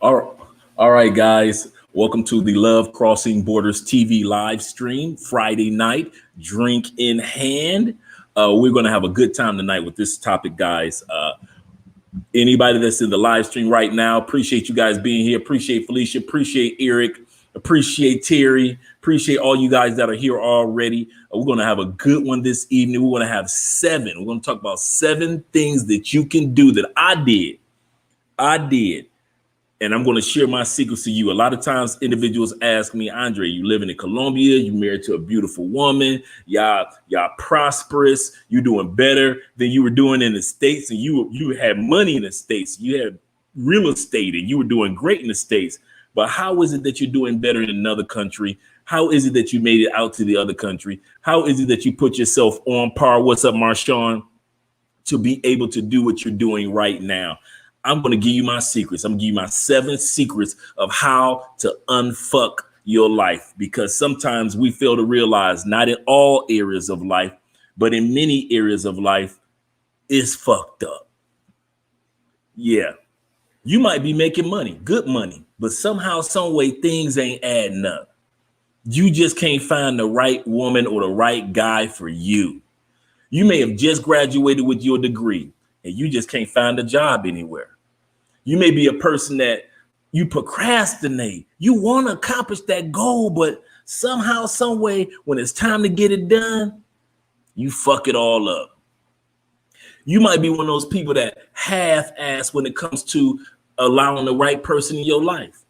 All right, guys. Welcome to the Love Crossing Borders TV live stream Friday night, drink in hand. We're going to have a good time tonight with this topic, guys. Anybody that's in the live stream right now, appreciate you guys being here. Appreciate Felicia. Appreciate Eric. Appreciate Terry. Appreciate all you guys that are here already. We're going to have a good one this evening. We're going to have seven. We're going to talk about 7 things that you can do that I did. And I'm going to share my secrets to you. A lot of times individuals ask me, Andre, you living in Colombia, you married to a beautiful woman, y'all prosperous, you doing better than you were doing in the States, and you had money in the States, you had real estate, and you were doing great in the States. But how is it that you're doing better in another country? How is it that you made it out to the other country? How is it that you put yourself on par? What's up, Marshawn? To be able to do what you're doing right now. I'm going to give you my secrets. I'm going to give you my 7 secrets of how to unfuck your life, because sometimes we fail to realize, not in all areas of life, but in many areas of life, it's fucked up. Yeah, you might be making money, good money, but somehow, some way, things ain't adding up. You just can't find the right woman or the right guy for you. You may have just graduated with your degree and you just can't find a job anywhere. You may be a person that you procrastinate. You want to accomplish that goal, but somehow, some way, when it's time to get it done, you fuck it all up. You might be one of those people that half-ass when it comes to allowing the right person in your life.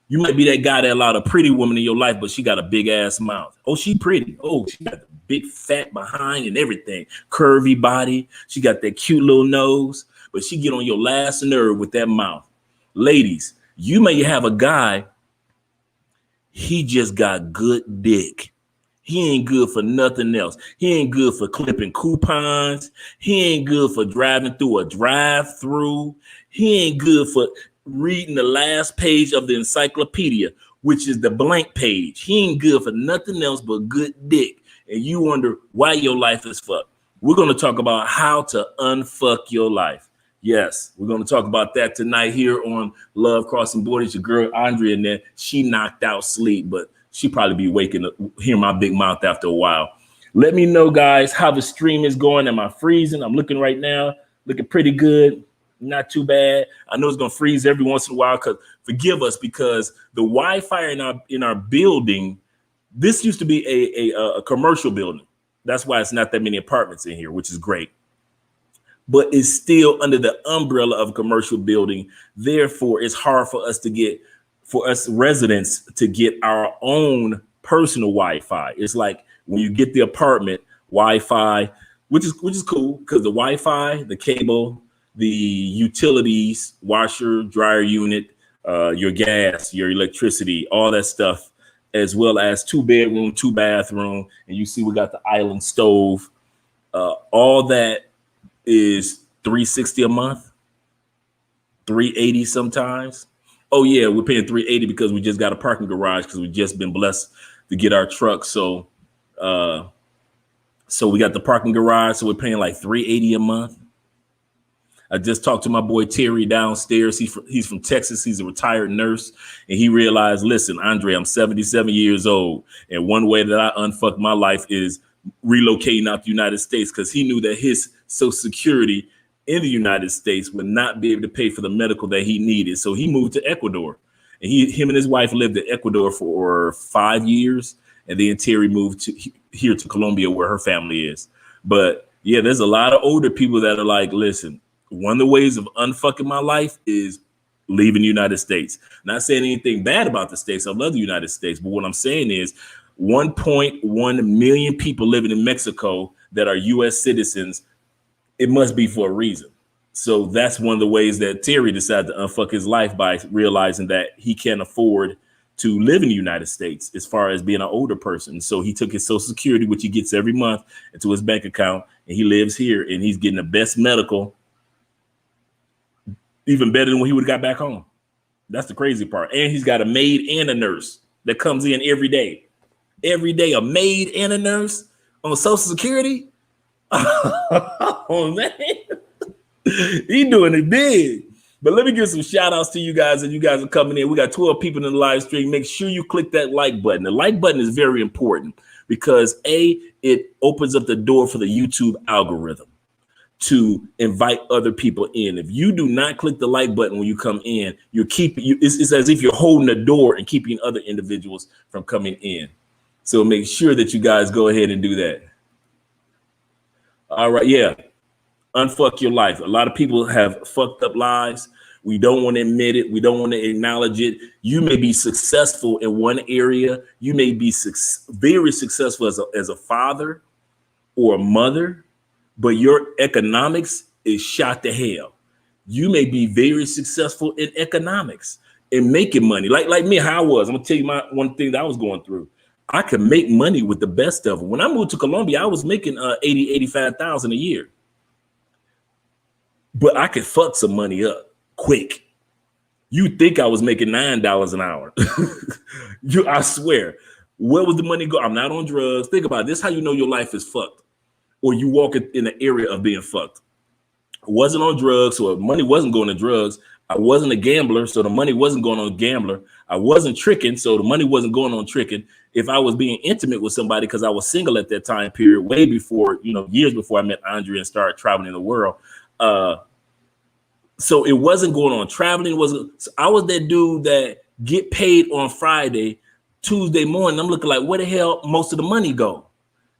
You might be that guy that allowed a pretty woman in your life, but she got a big ass mouth. Oh, she pretty. Oh, she got the big fat behind and everything. Curvy body. She got that cute little nose, but she get on your last nerve with that mouth. Ladies, you may have a guy, he just got good dick. He ain't good for nothing else. He ain't good for clipping coupons. He ain't good for driving through a drive-through. He ain't good for reading the last page of the encyclopedia, which is the blank page. He ain't good for nothing else but good dick. And you wonder why your life is fucked. We're going to talk about how to unfuck your life. Yes, we're going to talk about that tonight here on Love Crossing Borders. Your girl Andrea in there, she knocked out sleep, but she probably be waking up, hearing my big mouth after a while. Let me know, guys, how the stream is going. Am I freezing? I'm looking right now, looking pretty good. Not too bad. I know it's going to freeze every once in a while, because forgive us, because the Wi-Fi in our building, this used to be a commercial building. That's why it's not that many apartments in here, which is great. But it's still under the umbrella of a commercial building. Therefore, it's hard for us residents to get our own personal Wi-Fi. It's like when you get the apartment Wi-Fi, which is cool, because the Wi-Fi, the cable, the utilities, washer, dryer unit, your gas, your electricity, all that stuff, as well as 2-bedroom, 2-bathroom, and you see we got the island stove. All that is $360 a month, $380 sometimes. Oh yeah, we're paying $380 because we just got a parking garage, because we've just been blessed to get our truck. So we got the parking garage, so we're paying like $380 a month. I just talked to my boy Terry downstairs. He's from Texas. He's a retired nurse, and he realized, listen, Andre, I'm 77 years old, and one way that I unfuck my life is relocating out the United States, because he knew that his Social Security in the United States would not be able to pay for the medical that he needed. So he moved to Ecuador, and him and his wife lived in Ecuador for 5 years, and then Terry moved here to Colombia, where her family is. But yeah, there's a lot of older people that are like, listen, one of the ways of unfucking my life is leaving the United States. Not saying anything bad about the States. I love the United States. But what I'm saying is 1.1 million people living in Mexico that are U.S. citizens. It must be for a reason. So that's one of the ways that Terry decided to unfuck his life, by realizing that he can't afford to live in the United States as far as being an older person. So he took his Social Security, which he gets every month, into his bank account, and he lives here, and he's getting the best medical, even better than what he would have got back home. That's the crazy part. And he's got a maid and a nurse that comes in every day. Every day, a maid and a nurse on Social Security. Oh, man. He doing it big. But let me give some shout outs to you guys, and you guys are coming in. We got 12 people in the live stream. Make sure you click that like button. The like button is very important because it opens up the door for the YouTube algorithm to invite other people in. If you do not click the like button when you come in, it's as if you're holding the door and keeping other individuals from coming in. So make sure that you guys go ahead and do that. All right, yeah. Unfuck your life. A lot of people have fucked up lives. We don't want to admit it. We don't want to acknowledge it. You may be successful in one area. You may be very successful as a father or a mother, but your economics is shot to hell. You may be very successful in economics and making money. Like me, how I was. I'm gonna tell you one thing that I was going through. I could make money with the best of them. When I moved to Colombia, I was making 85,000 a year. But I could fuck some money up quick. You think I was making $9 an hour. I swear. Where was the money go? I'm not on drugs. Think about it. This is how you know your life is fucked. Or you walk in the area of being fucked. I wasn't on drugs, so money wasn't going to drugs. I wasn't a gambler, so the money wasn't going on a gambler. I wasn't tricking, so the money wasn't going on tricking. If I was being intimate with somebody, because I was single at that time period, way before, years before I met Andre and started traveling the world. So it wasn't going on traveling. So I was that dude that get paid on Friday, Tuesday morning. I'm looking like, where the hell most of the money go?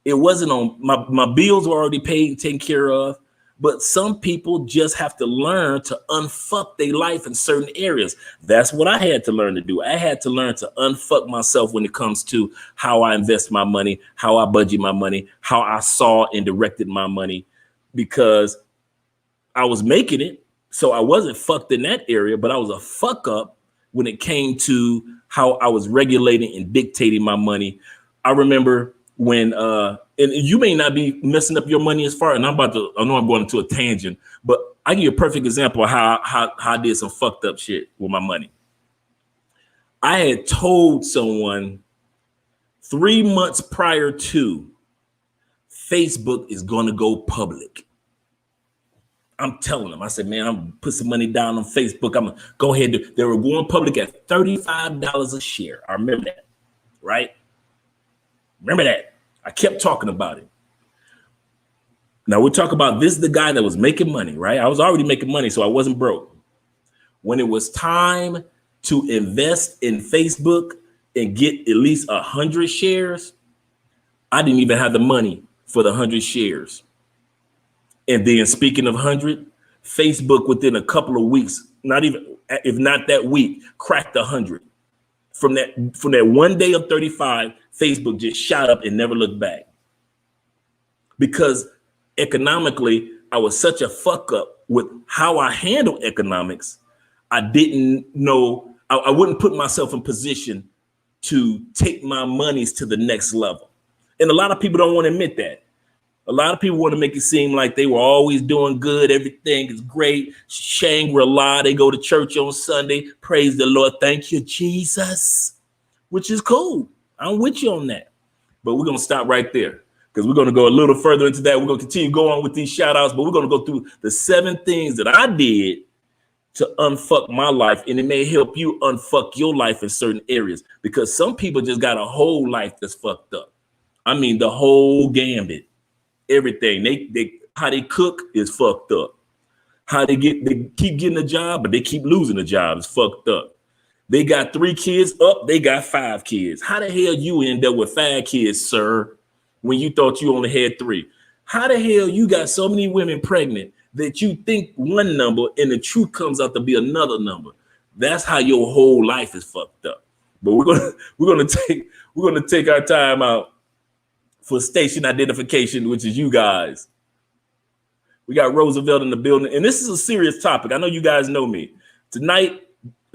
It wasn't on my bills were already paid, taken care of. But some people just have to learn to unfuck their life in certain areas. That's what I had to learn to do. I had to learn to unfuck myself when it comes to how I invest my money, how I budget my money, how I saw and directed my money, because I was making it. So I wasn't fucked in that area, but I was a fuck up when it came to how I was regulating and dictating my money. I remember when, and you may not be messing up your money as far, and I know I'm going into a tangent, but I give you a perfect example of how I did some fucked up shit with my money. I had told someone 3 months prior to Facebook is going to go public. I'm telling them, I said, man, I'm gonna put some money down on Facebook. I'm gonna go ahead. They were going public at $35 a share. I remember that, right? Remember that. I kept talking about it. Now we're talking about this is the guy that was making money, right? I was already making money, so I wasn't broke. When it was time to invest in Facebook and get at least 100 shares, I didn't even have the money for the 100 shares. And then speaking of 100, Facebook within a couple of weeks, if not that week, cracked 100. From that one day of 35, Facebook just shot up and never looked back. Because economically, I was such a fuck up with how I handle economics. I didn't know, I wouldn't put myself in position to take my monies to the next level. And a lot of people don't want to admit that. A lot of people want to make it seem like they were always doing good. Everything is great. Shangri-La, they go to church on Sunday. Praise the Lord. Thank you, Jesus, which is cool. I'm with you on that. But we're going to stop right there because we're going to go a little further into that. We're going to continue going on with these shout outs, but we're going to go through the 7 things that I did to unfuck my life. And it may help you unfuck your life in certain areas because some people just got a whole life that's fucked up. I mean, the whole gambit. Everything they how they cook is fucked up. How they keep getting a job, but they keep losing a job is fucked up. They got 3 kids up, they got 5 kids. How the hell you end up with 5 kids, sir, when you thought you only had 3? How the hell you got so many women pregnant that you think one number and the truth comes out to be another number? That's how your whole life is fucked up. But we're gonna take our time out for station identification, which is you guys. We got Roosevelt in the building, and this is a serious topic. I know you guys know me. Tonight,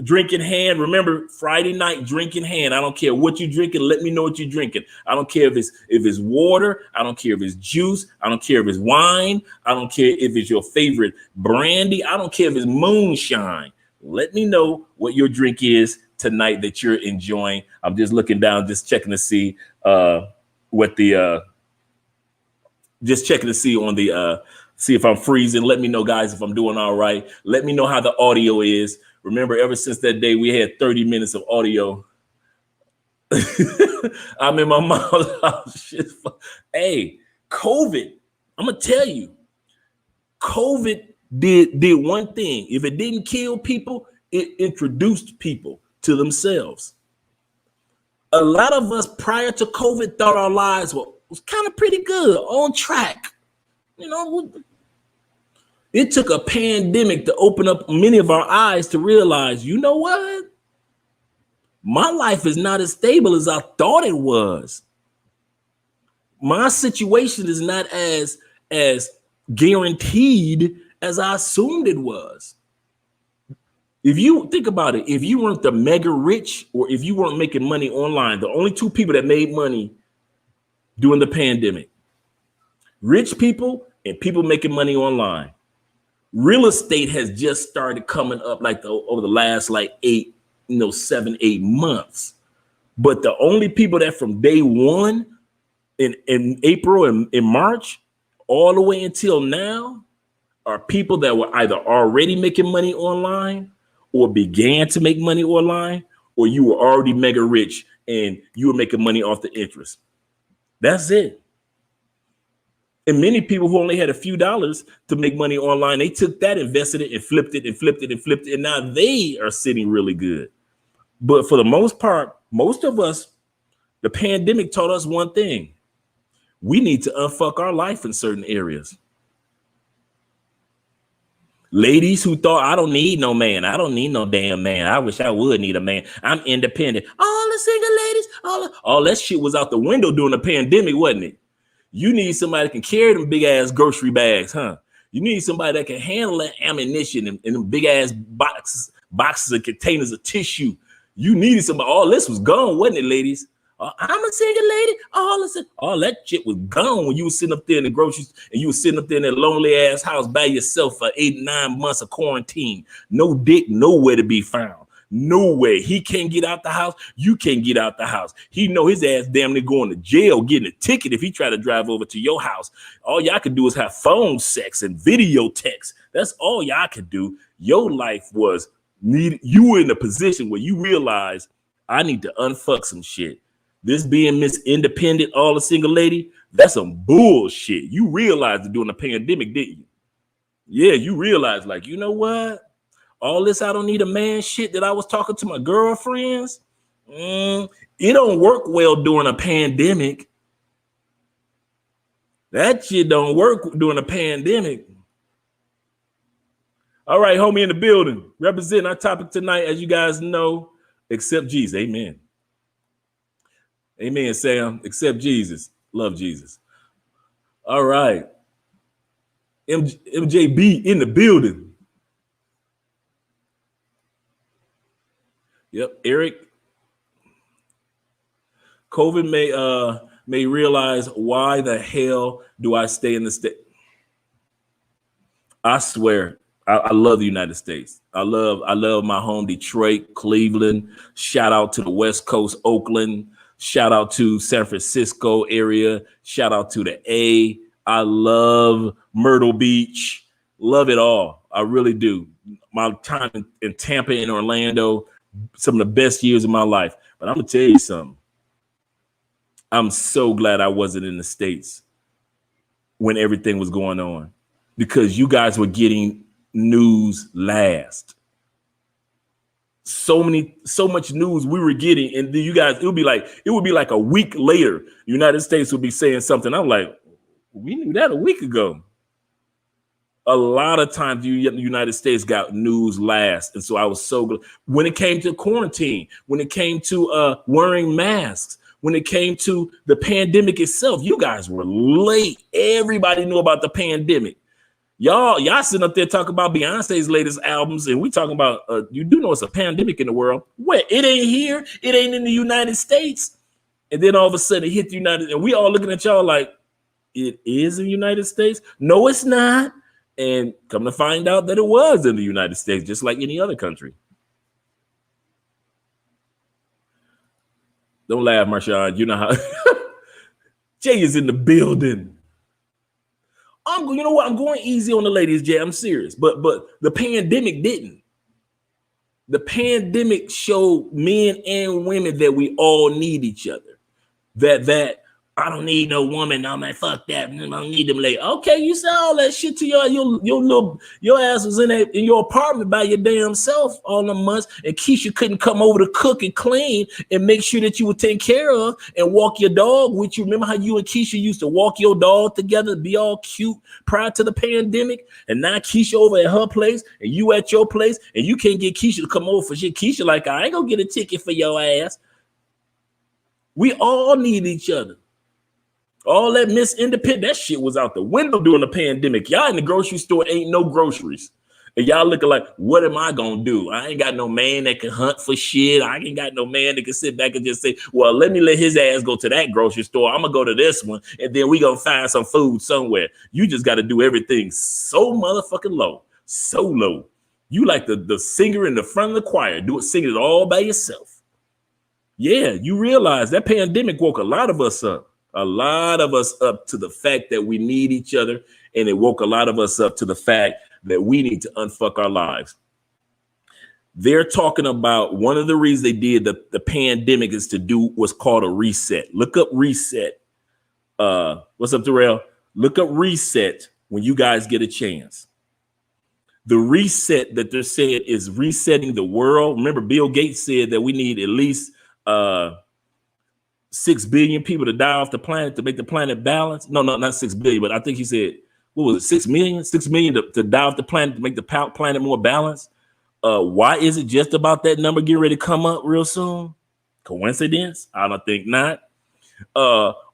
drink in hand. Remember, Friday night, drink in hand. I don't care what you're drinking. Let me know what you're drinking. I don't care if it's water. I don't care if it's juice. I don't care if it's wine. I don't care if it's your favorite brandy. I don't care if it's moonshine. Let me know what your drink is tonight that you're enjoying. I'm just looking down, just checking to see just checking to see on the See if I'm freezing. Let me know, guys, if I'm doing all right. Let me know how the audio is. Remember, ever since that day, we had 30 minutes of audio. I'm in my mom's house. Shit. Hey, COVID, I'm going to tell you, COVID did one thing. If it didn't kill people, it introduced people to themselves. A lot of us prior to COVID thought our lives was kind of pretty good, on track. You know, it took a pandemic to open up many of our eyes to realize, you know what? My life is not as stable as I thought it was. My situation is not as guaranteed as I assumed it was. If you think about it, if you weren't the mega rich or if you weren't making money online, the only two people that made money during the pandemic, rich people and people making money online. Real estate has just started coming up like over the last like 7, 8 months. But the only people that from day one in April and in March, all the way until now, are people that were either already making money online or began to make money online, or you were already mega rich and you were making money off the interest. That's it. And many people who only had a few dollars to make money online, they took that, invested it, and flipped it and flipped it and flipped it. And now they are sitting really good. But for the most part, most of us, the pandemic taught us one thing. We need to unfuck our life in certain areas. Ladies who thought, I don't need no man. I don't need no damn man. I wish I would need a man. I'm independent. All the single ladies, all that shit was out the window during the pandemic, wasn't it? You need somebody that can carry them big ass grocery bags, huh? You need somebody that can handle that ammunition and them big ass boxes and containers of tissue. You needed somebody. All this was gone, wasn't it, ladies? I'm a single lady. All that shit was gone when you were sitting up there in the groceries and you were sitting up there in that lonely ass house by yourself for 8, 9 months of quarantine. No dick, nowhere to be found. Nowhere. He can't get out the house. You can't get out the house. He know his ass damn near going to jail, getting a ticket if he try to drive over to your house. All y'all could do is have phone sex and video text. That's all y'all could do. Your life was you were in a position where you realize I need to unfuck some shit. This being Miss Independent, all a single lady, that's some bullshit. You realized it during the pandemic, didn't you? Yeah, you realized, like, you know what? All this I don't need a man shit that I was talking to my girlfriends, it don't work well during a pandemic. That shit don't work during a pandemic. All right, homie in the building. Representing our topic tonight, as you guys know, accept Jesus. Amen. Amen, Sam. Accept Jesus. Love Jesus. All right. MJB in the building. Yep, Eric. COVID may realize, why the hell do I stay in the state? I swear, I love the United States. I love my home, Detroit, Cleveland. Shout out to the West Coast, Oakland. Shout out to San Francisco area. Shout out to the A. I love Myrtle Beach. Love it all. I really do. My time in Tampa and Orlando, some of the best years of my life. But I'm going to tell you something. I'm so glad I wasn't in the States when everything was going on, because you guys were getting news last. So much news we were getting, and you guys, it would be like a week later, the United States would be saying something. I'm like, we knew that a week ago. A lot of times the United States got news last. And so I was so glad when it came to quarantine, when it came to wearing masks, when it came to the pandemic itself, you guys were late. Everybody knew about the pandemic. Y'all sitting up there talking about Beyonce's latest albums, and we talking about, you do know it's a pandemic in the world. Where? It ain't here. It ain't in the United States. And then all of a sudden it hit the United, and we all looking at y'all like, it is in the United States? No, it's not. And come to find out that it was in the United States, just like any other country. Don't laugh, Marshawn. You know how Jay is in the building. You know what? I'm going easy on the ladies, Jay. I'm serious. But the pandemic didn't. The pandemic showed men and women that we all need each other. That I don't need no woman. No, man, fuck that. I don't need them ladies. Okay, you said all that shit to your ass was in your apartment by your damn self all the months, and Keisha couldn't come over to cook and clean and make sure that you were taken care of and walk your dog with you. Remember how you and Keisha used to walk your dog together, be all cute prior to the pandemic? And now Keisha over at her place and you at your place, and you can't get Keisha to come over for shit. Keisha like, I ain't gonna get a ticket for your ass. We all need each other. All that Miss Independent, that shit was out the window during the pandemic. Y'all in the grocery store ain't no groceries. And y'all looking like, what am I gonna do? I ain't got no man that can hunt for shit. I ain't got no man that can sit back and just say, well, let me let his ass go to that grocery store. I'm gonna go to this one, and then we gonna find some food somewhere. You just gotta do everything so motherfucking low, so low. You like the singer in the front of the choir, sing it all by yourself. Yeah, you realize that pandemic woke a lot of us up. A lot of us up to the fact that we need each other, and it woke a lot of us up to the fact that we need to unfuck our lives. They're talking about one of the reasons they did the pandemic is to do what's called a reset. Look up reset. What's up, Terrell? Look up reset when you guys get a chance. The reset that they're saying is resetting the world. Remember, Bill Gates said that we need at least 6 billion people to die off the planet to make the planet balance. No, not 6 billion, but I think he said, what was it, 6 million? 6 million to die off the planet to make the planet more balanced. Why is it just about that number getting ready to come up real soon? Coincidence? I don't think not.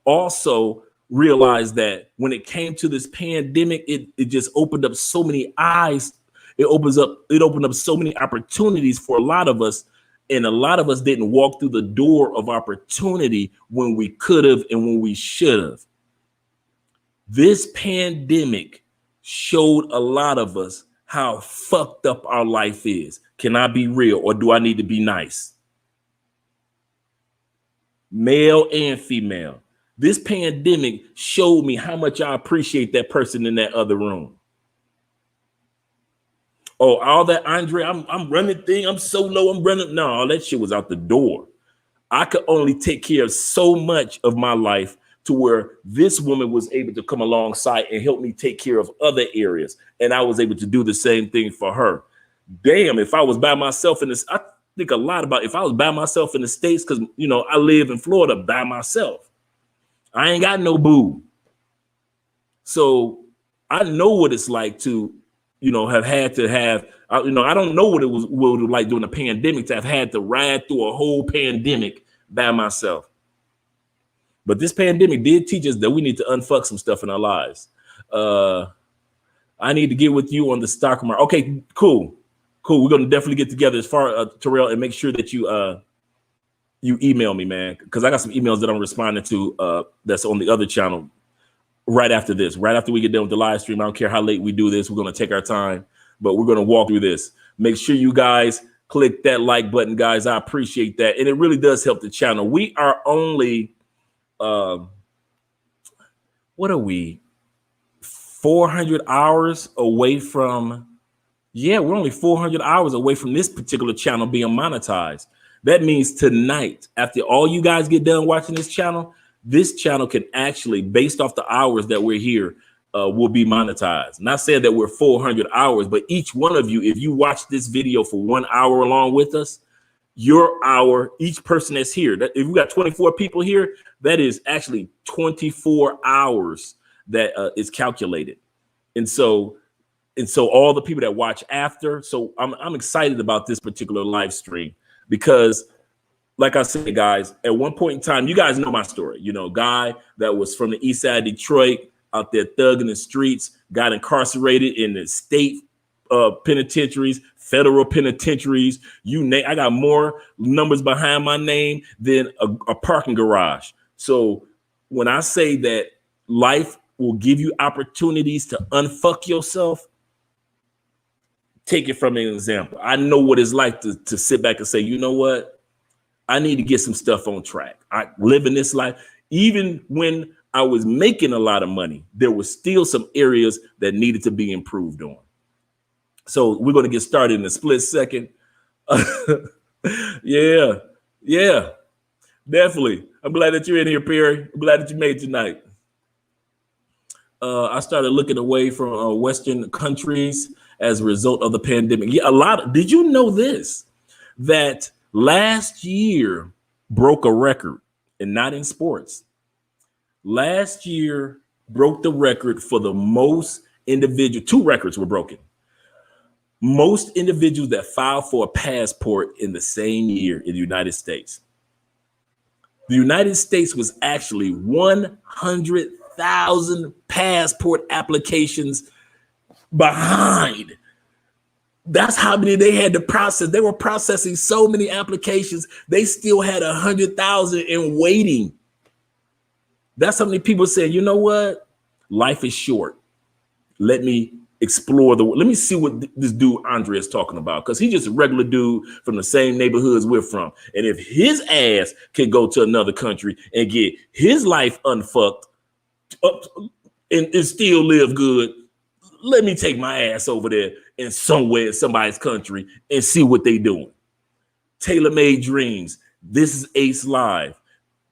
Also realize that when it came to this pandemic, it just opened up so many eyes. It opened up so many opportunities for a lot of us. And a lot of us didn't walk through the door of opportunity when we could have and when we should have. This pandemic showed a lot of us how fucked up our life is. Can I be real, or do I need to be nice? Male and female. This pandemic showed me how much I appreciate that person in that other room. Oh, all that, Andre, I'm running thing. I'm so low. I'm running. No, all that shit was out the door. I could only take care of so much of my life to where this woman was able to come alongside and help me take care of other areas. And I was able to do the same thing for her. Damn, if I was by myself in this, I think a lot about if I was by myself in the States, because, you know, I live in Florida by myself. I ain't got no boo. So I know what it's like to, you know, have had to have, you know, I don't know what it was like during the pandemic to have had to ride through a whole pandemic by myself. But this pandemic did teach us that we need to unfuck some stuff in our lives. I need to get with you on the stock market. Okay, cool. We're going to definitely get together as far, Terrell, and make sure that you email me, man, because I got some emails that I'm responding to that's on the other channel. Right after this, right after we get done with the live stream. I don't care how late we do this. We're going to take our time, but we're going to walk through this. Make sure you guys click that like button, guys. I appreciate that. And it really does help the channel. We are only, what are we? 400 hours away from, we're only 400 hours away from this particular channel being monetized. That means tonight, after all you guys get done watching this channel can actually, based off the hours that we're here, will be monetized. Not saying that we're 400 hours, but each one of you, if you watch this video for 1 hour along with us, your hour, each person that's here, that if we got 24 people here, that is actually 24 hours that is calculated. And so all the people that watch after, so I'm excited about this particular live stream because, like I said, guys, at one point in time, you guys know my story. You know, guy that was from the east side of Detroit, out there thugging the streets, got incarcerated in the state penitentiaries, federal penitentiaries. I got more numbers behind my name than a parking garage. So when I say that life will give you opportunities to unfuck yourself, take it from an example. I know what it's like to sit back and say, you know what? I need to get some stuff on track. I live in this life. Even when I was making a lot of money, there was still some areas that needed to be improved on. So we're going to get started in a split second. Yeah, definitely. I'm glad that you're in here, Perry. I'm glad that you made tonight. I started looking away from Western countries as a result of the pandemic. Yeah, did you know this? That last year broke a record, and not in sports. Last year broke the record for the most individual. 2 records were broken. Most individuals that filed for a passport in the same year in the United States. The United States was actually 100,000 passport applications behind. That's how many they had to process. They were processing so many applications. They still had 100,000 in waiting. That's how many people said, you know what? Life is short. Let me explore let me see what this dude Andre is talking about, because he's just a regular dude from the same neighborhoods we're from. And if his ass can go to another country and get his life unfucked and still live good, let me take my ass over there in somewhere in somebody's country and see what they doing. Tailor-made dreams. This is Ace Live.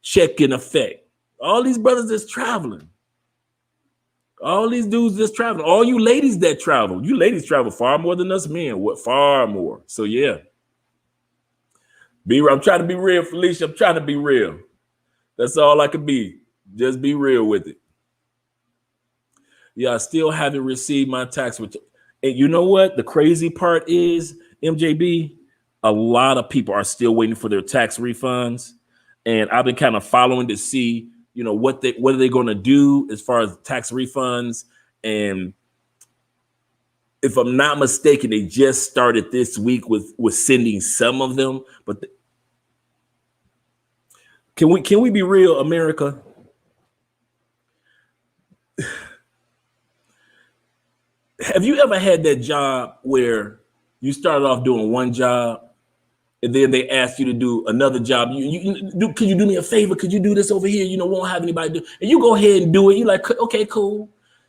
Check in effect. All these brothers that's traveling. All these dudes just traveling. All you ladies that travel. You ladies travel far more than us men. What? Far more. So yeah. I'm trying to be real, Felicia. I'm trying to be real. That's all I can be. Just be real with it. Yeah, I still haven't received my tax return. And you know what? The crazy part is, MJB, a lot of people are still waiting for their tax refunds. And I've been kind of following to see, what are they going to do as far as tax refunds. And if I'm not mistaken, they just started this week with sending some of them. But can we be real, America? Have you ever had that job where you started off doing one job and then they asked you to do another job? Could you do me a favor? Could you do this over here? Won't have anybody do. And you go ahead and do it. You're like, okay, cool.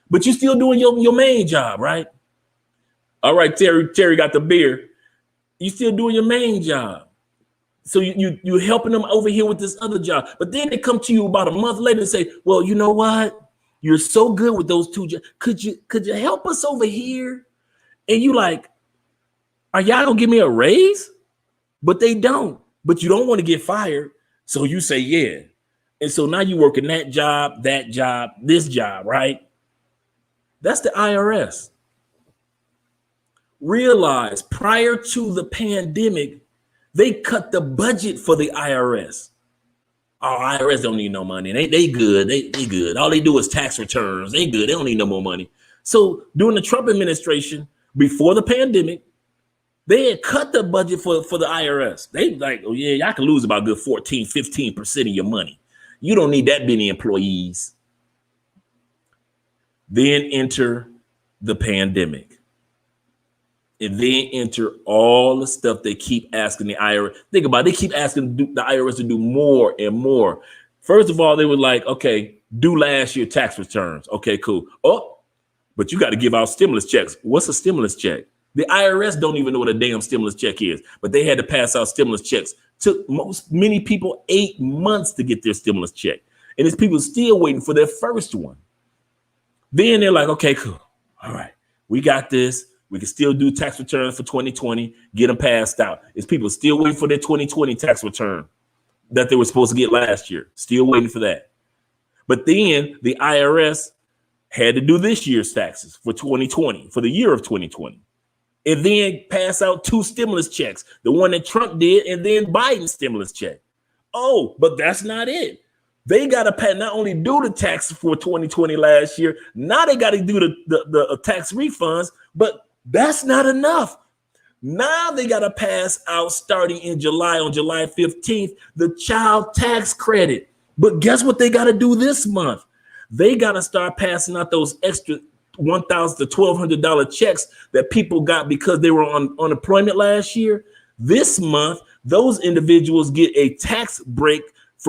But you're still doing your main job, right? All right, Terry got the beer. You still doing your main job. So you're helping them over here with this other job. But then they come to you about a month later and say, well, you know what? You're so good with those 2 jobs. Could you help us over here? And you like, are y'all gonna give me a raise? But they don't. But you don't want to get fired. So you say, yeah. And so now you're working that job, this job, right? That's the IRS. Realize prior to the pandemic, they cut the budget for the IRS. Oh, IRS don't need no money. They good. They good. All they do is tax returns. They good. They don't need no more money. So during the Trump administration, before the pandemic, they had cut the budget for the IRS. They like, oh yeah, y'all can lose about a good 14, 15% of your money. You don't need that many employees. Then enter the pandemic. And then enter all the stuff they keep asking the IRS. Think about it. They keep asking the IRS to do more and more. First of all, they were like, okay, do last year tax returns. Okay, cool. Oh, but you got to give out stimulus checks. What's a stimulus check? The IRS don't even know what a damn stimulus check is, but they had to pass out stimulus checks. Took many people 8 months to get their stimulus check. And there's people still waiting for their first one. Then they're like, okay, cool. All right, we got this. We can still do tax returns for 2020, get them passed out. It's people still waiting for their 2020 tax return that they were supposed to get last year. Still waiting for that. But then the IRS had to do this year's taxes for 2020, for the year of 2020. And then pass out 2 stimulus checks, the one that Trump did, and then Biden's stimulus check. Oh, but that's not it. They got to not only do the taxes for 2020 last year, now they got to do the tax refunds, but that's not enough. Now they got to pass out, starting in July, on July 15th, the child tax credit. But guess what they got to do this month? They got to start passing out those extra $1,000 to $1,200 checks that people got because they were on unemployment last year. This month, those individuals get a tax break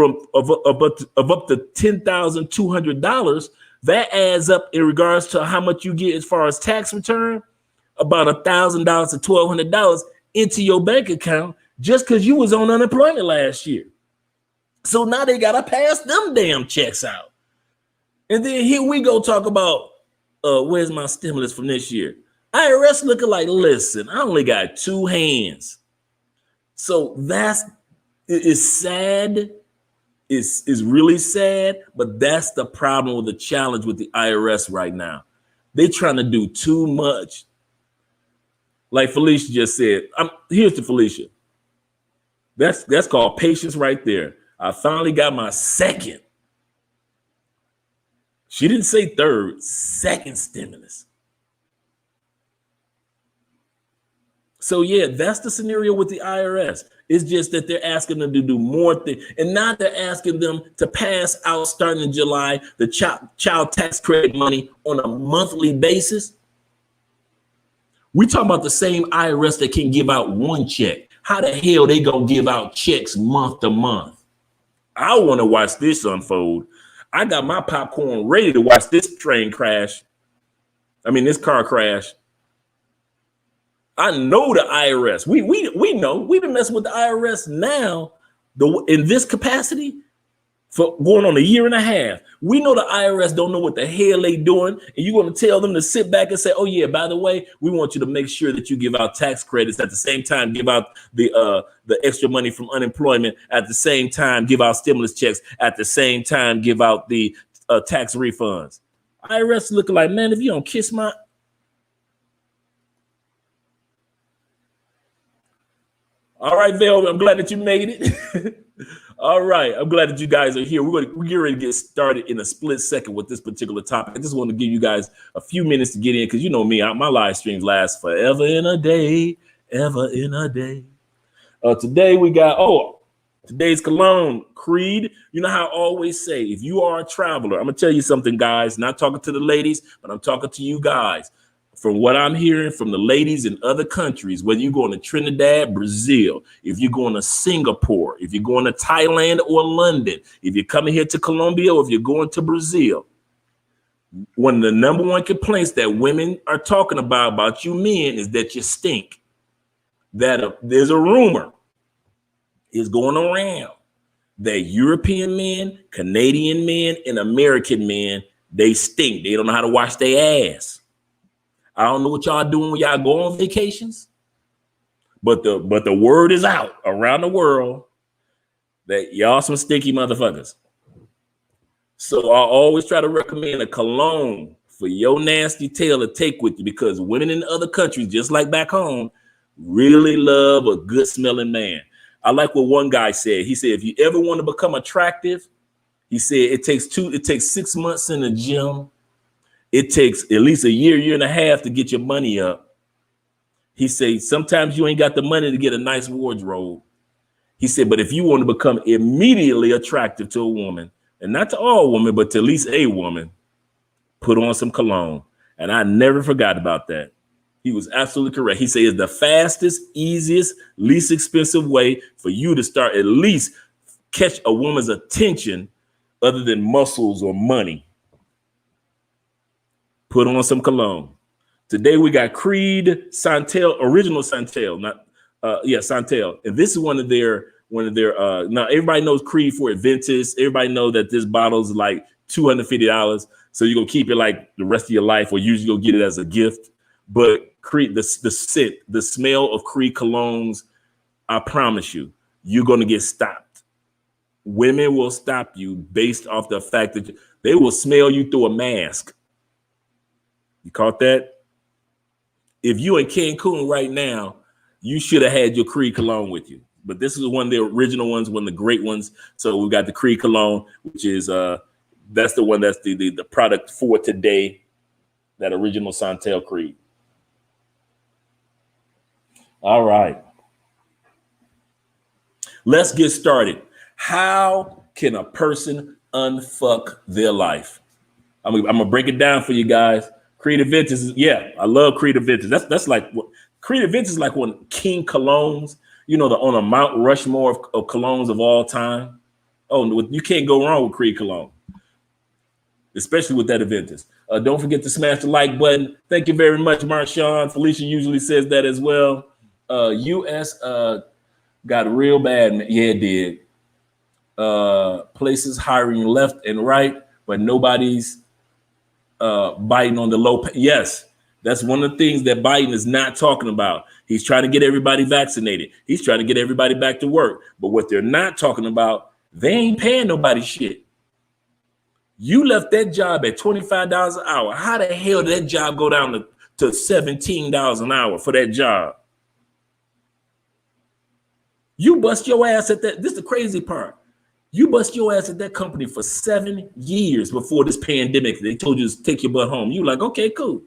of up to $10,200, that adds up in regards to how much you get as far as tax return, about $1,000 to $1,200 into your bank account just because you was on unemployment last year. So now they gotta pass them damn checks out. And then here we go talk about where's my stimulus from this year? IRS looking like, listen, I only got two hands. So it's sad. It's really sad, but that's the problem with the challenge with the IRS right now. They're trying to do too much. Like Felicia just said, here's to Felicia. That's called patience right there. I finally got my second. She didn't say third, second stimulus. So yeah, that's the scenario with the IRS. It's just that they're asking them to do more things, and now they're asking them to pass out starting in July the child tax credit money on a monthly basis. We talking about the same IRS that can give out one check. How the hell they gonna give out checks month to month? I want to watch this unfold. I got my popcorn ready to watch this this car crash. I know the IRS. We know we've been messing with the IRS now in this capacity for going on a year and a half. We know the IRS don't know what the hell they doing, and you're going to tell them to sit back and say, "Oh yeah, by the way, we want you to make sure that you give out tax credits at the same time, give out the extra money from unemployment at the same time, give out stimulus checks at the same time, give out the tax refunds." IRS looking like, man, if you don't kiss my All right, Vel, I'm glad that you made it. All right, I'm glad that you guys are here. We're getting ready to get started in a split second with this particular topic. I just want to give you guys a few minutes to get in because you know me, my live streams last forever and a day, ever in a day. Today we got, today's cologne, Creed. You know how I always say, if you are a traveler, I'm going to tell you something, guys, not talking to the ladies, but I'm talking to you guys. From what I'm hearing from the ladies in other countries, whether you're going to Trinidad, Brazil, if you're going to Singapore, if you're going to Thailand or London, if you're coming here to Colombia, or if you're going to Brazil, one of the number one complaints that women are talking about you men is that you stink. That there's a rumor is going around that European men, Canadian men, and American men, they stink. They don't know how to wash their ass. I don't know what y'all doing when y'all go on vacations, but the word is out around the world that y'all some stinky motherfuckers. So I always try to recommend a cologne for your nasty tail to take with you, because women in other countries, just like back home, really love a good smelling man. I like what one guy said. He said, if you ever want to become attractive, he said it takes 6 months in the gym. It takes at least a year and a half to get your money up. He said, sometimes you ain't got the money to get a nice wardrobe. He said, but if you want to become immediately attractive to a woman, and not to all women, but to at least a woman, put on some cologne. And I never forgot about that. He was absolutely correct. He said it's the fastest, easiest, least expensive way for you to start at least catch a woman's attention other than muscles or money. Put on some cologne. Today we got Creed Santel, original Santel, Santel. And this is one of their now everybody knows Creed for Adventist. Everybody knows that this bottle is like $250. So you're gonna keep it like the rest of your life, or usually you'll get it as a gift. But Creed, the scent, the smell of Creed colognes, I promise you, you're gonna get stopped. Women will stop you based off the fact that they will smell you through a mask. You caught that? If you in Cancun right now, you should have had your Creed cologne with you. But this is one of the original ones, one of the great ones. So we got the Creed cologne, which is that's the one that's the product for today, that original Santel Creed. All right. Let's get started. How can a person unfuck their life? I'm gonna break it down for you guys. Creed Adventist, I love Creed Adventist. That's like what Creed Adventist is like one king colognes, on a Mount Rushmore of colognes of all time. Oh, you can't go wrong with Creed Cologne, especially with that Aventus. Don't forget to smash the like button. Thank you very much, Marshawn. Felicia usually says that as well. US got real bad. Yeah, it did. Places hiring left and right, but nobody's biting on the low pay. Yes, that's one of the things that Biden is not talking about. He's trying to get everybody vaccinated. He's trying to get everybody back to work. But what they're not talking about, they ain't paying nobody shit. You left that job at $25 an hour. How the hell did that job go down to $17 an hour for that job? You bust your ass at that. This is the crazy part. You bust your ass at that company for 7 years before this pandemic. They told you to take your butt home. You like, okay, cool.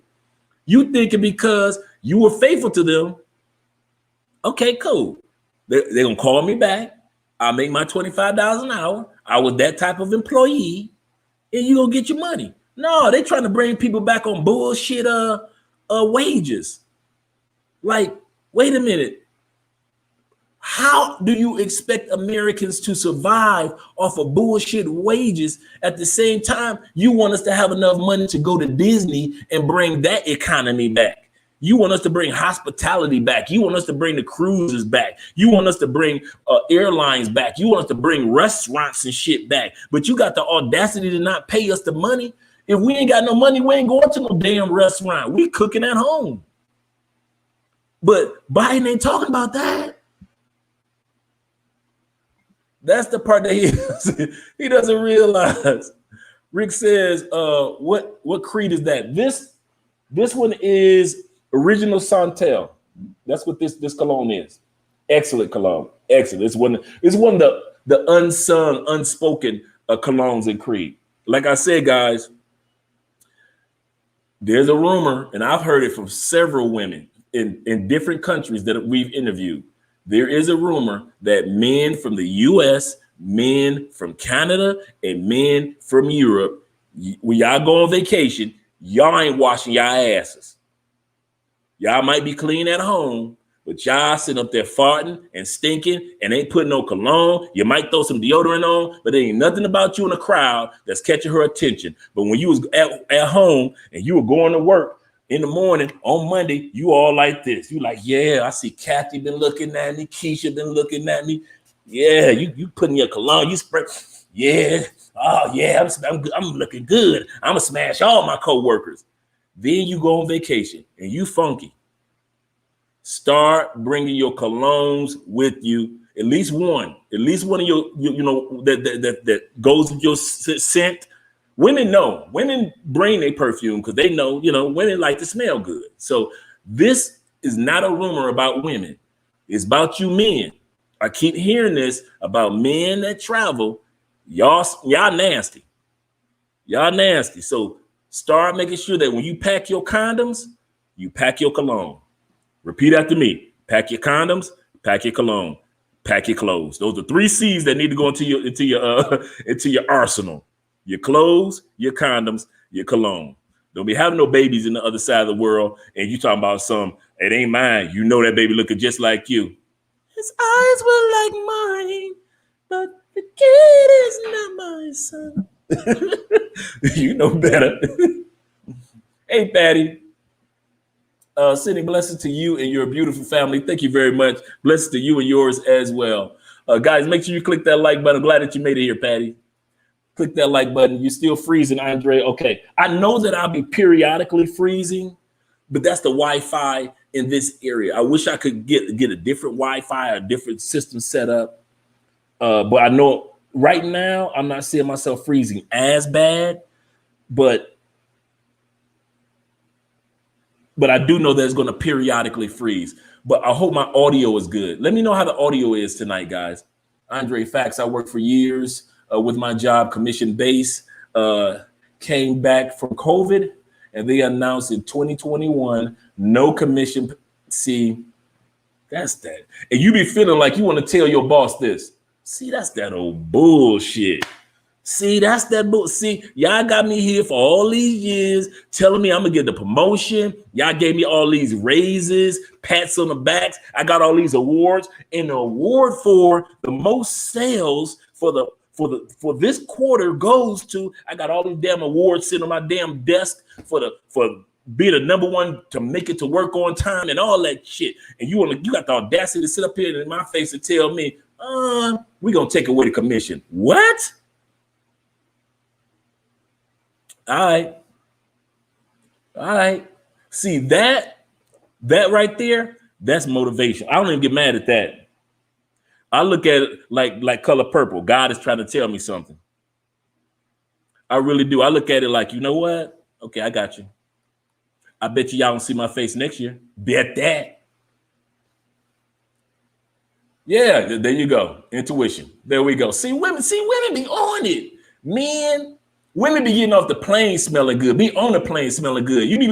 You thinking because you were faithful to them, okay, cool. They're going to call me back. I'll make my $25 an hour. I was that type of employee, and you going to get your money. No, they trying to bring people back on bullshit wages. Like, wait a minute. How do you expect Americans to survive off of bullshit wages? At the same time, you want us to have enough money to go to Disney and bring that economy back. You want us to bring hospitality back. You want us to bring the cruises back. You want us to bring airlines back. You want us to bring restaurants and shit back. But you got the audacity to not pay us the money. If we ain't got no money, we ain't going to no damn restaurant. We cooking at home. But Biden ain't talking about that. That's the part that he doesn't realize. Rick says, what creed is that? This one is Original Santel. That's what this cologne is. Excellent cologne. Excellent. It's one of the unsung, unspoken colognes in Creed. Like I said, guys, there's a rumor, and I've heard it from several women in different countries that we've interviewed. There is a rumor that men from the US, men from Canada, and men from Europe, when y'all go on vacation, y'all ain't washing y'all asses. Y'all might be clean at home, but y'all sitting up there farting and stinking and ain't putting no cologne. You might throw some deodorant on, but there ain't nothing about you in a crowd that's catching her attention. But when you was at home and you were going to work, in the morning on Monday, you all like this. You like, yeah, I see Kathy been looking at me. Keisha been looking at me. Yeah, you putting your cologne, you spray. Yeah, oh yeah, I'm looking good. I'm gonna smash all my coworkers. Then you go on vacation and you funky. Start bringing your colognes with you. At least one of your that goes with your scent. Women know. Women bring their perfume because they know, women like to smell good. So this is not a rumor about women. It's about you men. I keep hearing this about men that travel. Y'all nasty. Y'all nasty. So start making sure that when you pack your condoms, you pack your cologne. Repeat after me. Pack your condoms, pack your cologne, pack your clothes. Those are 3 C's that need to go into your arsenal. Your clothes, your condoms, your cologne. Don't be having no babies in the other side of the world, and you talking about it ain't mine. You know that baby looking just like you. His eyes were like mine, but the kid is not my son. You know better. Hey, Patty. Sending blessings to you and your beautiful family. Thank you very much. Blessings to you and yours as well. Guys, make sure you click that like button. I'm glad that you made it here, Patty. Click that like button. You're still freezing, Andre. Okay. I know that I'll be periodically freezing, but that's the Wi-Fi in this area. I wish I could get a different Wi-Fi, a different system set up. But I know right now I'm not seeing myself freezing as bad, but I do know that it's going to periodically freeze. But I hope my audio is good. Let me know how the audio is tonight, guys. Andre Fax, I worked for years with my job, commission base, came back from COVID, and they announced in 2021, no commission. See, that's that. And you be feeling like you want to tell your boss this. See, that's that old bullshit. See, that's that book. See, y'all got me here for all these years telling me I'm going to get the promotion. Y'all gave me all these raises, pats on the backs. I got all these awards, and the award for the most sales for for this quarter goes to, I got all these damn awards sitting on my damn desk for being the number one to make it to work on time and all that shit. And you got the audacity to sit up here in my face and tell me, we're gonna take away the commission. What? All right. See that right there, that's motivation. I don't even get mad at that. I look at it like color purple. God is trying to tell me something. I really do. I look at it like, you know what? Okay, I got you. I bet y'all don't see my face next year. Bet that. Yeah, there you go. Intuition. There we go. See, women be on it. Men, women be getting off the plane smelling good. Be on the plane smelling good. You be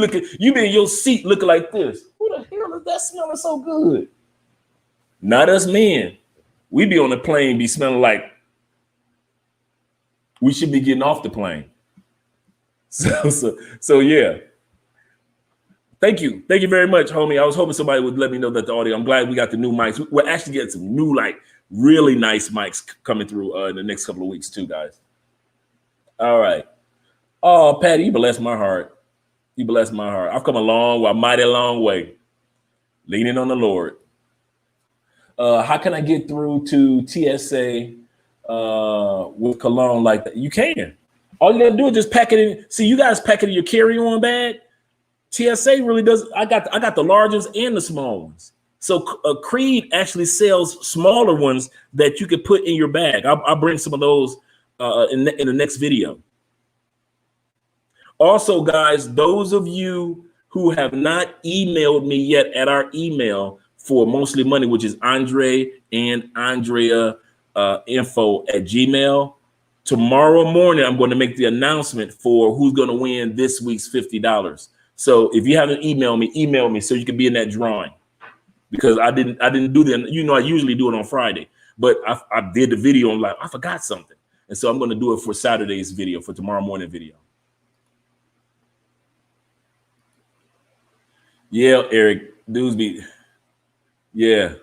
in your seat looking like this. Who the hell is that smelling so good? Not us men. We be on the plane, be smelling like we should be getting off the plane. So yeah. Thank you very much, homie. I was hoping somebody would let me know that the audio. I'm glad we got the new mics. We're actually getting some new, like, really nice mics coming through in the next couple of weeks too, guys. All right. Oh, Patty, you bless my heart. You bless my heart. I've come a mighty long way, leaning on the Lord. How can I get through to TSA with cologne like that? You can. All you gotta do is just pack it in. See, you guys pack it in your carry-on bag. TSA really does. I got the large ones and the small ones. So Creed actually sells smaller ones that you can put in your bag. I'll bring some of those in the next video. Also, guys, those of you who have not emailed me yet at our email for Mostly Money, which is Andre and Andrea info@gmail. Tomorrow morning, I'm going to make the announcement for who's going to win this week's $50. So if you haven't emailed me, email me so you can be in that drawing, because I didn't do that. You know, I usually do it on Friday, but I did the video and I forgot something. And so I'm going to do it for Saturday's video, for tomorrow morning video. Yeah, Eric, yeah.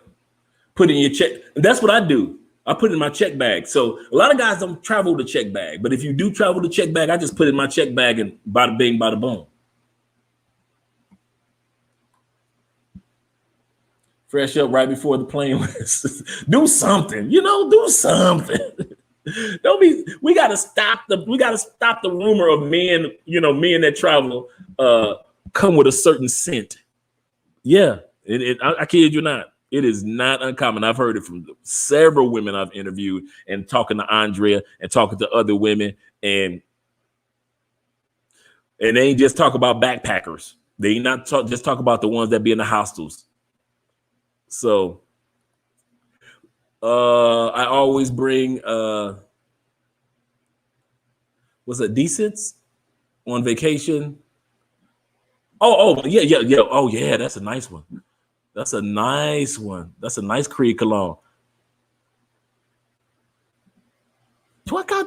Put in your check. And that's what I do. I put it in my check bag. So a lot of guys don't travel the check bag, but if you do travel the check bag, I just put it in my check bag and bada bing, bada boom. Fresh up right before the plane. Do something, do something. We gotta stop the rumor of men, men that travel come with a certain scent. Yeah, I kid you not. It is not uncommon. I've heard it from several women I've interviewed, and talking to Andrea and talking to other women, and they ain't just talk about backpackers. They ain't not just talk about the ones that be in the hostels. So I always bring what's that, Decents on vacation. Oh yeah. Oh yeah, that's a nice one. That's a nice Creed cologne. I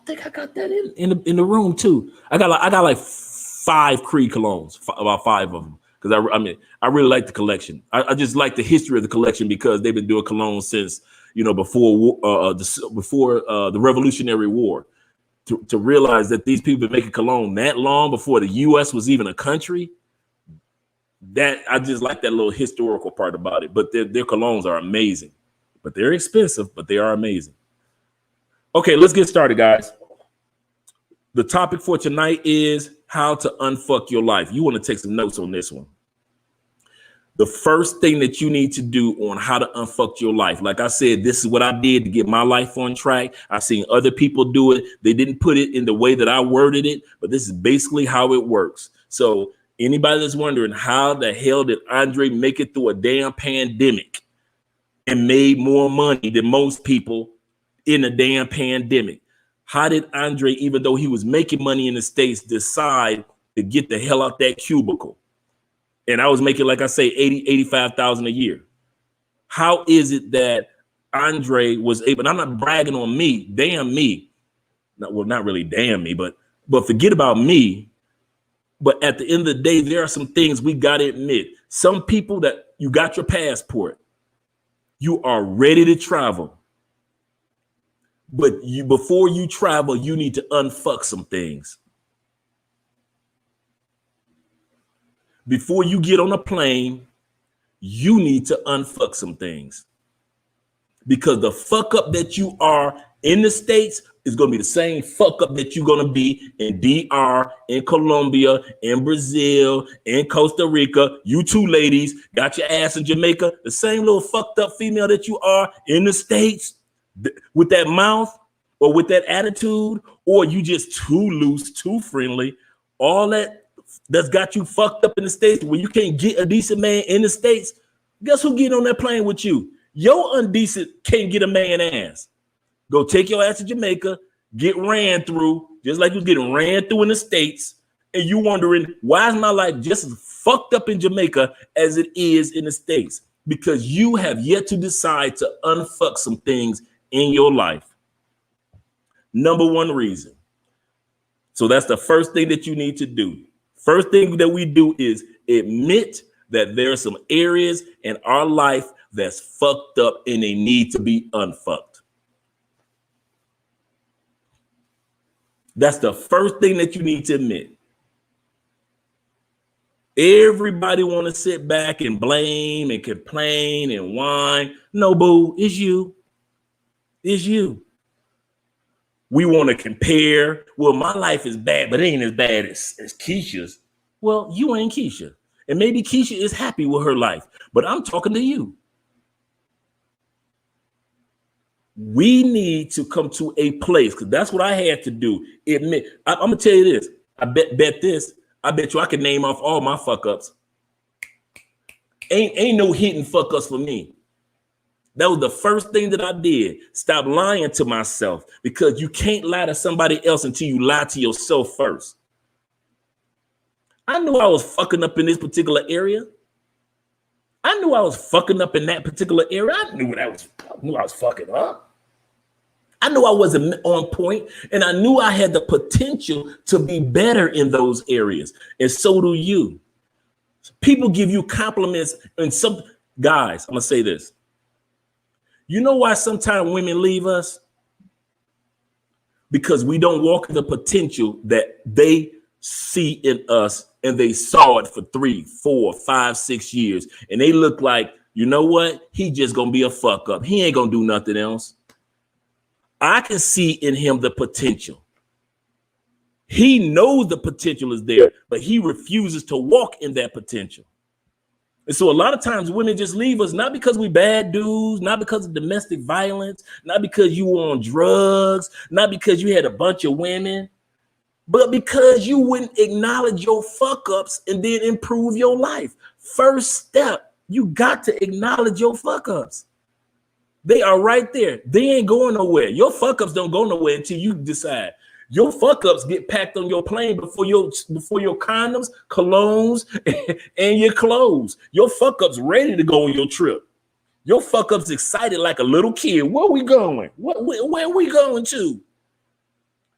think I got that in the room too. I got like 5 Creed colognes, about 5 of them. Because I really like the collection. I just like the history of the collection, because they've been doing cologne since, before the Revolutionary War. To realize that these people been making cologne that long before the U.S. was even a country, that I just like that little historical part about it. But their colognes are amazing, but they're expensive, but they are amazing. Okay, let's get started, guys. The topic for tonight is how to unfuck your life. You want to take some notes on this one. The first thing that you need to do on how to unfuck your life, like I said, this is what I did to get my life on track. I've seen other people do it. They didn't put it in the way that I worded it, but this is basically how it works. So anybody that's wondering, how the hell did Andre make it through a damn pandemic and made more money than most people in a damn pandemic? How did Andre, even though he was making money in the States, decide to get the hell out that cubicle? And I was making, like I say, 85,000 a year. How is it that Andre was able, and I'm not bragging on me, damn me. Not really damn me, but forget about me. But at the end of the day, there are some things we got to admit. Some people that you got your passport, you are ready to travel, But before you travel, you need to unfuck some things. Before you get on a plane, you need to unfuck some things. Because the fuck up that you are in the States is going to be the same fuck up that you're going to be in DR, in Colombia, in Brazil, in Costa Rica. You two ladies got your ass in Jamaica. The same little fucked up female that you are in the States with that mouth or with that attitude, or you just too loose, too friendly. All that's got you fucked up in the States where you can't get a decent man in the States. Guess who getting on that plane with you? Your undecent can't get a man ass. Go take your ass to Jamaica, get ran through, just like you're getting ran through in the States, and you wondering, why is my life just as fucked up in Jamaica as it is in the States? Because you have yet to decide to unfuck some things in your life. Number one reason. So that's the first thing that you need to do. First thing that we do is admit that there are some areas in our life that's fucked up and they need to be unfucked. That's the first thing that you need to admit. Everybody want to sit back and blame and complain and whine. No, boo, it's you. It's you. We want to compare. Well, my life is bad, but it ain't as bad as Keisha's. Well, you ain't Keisha. And maybe Keisha is happy with her life, but I'm talking to you. We need to come to a place, because that's what I had to do. Admit, I'm gonna tell you this. I bet this. I bet you I can name off all my fuck ups. Ain't no hidden fuck ups for me. That was the first thing that I did. Stop lying to myself, because you can't lie to somebody else until you lie to yourself first. I knew I was fucking up in this particular area. I knew I was fucking up in that particular area. I knew I was fucking up. I knew I wasn't on point, and I knew I had the potential to be better in those areas. And so do you. People give you compliments, and some guys, I'm gonna say this. You know why sometimes women leave us? Because we don't walk in the potential that they see in us, and they saw it for 3, 4, 5, 6 years. And they look like, you know what? He just gonna be a fuck up. He ain't gonna do nothing else. I can see in him the potential. He knows the potential is there, but he refuses to walk in that potential. And so a lot of times women just leave us, not because we bad dudes, not because of domestic violence, not because you were on drugs, not because you had a bunch of women, but because you wouldn't acknowledge your fuck ups and then improve your life. First step, you got to acknowledge your fuck ups. They are right there. They ain't going nowhere. Your fuck ups don't go nowhere until you decide. Your fuck ups get packed on your plane before your condoms, colognes, and your clothes. Your fuck ups ready to go on your trip. Your fuck ups excited like a little kid. Where we going? Where are we going to?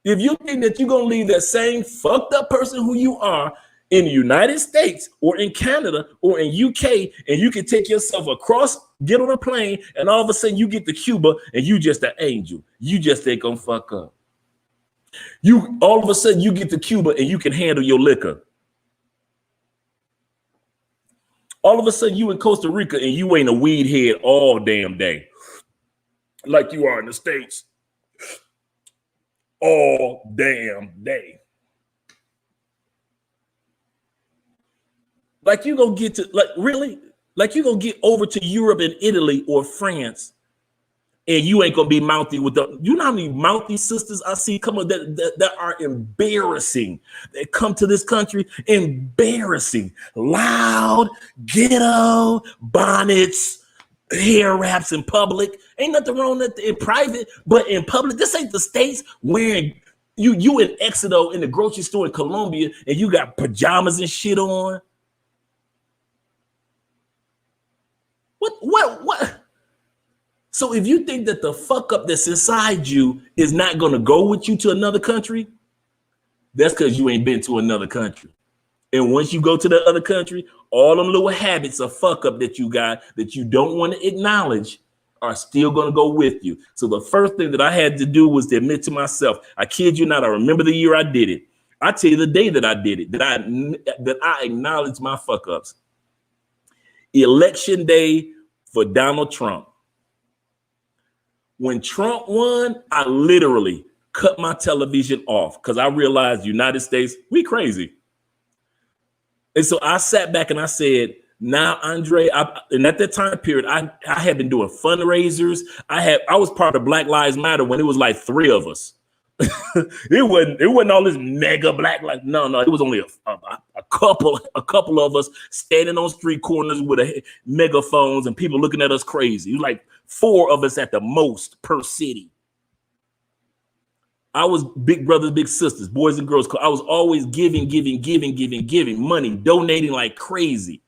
If you think that you're gonna leave that same fucked up person who you are in the United States or in Canada or in UK, and you can take yourself across, get on a plane, and all of a sudden you get to Cuba and you just an angel. You just ain't gonna fuck up. You all of a sudden you get to Cuba and you can handle your liquor. All of a sudden you in Costa Rica and you ain't a weed head all damn day like you are in the States all damn day. Like you gonna get to, like, really? Like you gonna get over to Europe and Italy or France and you ain't gonna be mouthy with the, you know how many mouthy sisters I see come up that are embarrassing. They come to this country, embarrassing, loud, ghetto, bonnets, hair wraps in public. Ain't nothing wrong with that in private, but in public, this ain't the States wearing, you in Exeter in the grocery store in Colombia and you got pajamas and shit on. What? So if you think that the fuck up that's inside you is not going to go with you to another country, that's because you ain't been to another country. And once you go to the other country, all them little habits of fuck up that you got that you don't want to acknowledge are still going to go with you. So the first thing that I had to do was to admit to myself, I kid you not, I remember the year I did it. I tell you the day that I did it, that I acknowledged my fuck ups. Election day for Donald Trump. When Trump won, I literally cut my television off because I realized United States, we crazy. And so I sat back and I said, now, Andre, and at that time period, I had been doing fundraisers. I was part of Black Lives Matter when it was like 3 of us. it wasn't all this mega Black Lives. No, it was only a couple of us standing on street corners with megaphones and people looking at us crazy. It was like 4 of us at the most per city. I was big brothers, big sisters, boys and girls. I was always giving money, donating like crazy.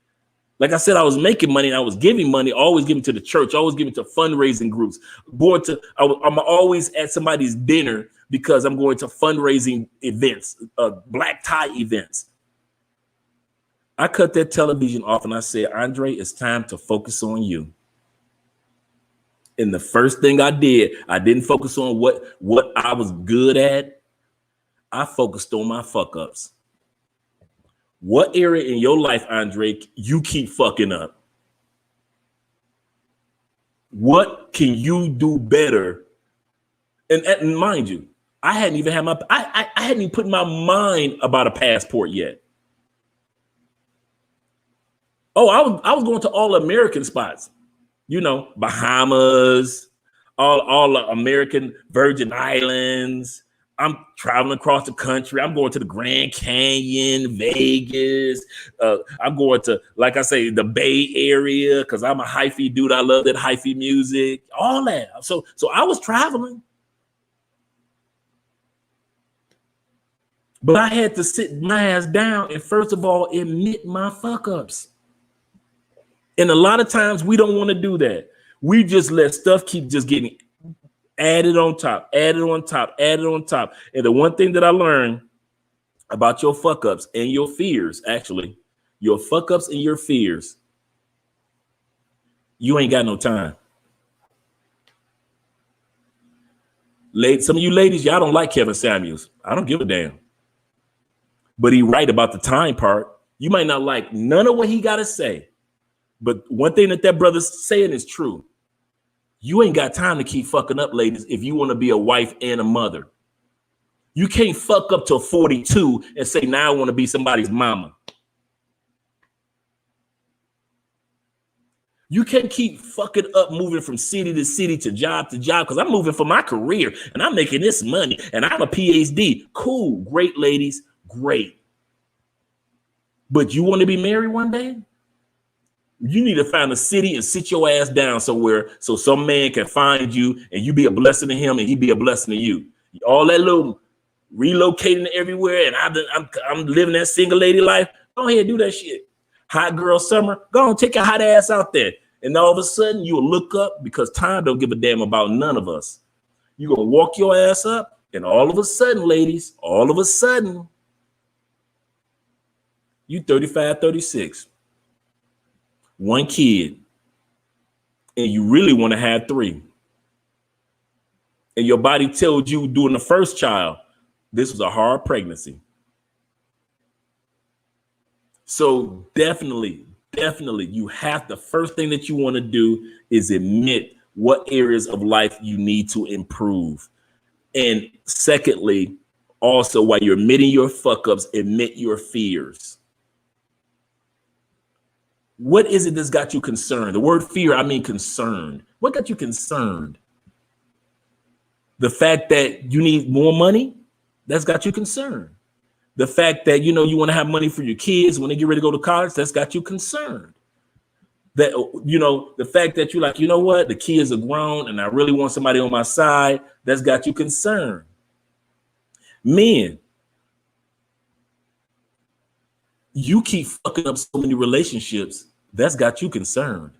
Like I said, I was making money and I was giving money, always giving to the church, always giving to fundraising groups. I'm always at somebody's dinner because I'm going to fundraising events, black tie events. I cut that television off and I said, Andre, it's time to focus on you. And the first thing I did, I didn't focus on what I was good at. I focused on my fuck ups. What area in your life, Andre, you keep fucking up? What can you do better? And mind you, I hadn't even had I hadn't even put in my mind about a passport yet. Oh, I was going to all American spots, Bahamas, all the American Virgin Islands. I'm traveling across the country. I'm going to the Grand Canyon, Vegas. I'm going to, like I say, the Bay Area because I'm a hyphy dude. I love that hyphy music, all that. So I was traveling. But I had to sit my ass down and first of all, admit my fuck ups. And a lot of times we don't want to do that. We just let stuff keep just getting added on top. And the one thing that I learned about your fuck ups and your fears, actually, your fuck ups and your fears, you ain't got no time. Some of you ladies, y'all don't like Kevin Samuels. I don't give a damn. But he right about the time part. You might not like none of what he got to say. But one thing that brother's saying is true. You ain't got time to keep fucking up, ladies, if you want to be a wife and a mother. You can't fuck up till 42 and say, now I want to be somebody's mama. You can't keep fucking up moving from city to city to job because I'm moving for my career and I'm making this money and I'm a PhD. Cool. Great, ladies. Great. But you want to be married one day? You need to find a city and sit your ass down somewhere so some man can find you and you be a blessing to him and he be a blessing to you. All that little relocating everywhere and I'm living that single lady life. Go ahead and do that shit. Hot girl summer. Go on, take your hot ass out there. And all of a sudden you'll look up because time don't give a damn about none of us. You're going to walk your ass up and all of a sudden, ladies, you 35, 36. 1 kid, and you really want to have 3. And your body told you during the first child, this was a hard pregnancy. So definitely, you have the first thing that you want to do is admit what areas of life you need to improve. And secondly, also while you're admitting your fuck ups, admit your fears. What is it that's got you concerned? The word fear, I mean concerned. What got you concerned? The fact that you need more money, that's got you concerned. The fact that, you want to have money for your kids when they get ready to go to college, that's got you concerned. That, the fact that you're like, you know what, the kids are grown and I really want somebody on my side, that's got you concerned. Men, you keep fucking up so many relationships. That's got you concerned.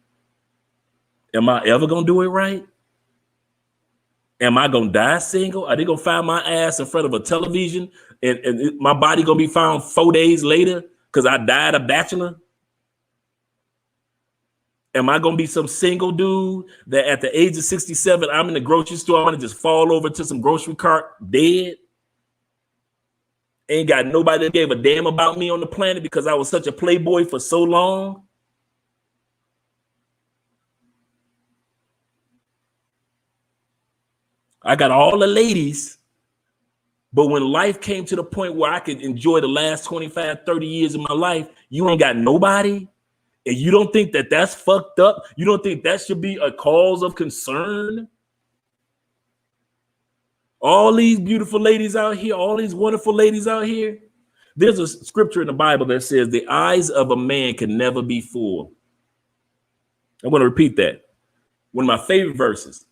Am I ever going to do it right? Am I going to die single? Are they going to find my ass in front of a television and my body going to be found 4 days later because I died a bachelor? Am I gonna be some single dude that at the age of 67, I'm in the grocery store, I'm gonna just fall over to some grocery cart dead? Ain't got nobody that gave a damn about me on the planet because I was such a playboy for so long? I got all the ladies, but when life came to the point where I could enjoy the last 25, 30 years of my life, you ain't got nobody? And you don't think that that's fucked up? You don't think that should be a cause of concern? All these beautiful ladies out here, all these wonderful ladies out here. There's a scripture in the Bible that says the eyes of a man can never be full. I want to repeat that. One of my favorite verses.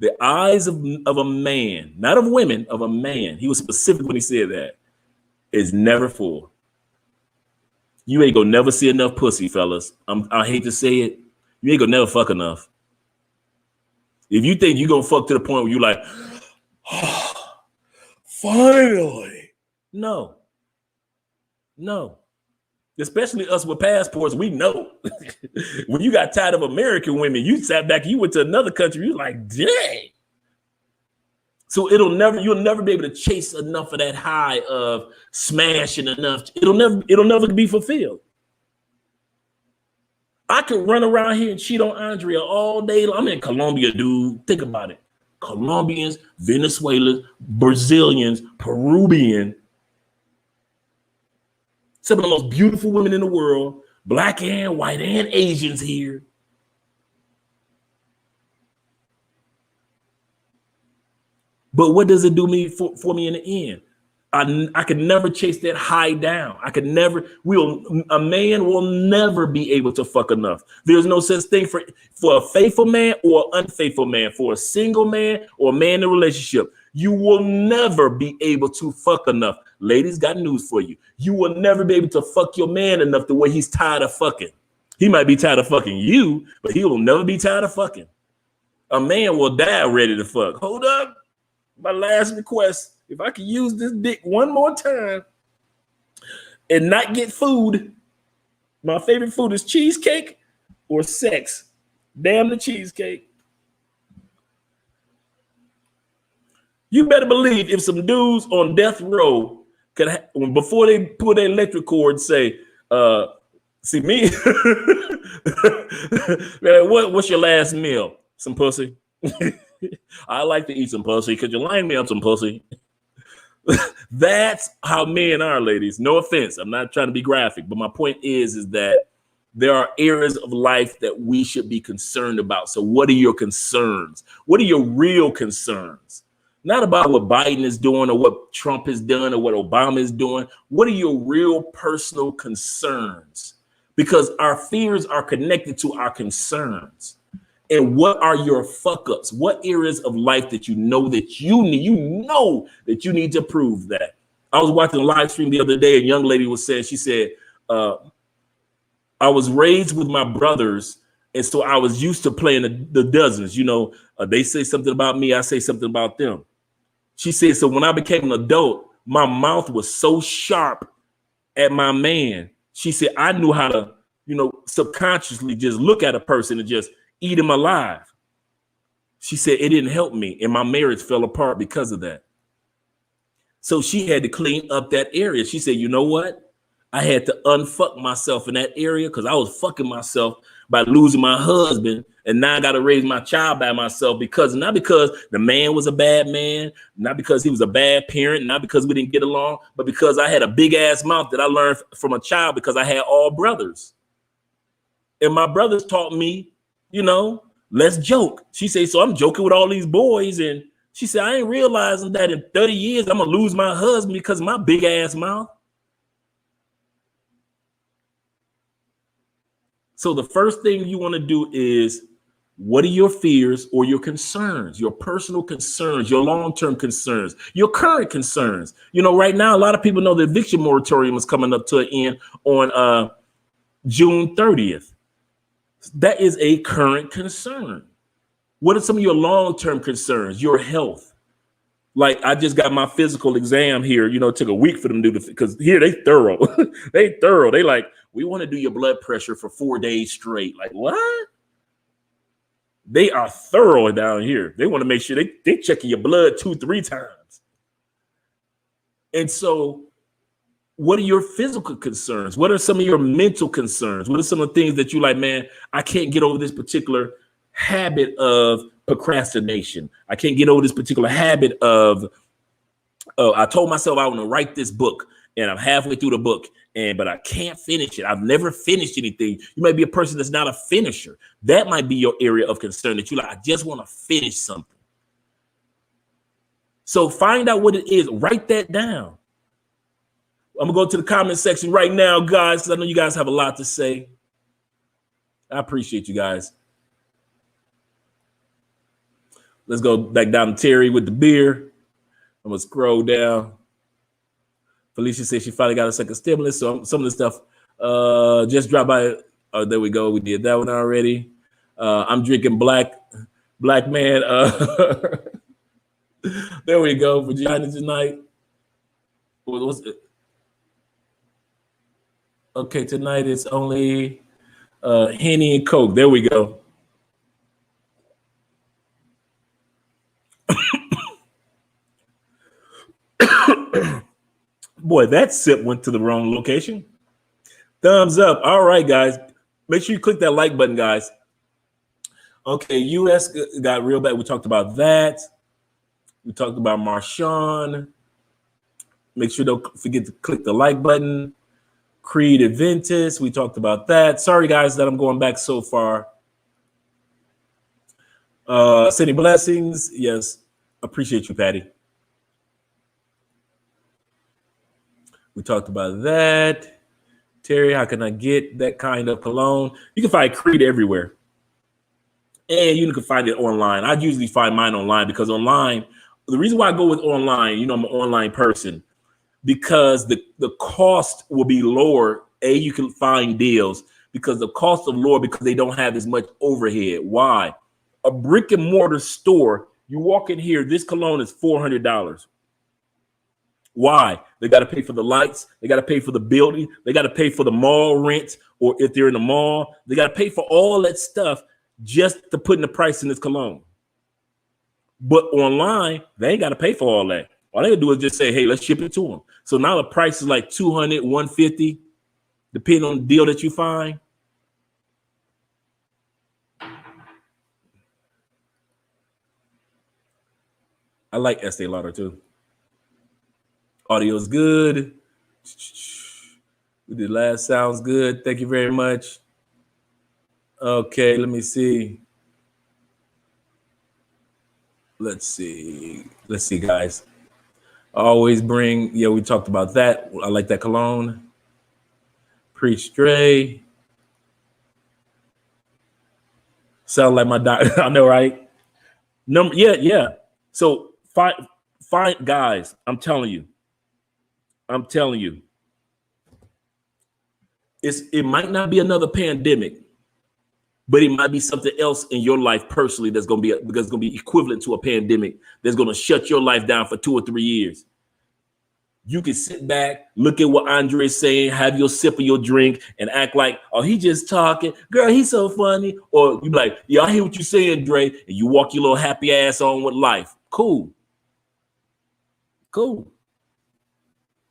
The eyes of a man, not of women, of a man. He was specific when he said that. Is never full. You ain't gonna never see enough pussy, fellas. I hate to say it. You ain't gonna never fuck enough. If you think you're gonna fuck to the point where you like, oh, finally. No. Especially us with passports, we know. When you got tired of American women, you sat back, you went to another country, you're like, dang. So you'll never be able to chase enough of that high of smashing enough. It'll never be fulfilled. I could run around here and cheat on Andrea all day. I'm in Colombia, dude. Think about it. Colombians, Venezuelans, Brazilians, Peruvian. Some of the most beautiful women in the world, black and white and Asians here. But what does it do for me in the end? I could never chase that high down. A man will never be able to fuck enough. There's no such thing for a faithful man or unfaithful man, for a single man or a man in a relationship. You will never be able to fuck enough. Ladies, got news for you. You will never be able to fuck your man enough the way he's tired of fucking. He might be tired of fucking you, but he will never be tired of fucking. A man will die ready to fuck. Hold up. My last request, if I could use this dick one more time and not get food, my favorite food is cheesecake or sex. Damn the cheesecake. You better believe if some dudes on death row could, before they pull their electric cord, say, see me, what's your last meal? Some pussy. I like to eat some pussy. Could you line me up some pussy? That's how men are, ladies. No offense. I'm not trying to be graphic, but my point is that there are areas of life that we should be concerned about. So what are your concerns? What are your real concerns? Not about what Biden is doing or what Trump has done or what Obama is doing. What are your real personal concerns? Because our fears are connected to our concerns. And what are your fuck ups? What areas of life that you know that you need to improve that? I was watching a live stream the other day. A young lady was saying, she said, I was raised with my brothers. And so I was used to playing the dozens. You know, they say something about me, I say something about them. She said, so when I became an adult, my mouth was so sharp at my man. She said, I knew how to, subconsciously just look at a person and just eat him alive. She said it didn't help me, and my marriage fell apart because of that. So she had to clean up that area. She said, you know what? I had to unfuck myself in that area because I was fucking myself by losing my husband, and now I got to raise my child by myself not because the man was a bad man, not because he was a bad parent, not because we didn't get along, but because I had a big ass mouth that I learned from a child because I had all brothers. And my brothers taught me, let's joke. She said, so I'm joking with all these boys. And she said, I ain't realizing that in 30 years, I'm going to lose my husband because of my big ass mouth. So the first thing you want to do is, what are your fears or your concerns, your personal concerns, your long-term concerns, your current concerns? Right now, a lot of people know the eviction moratorium is coming up to an end on June 30th. That is a current concern. What are some of your long-term concerns? Your health. Like I just got my physical exam here, it took a week for them to do because here they thorough. They thorough. They like, we want to do your blood pressure for 4 days straight. Like what? They are thorough down here. They want to make sure they checking your blood 2-3 times. And so what are your physical concerns? What are some of your mental concerns? What are some of the things that you like, man, I can't get over this particular habit of procrastination. I can't get over this particular habit of, I told myself I want to write this book and I'm halfway through the book, but I can't finish it. I've never finished anything. You might be a person that's not a finisher. That might be your area of concern that you like, I just want to finish something. So find out what it is. Write that down. I'm gonna go to the comment section right now, guys, because I know you guys have a lot to say. I appreciate you guys. Let's go back down to Terry with the beer. I'm gonna scroll down. Felicia says she finally got a second stimulus. So some of the stuff just dropped by. Oh, there we go. We did that one already. I'm drinking black man. There we go. Vagina tonight. What's it? Okay, tonight it's only Henny and Coke. There we go. Boy, that sip went to the wrong location. Thumbs up. All right, guys. Make sure you click that like button, guys. Okay, US got real bad. We talked about that. We talked about Marshawn. Make sure don't forget to click the like button. Creed Aventis, we talked about that. Sorry, guys, that I'm going back so far. Sending blessings. Yes, appreciate you, Patty. We talked about that. Terry, how can I get that kind of cologne? You can find Creed everywhere. And you can find it online. I usually find mine online because online, the reason why I go with online, I'm an online person, because the cost will be lower. You can find deals because the cost of lower because they don't have as much overhead. Why? A brick and mortar store, you walk in here, this cologne is $400. Why? They got to pay for the lights. They got to pay for the building. They got to pay for the mall rent, or if they're in the mall, they got to pay for all that stuff just to put in the price in this cologne. But online, they ain't got to pay for all that. All they do is just say, hey, let's ship it to them. So now the price is like $200, $150, depending on the deal that you find. I like Estee Lauder too. Audio is good. The last sounds good. Thank you very much. Okay, let me see. Let's see, guys. Always bring, we talked about that. I like that cologne. Preach Stray. Sound like my doctor. I know, right? Yeah. So find guys, I'm telling you. It might not be another pandemic, but it might be something else in your life personally that's going to be equivalent to a pandemic that's going to shut your life down for 2 or 3 years. You can sit back, look at what Andre is saying, have your sip of your drink, and act like, oh, he just talking. Girl, he's so funny. Or you be like, yeah, I hear what you're saying, Dre. And you walk your little happy ass on with life. Cool.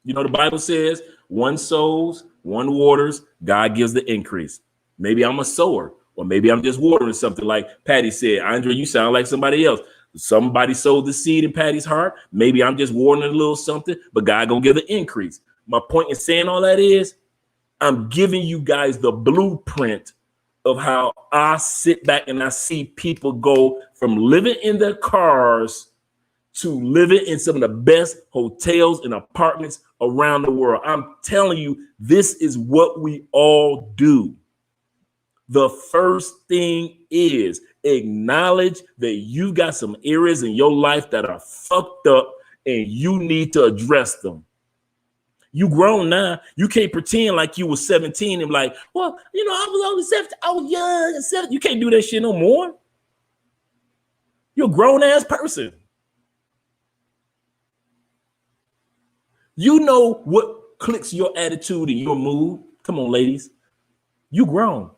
The Bible says, one sows, one waters, God gives the increase. Maybe I'm a sower, or maybe I'm just watering something like Patty said. Andre, you sound like somebody else. Somebody sowed the seed in Patty's heart. Maybe I'm just watering a little something, but God gonna give the increase. My point in saying all that is, I'm giving you guys the blueprint of how I sit back and I see people go from living in their cars to living in some of the best hotels and apartments around the world. I'm telling you, this is what we all do. The first thing is acknowledge that you got some areas in your life that are fucked up and you need to address them. You grown now. You can't pretend like you was 17 and like, well, I was only 17. I was young and 17. You can't do that shit no more. You're a grown ass person. You know what clicks your attitude and your mood. Come on, ladies. You grown.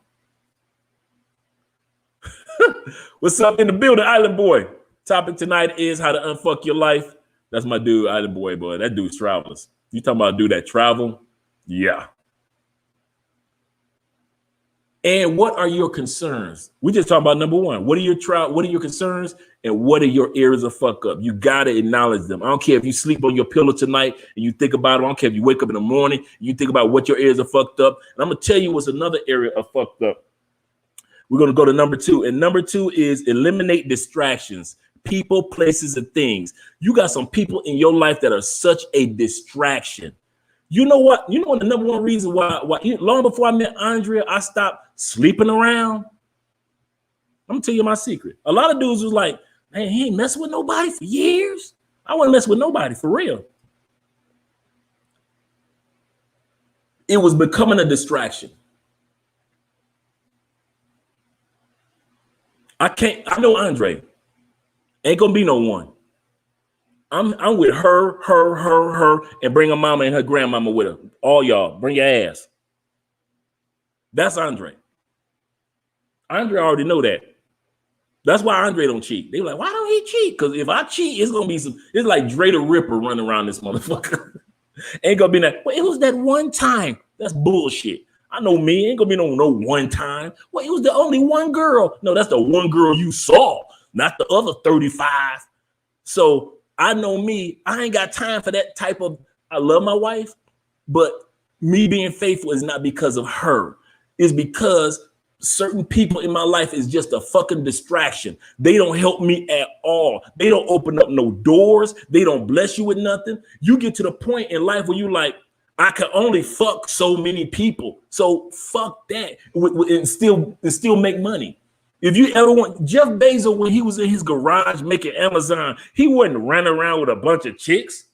What's up in the building, Island Boy? Topic tonight is how to unfuck your life. That's my dude, Island Boy, boy. That dude's travelers. You talking about a dude that travel? Yeah. And what are your concerns? We just talking about number one. What are your concerns and what are your areas of fuck up? You gotta acknowledge them. I don't care if you sleep on your pillow tonight and you think about it. I don't care if you wake up in the morning and you think about what your areas are fucked up. And I'm gonna tell you what's another area of fucked up. We're gonna go to number two. And number two is eliminate distractions. People, places, and things. You got some people in your life that are such a distraction. You know what? You know the number one reason why long before I met Andrea, I stopped sleeping around. I'm gonna tell you my secret. A lot of dudes was like, man, he ain't messing with nobody for years. I wouldn't mess with nobody for real. It was becoming a distraction. I know Andre. Ain't gonna be no one. I'm with her, and bring her mama and her grandmama with her. All y'all, bring your ass. That's Andre. Andre already know that. That's why Andre don't cheat. They were like, why don't he cheat? Because if I cheat, it's gonna be it's like Dre the Ripper running around this motherfucker. Ain't gonna be that. Well, it was that one time. That's bullshit. I know me. Ain't gonna be no one time. Well, it was the only one girl. No, that's the one girl you saw, not the other 35. So I know me, I ain't got time for that type of, I love my wife, but me being faithful is not because of her. It's because certain people in my life is just a fucking distraction. They don't help me at all. They don't open up no doors. They don't bless you with nothing. You get to the point in life where you like, I can only fuck so many people. So fuck that and still make money. If you ever want Jeff Bezos, when he was in his garage making Amazon, he wasn't running around with a bunch of chicks.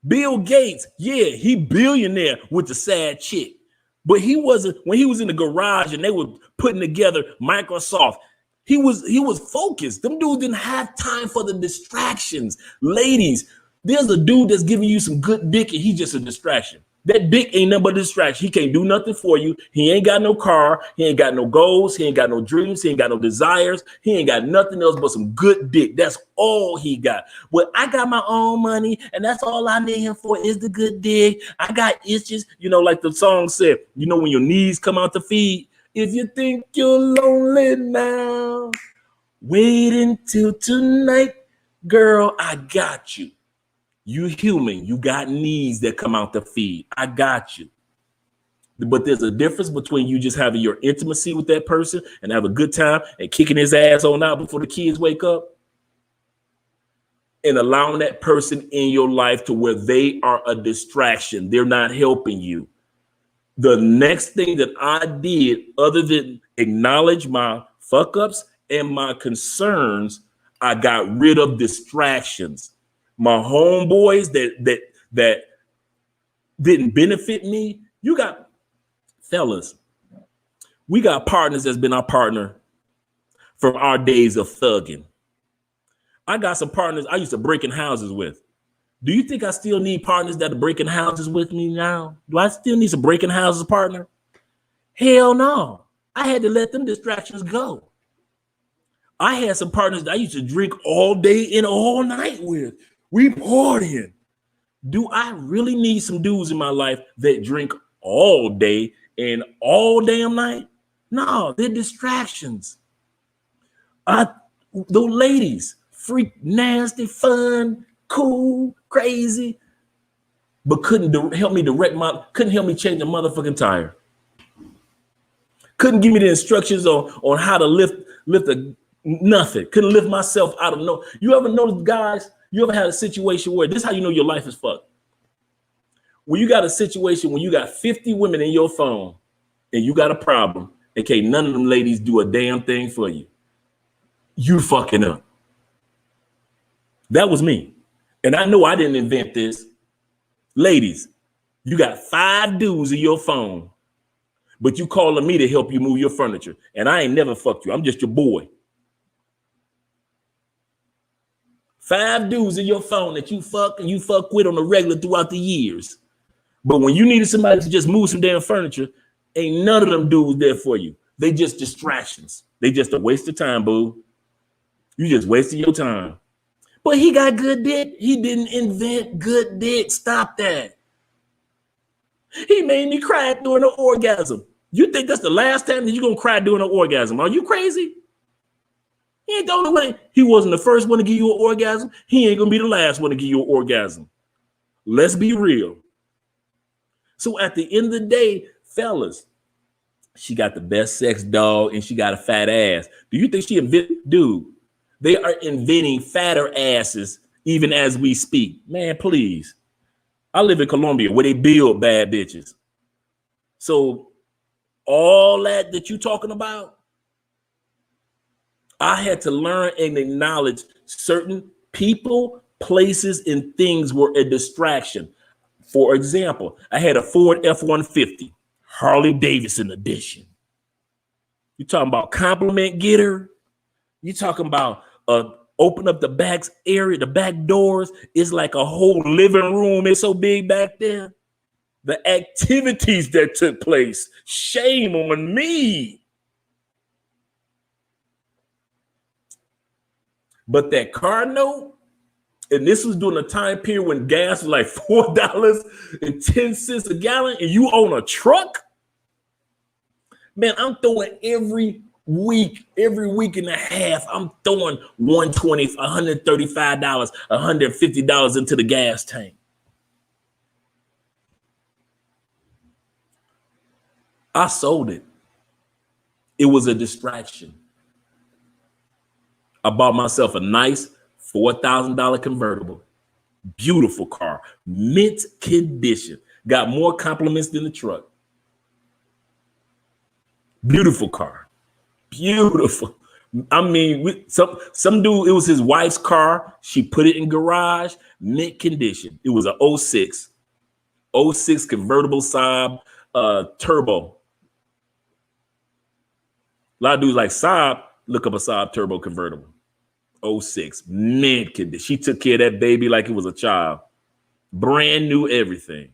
Bill Gates, yeah, he billionaire with the sad chick. But he wasn't, when he was in the garage and they were putting together Microsoft, he was focused. Them dudes didn't have time for the distractions. Ladies, there's a dude that's giving you some good dick and he's just a distraction. That dick ain't nothing but a distraction. He can't do nothing for you. He ain't got no car. He ain't got no goals. He ain't got no dreams. He ain't got no desires. He ain't got nothing else but some good dick. That's all he got. Well, I got my own money, and that's all I need him for is the good dick. I got itches. You know, like the song said, you know, when your knees come out to feed. If you think you're lonely now, wait until tonight. Girl, I got you. You human, you got needs that come out to feed. I got you. But there's a difference between you just having your intimacy with that person and have a good time and kicking his ass on out before the kids wake up and allowing that person in your life to where they are a distraction. They're not helping you. The next thing that I did, other than acknowledge my fuck ups and my concerns, I got rid of distractions. My homeboys that didn't benefit me. You got fellas. We got partners that's been our partner from our days of thugging. I got some partners I used to break in houses with. Do you think I still need partners that are breaking houses with me now? Do I still need some breaking houses partner? Hell no. I had to let them distractions go. I had some partners that I used to drink all day and all night with. We partying. Do I really need some dudes in my life that drink all day and all damn night? No, they're distractions. Those ladies, freak, nasty, fun, cool, crazy, but couldn't help me change a motherfucking tire. Couldn't give me the instructions on how to lift nothing. Couldn't lift myself out of no. You ever notice, guys? You ever had a situation where this is how you know your life is fucked? When you got a situation when you got 50 women in your phone and you got a problem, and can't none of them ladies do a damn thing for you. You fucking up. That was me. And I know I didn't invent this. Ladies, you got 5 dudes in your phone, but you calling me to help you move your furniture. And I ain't never fucked you. I'm just your boy. 5 dudes in your phone that you fuck with on the regular throughout the years. But when you needed somebody to just move some damn furniture, ain't none of them dudes there for you. They just distractions. They just a waste of time, boo. You just wasted your time. But he got good dick. He didn't invent good dick. Stop that. He made me cry during an orgasm. You think that's the last time that you're going to cry during an orgasm? Are you crazy? He ain't the only one. He wasn't the first one to give you an orgasm. He ain't going to be the last one to give you an orgasm. Let's be real. So at the end of the day, fellas, she got the best sex, dog, and she got a fat ass. Do you think she invented? Dude, they are inventing fatter asses even as we speak. Man, please. I live in Colombia where they build bad bitches. So all that you talking about, I had to learn and acknowledge certain people, places, and things were a distraction. For example, I had a Ford F-150, Harley Davidson edition. You talking about compliment getter? You talking about open up the back area, the back doors. It's like a whole living room. It's so big back there. The activities that took place, shame on me. But that car note, and this was during a time period when gas was like $4.10 a gallon, and you own a truck. Man, I'm throwing every week and a half, I'm throwing $120, $135, $150 into the gas tank. I sold it. It was a distraction. I bought myself a nice $4,000 convertible. Beautiful car, mint condition. Got more compliments than the truck. Beautiful car. Beautiful. I mean, some dude, it was his wife's car. She put it in garage, mint condition. It was a 06 convertible Saab turbo. A lot of dudes like Saab, look up a Saab turbo convertible. 06, mint condition. She took care of that baby like it was a child. Brand new everything.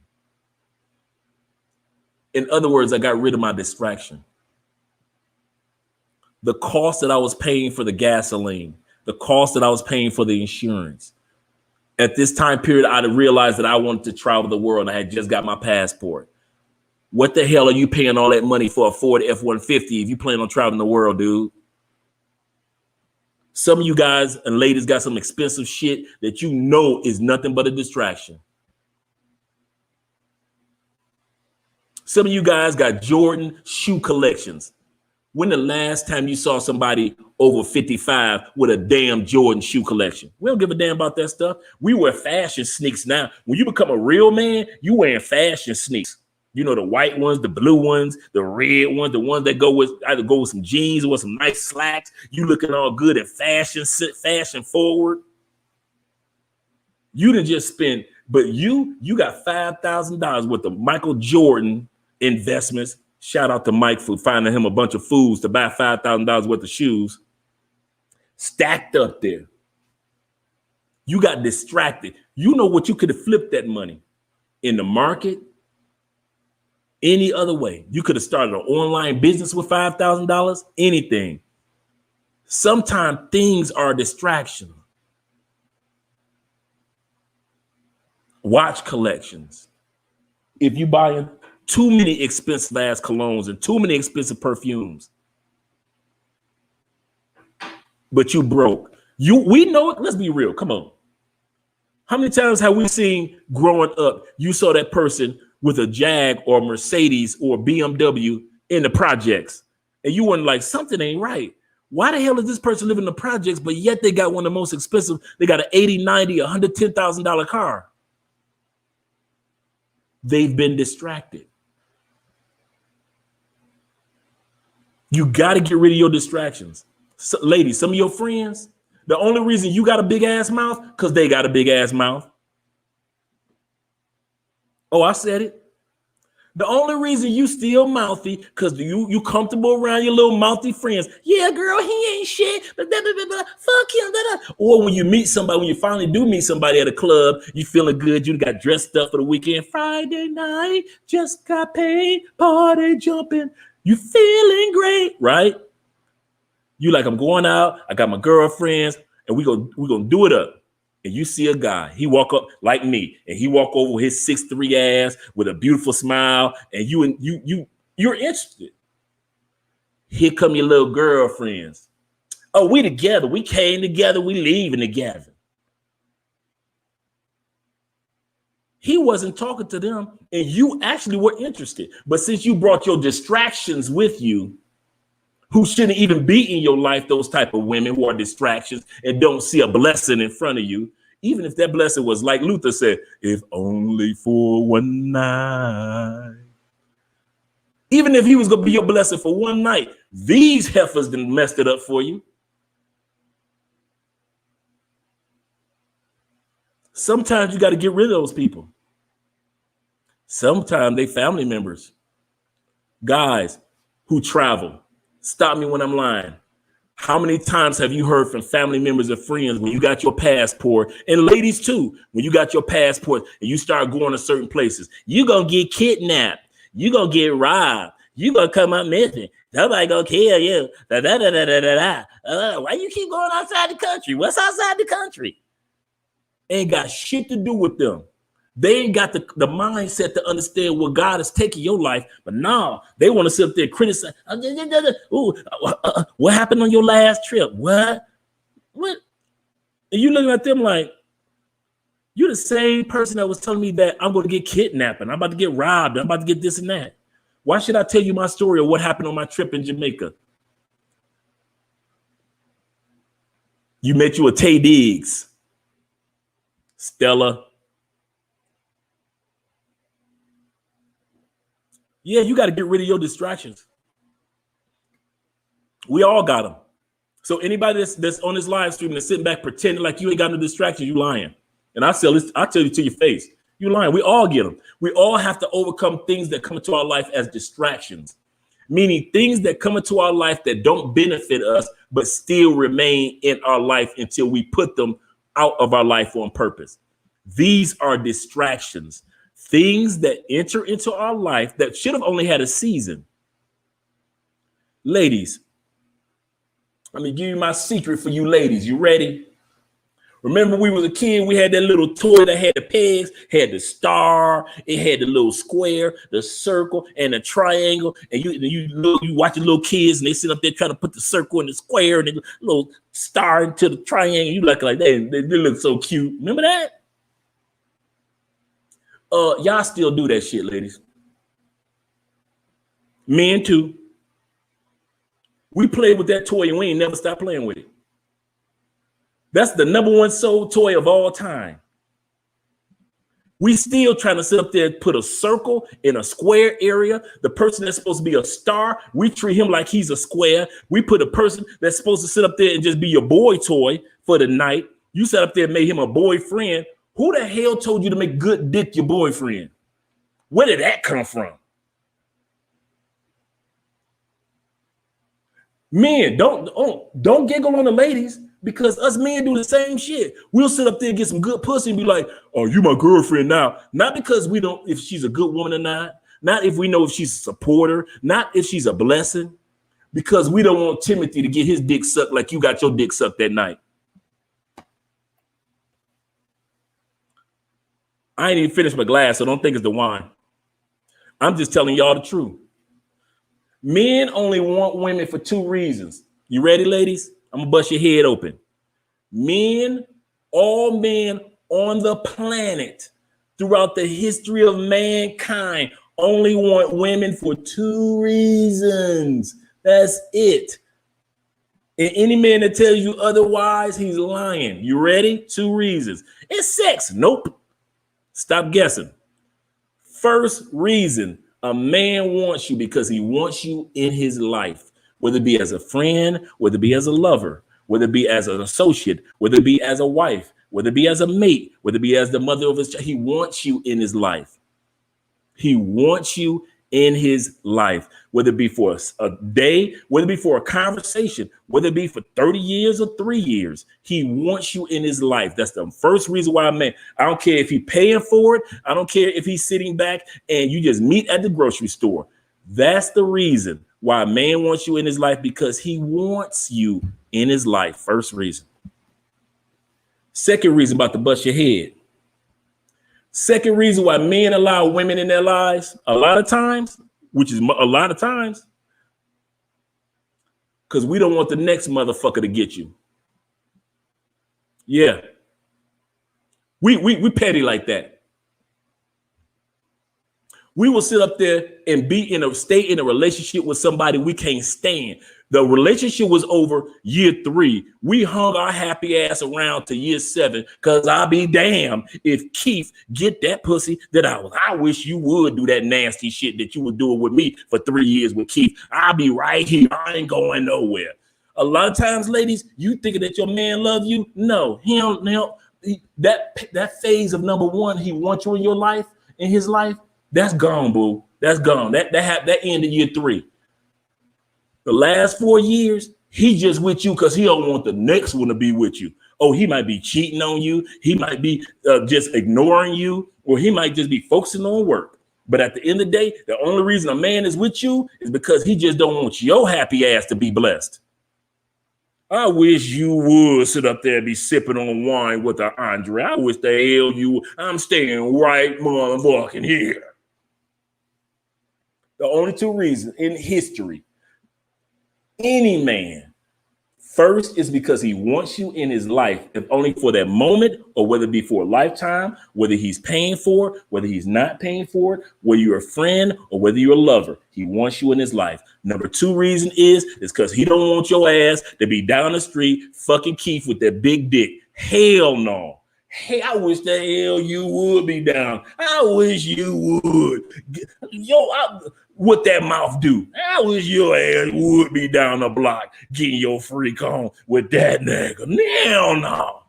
In other words, I got rid of my distraction. The cost that I was paying for the gasoline, the cost that I was paying for the insurance. At this time period, I realized that I wanted to travel the world. I had just got my passport. What the hell are you paying all that money for a Ford F-150 if you plan on traveling the world, dude? Some of you guys and ladies got some expensive shit that you know is nothing but a distraction. Some of you guys got Jordan shoe collections. When the last time you saw somebody over 55 with a damn Jordan shoe collection? We don't give a damn about that stuff. We wear fashion sneaks now. When you become a real man, you wearing fashion sneaks. You know, the white ones, the blue ones, the red ones, the ones that either go with some jeans or some nice slacks. You looking all good and fashion forward. You done just spent, but you got $5,000 worth of Michael Jordan investments. Shout out to Mike for finding him a bunch of fools to buy $5,000 worth of shoes. Stacked up there. You got distracted. You know what? You could have flipped that money in the market. Any other way. You could have started an online business with $5,000. Anything. Sometimes things are a distraction. Watch collections. If you buying too many expensive ass colognes and too many expensive perfumes, but you broke. We know it. Let's be real. Come on. How many times have we seen growing up, you saw that person with a Jag or Mercedes or BMW in the projects, and you weren't like, something ain't right. Why the hell is this person living in the projects, but yet they got one of the most expensive, they got an $80, $90, $110,000 car? They've been distracted. You got to get rid of your distractions. So, ladies, some of your friends, the only reason you got a big ass mouth, because they got a big ass mouth. Oh, I said it. The only reason you still mouthy, because you comfortable around your little mouthy friends. Yeah, girl, he ain't shit. Fuck him. Or when you meet somebody, when you finally do meet somebody at a club, you feeling good. You got dressed up for the weekend. Friday night, just got paid, party jumping. You feeling great, right? You like, I'm going out, I got my girlfriends, and we gonna do it up. And you see a guy, he walk up like me, and he walk over his 6'3" ass with a beautiful smile, and you're interested. Here come your little girlfriends. Oh, we together, we came together, we leaving together. He wasn't talking to them, and you actually were interested. But since you brought your distractions with you, who shouldn't even be in your life, those type of women who are distractions and don't see a blessing in front of you, even if that blessing was like Luther said, if only for one night. Even if he was going to be your blessing for one night, these heifers done messed it up for you. Sometimes you got to get rid of those people. Sometimes they family members. Guys who travel. Stop me when I'm lying. How many times have you heard from family members or friends when you got your passport, and ladies too, when you got your passport and you start going to certain places, you gonna get kidnapped, you gonna get robbed, you gonna come up missing, somebody gonna kill you. Why you keep going outside the country? What's outside the country? Ain't got shit to do with them. They ain't got the mindset to understand what God is taking your life. But now they want to sit up there and criticize. What happened on your last trip? What? And you looking at them like, you're the same person that was telling me that I'm going to get kidnapped and I'm about to get robbed. I'm about to get this and that. Why should I tell you my story of what happened on my trip in Jamaica? You met you a Tay Diggs, Stella. Yeah, you got to get rid of your distractions. We all got them. So anybody that's on this live stream that's sitting back pretending like you ain't got no distractions, you lying. And I tell you to your face, you lying. We all get them. We all have to overcome things that come into our life as distractions, meaning things that come into our life that don't benefit us, but still remain in our life until we put them out of our life on purpose. These are distractions. Things that enter into our life that should have only had a season. Ladies, let me give you my secret for you ladies. You ready? Remember we was a kid, we had that little toy that had the pegs, had the star, it had the little square, the circle, and the triangle. And you watch the little kids and they sit up there trying to put the circle and the square and the little star into the triangle. You look like that. They look so cute. Remember that? Y'all still do that shit, ladies. Men too. We played with that toy and we ain't never stopped playing with it. That's the #1 sold toy of all time. We still trying to sit up there and put a circle in a square area. The person that's supposed to be a star, we treat him like he's a square. We put a person that's supposed to sit up there and just be your boy toy for the night. You sat up there and made him a boyfriend. Who the hell told you to make good dick your boyfriend? Where did that come from? Men, don't giggle on the ladies, because us men do the same shit. We'll sit up there and get some good pussy and be like, oh, you my girlfriend now. Not because we don't, if she's a good woman or not. Not if we know if she's a supporter. Not if she's a blessing. Because we don't want Timothy to get his dick sucked like you got your dick sucked that night. I ain't even finished my glass, so don't think it's the wine. I'm just telling y'all the truth. Men only want women for 2 reasons. You ready, ladies? I'm gonna bust your head open. All men on the planet throughout the history of mankind only want women for 2 reasons. That's it. And any man that tells you otherwise, he's lying. You ready? 2 reasons. It's sex. Nope. Stop guessing. First reason, a man wants you because he wants you in his life, whether it be as a friend, whether it be as a lover, whether it be as an associate, whether it be as a wife, whether it be as a mate, whether it be as the mother of his child. He wants you in his life. He wants you in his life, whether it be for a day, whether it be for a conversation, whether it be for 30 years or 3 years. He wants you in his life. That's the first reason why, man. I don't care if he's paying for it. I don't care if he's sitting back and you just meet at the grocery store. That's the reason Why a man wants you in his life? Because he wants you in his life. First reason. Second reason, about to bust your head. Second reason why men allow women in their lives, a lot of times, which is a lot of times, because we don't want the next motherfucker to get you. Yeah. We petty like that. We will sit up there and stay in a relationship with somebody we can't stand. The relationship was over year 3. We hung our happy ass around to year 7 because I'll be damned if Keith get that pussy that I wish you would do that nasty shit that you were doing with me for 3 years with Keith. I'll be right here. I ain't going nowhere. A lot of times, ladies, you thinking that your man love you. No, that phase of number 1, he wants you in your life, in his life. That's gone, boo. That's gone. That ended year 3. The last 4 years, he just with you because he don't want the next one to be with you. Oh, he might be cheating on you. He might be just ignoring you, or he might just be focusing on work. But at the end of the day, the only reason a man is with you is because he just don't want your happy ass to be blessed. I wish you would sit up there and be sipping on wine with Andre. I wish the hell you. I'm staying right motherfucking here. The only 2 reasons in history, any man, first is because he wants you in his life, if only for that moment, or whether it be for a lifetime, whether he's paying for it, whether he's not paying for it, whether you're a friend or whether you're a lover, he wants you in his life. Number 2 reason is because he don't want your ass to be down the street fucking Keith with that big dick. Hell no. Hey, I wish the hell you would be down. I wish you would. What that mouth do? I wish your ass would be down the block getting your freak on with that nigga. Hell no.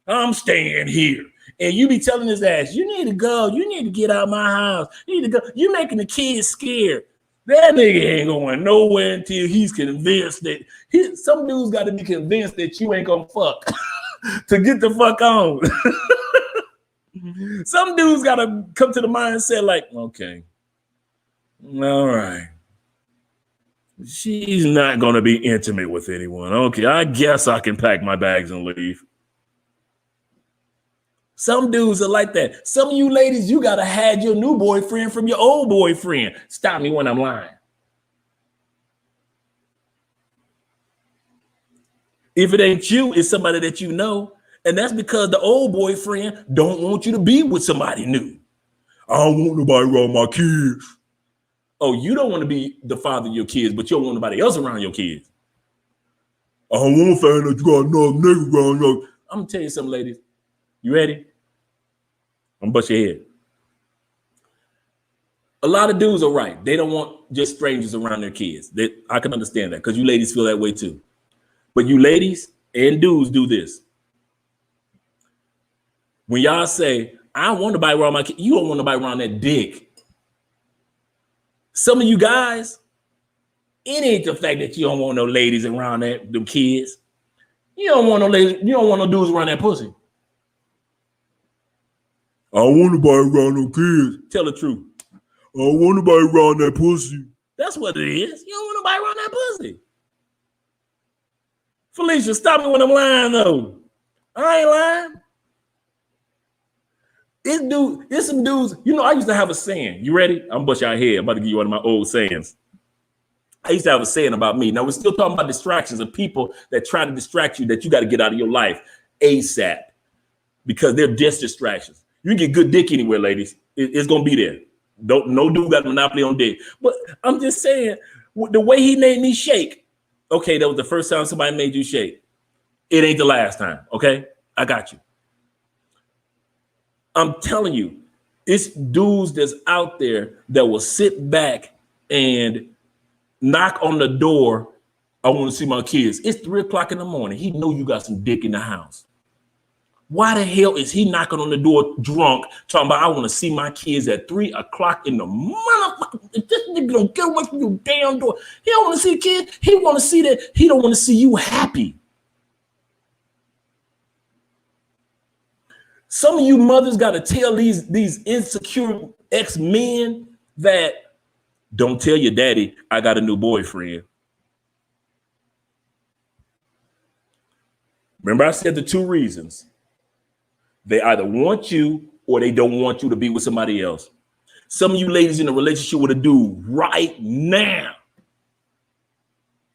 I'm staying here. And you be telling his ass, you need to go. You need to get out of my house. You need to go. You're making the kids scared. That nigga ain't going nowhere until he's convinced that some dudes got to be convinced that you ain't gonna fuck to get the fuck on. Some dudes got to come to the mindset like, okay, all right, she's not going to be intimate with anyone. Okay, I guess I can pack my bags and leave. Some dudes are like that. Some of you ladies, you got to hide your new boyfriend from your old boyfriend. Stop me when I'm lying. If it ain't you, it's somebody that you know. And that's because the old boyfriend don't want you to be with somebody new. I don't want nobody around my kids. Oh, you don't want to be the father of your kids, but you don't want nobody else around your kids. I don't want to find out you got another nigga around your. I'm going to tell you something, ladies. You ready? I'm going to bust your head. A lot of dudes are right. They don't want just strangers around their kids. I can understand that because you ladies feel that way too. But you ladies and dudes do this. When y'all say, I don't want nobody around my kid, you don't want nobody around that dick. Some of you guys, it ain't the fact that you don't want no ladies around them kids. You don't want no ladies, you don't want no dudes around that pussy. I don't want nobody around no kids. Tell the truth. I don't want nobody around that pussy. That's what it is. You don't want nobody around that pussy. Felicia, stop me when I'm lying, though. I ain't lying. It's some dudes. You know, I used to have a saying. You ready? I'm gonna bust your head. I'm about to give you one of my old sayings. I used to have a saying about me. Now, we're still talking about distractions of people that try to distract you that you got to get out of your life ASAP because they're just distractions. You can get good dick anywhere, ladies. It's going to be there. No dude got a monopoly on dick. But I'm just saying, the way he made me shake, okay, that was the first time somebody made you shake. It ain't the last time, okay? I got you. I'm telling you, it's dudes that's out there that will sit back and knock on the door. I want to see my kids. It's 3 o'clock in the morning. He know you got some dick in the house. Why the hell is he knocking on the door drunk, talking about I want to see my kids at 3 o'clock in the motherfucker? This nigga don't get away from your damn door. He don't want to see a kid. He want to see that. He don't want to see you happy. Some of you mothers got to tell these insecure ex-men that Don't tell your daddy, I got a new boyfriend. Remember I said the two reasons. They either want you or they don't want you to be with somebody else. Some of you ladies in a relationship with a dude right now,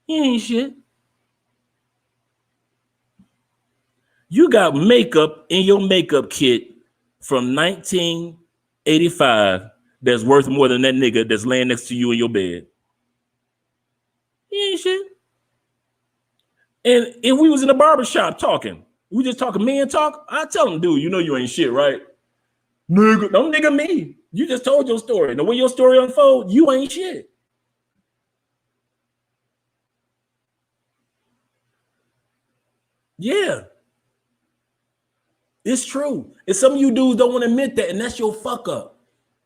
he ain't shit. You got makeup in your makeup kit from 1985 that's worth more than that nigga that's laying next to you in your bed. He ain't shit. And if we was in a barbershop talking, we just talking men talk, I tell him, dude, you know you ain't shit, right? Nigga, don't nigga me. You just told your story. Now when your story unfolds, you ain't shit. Yeah. It's true. And some of you dudes don't want to admit that, and that's your fuck up.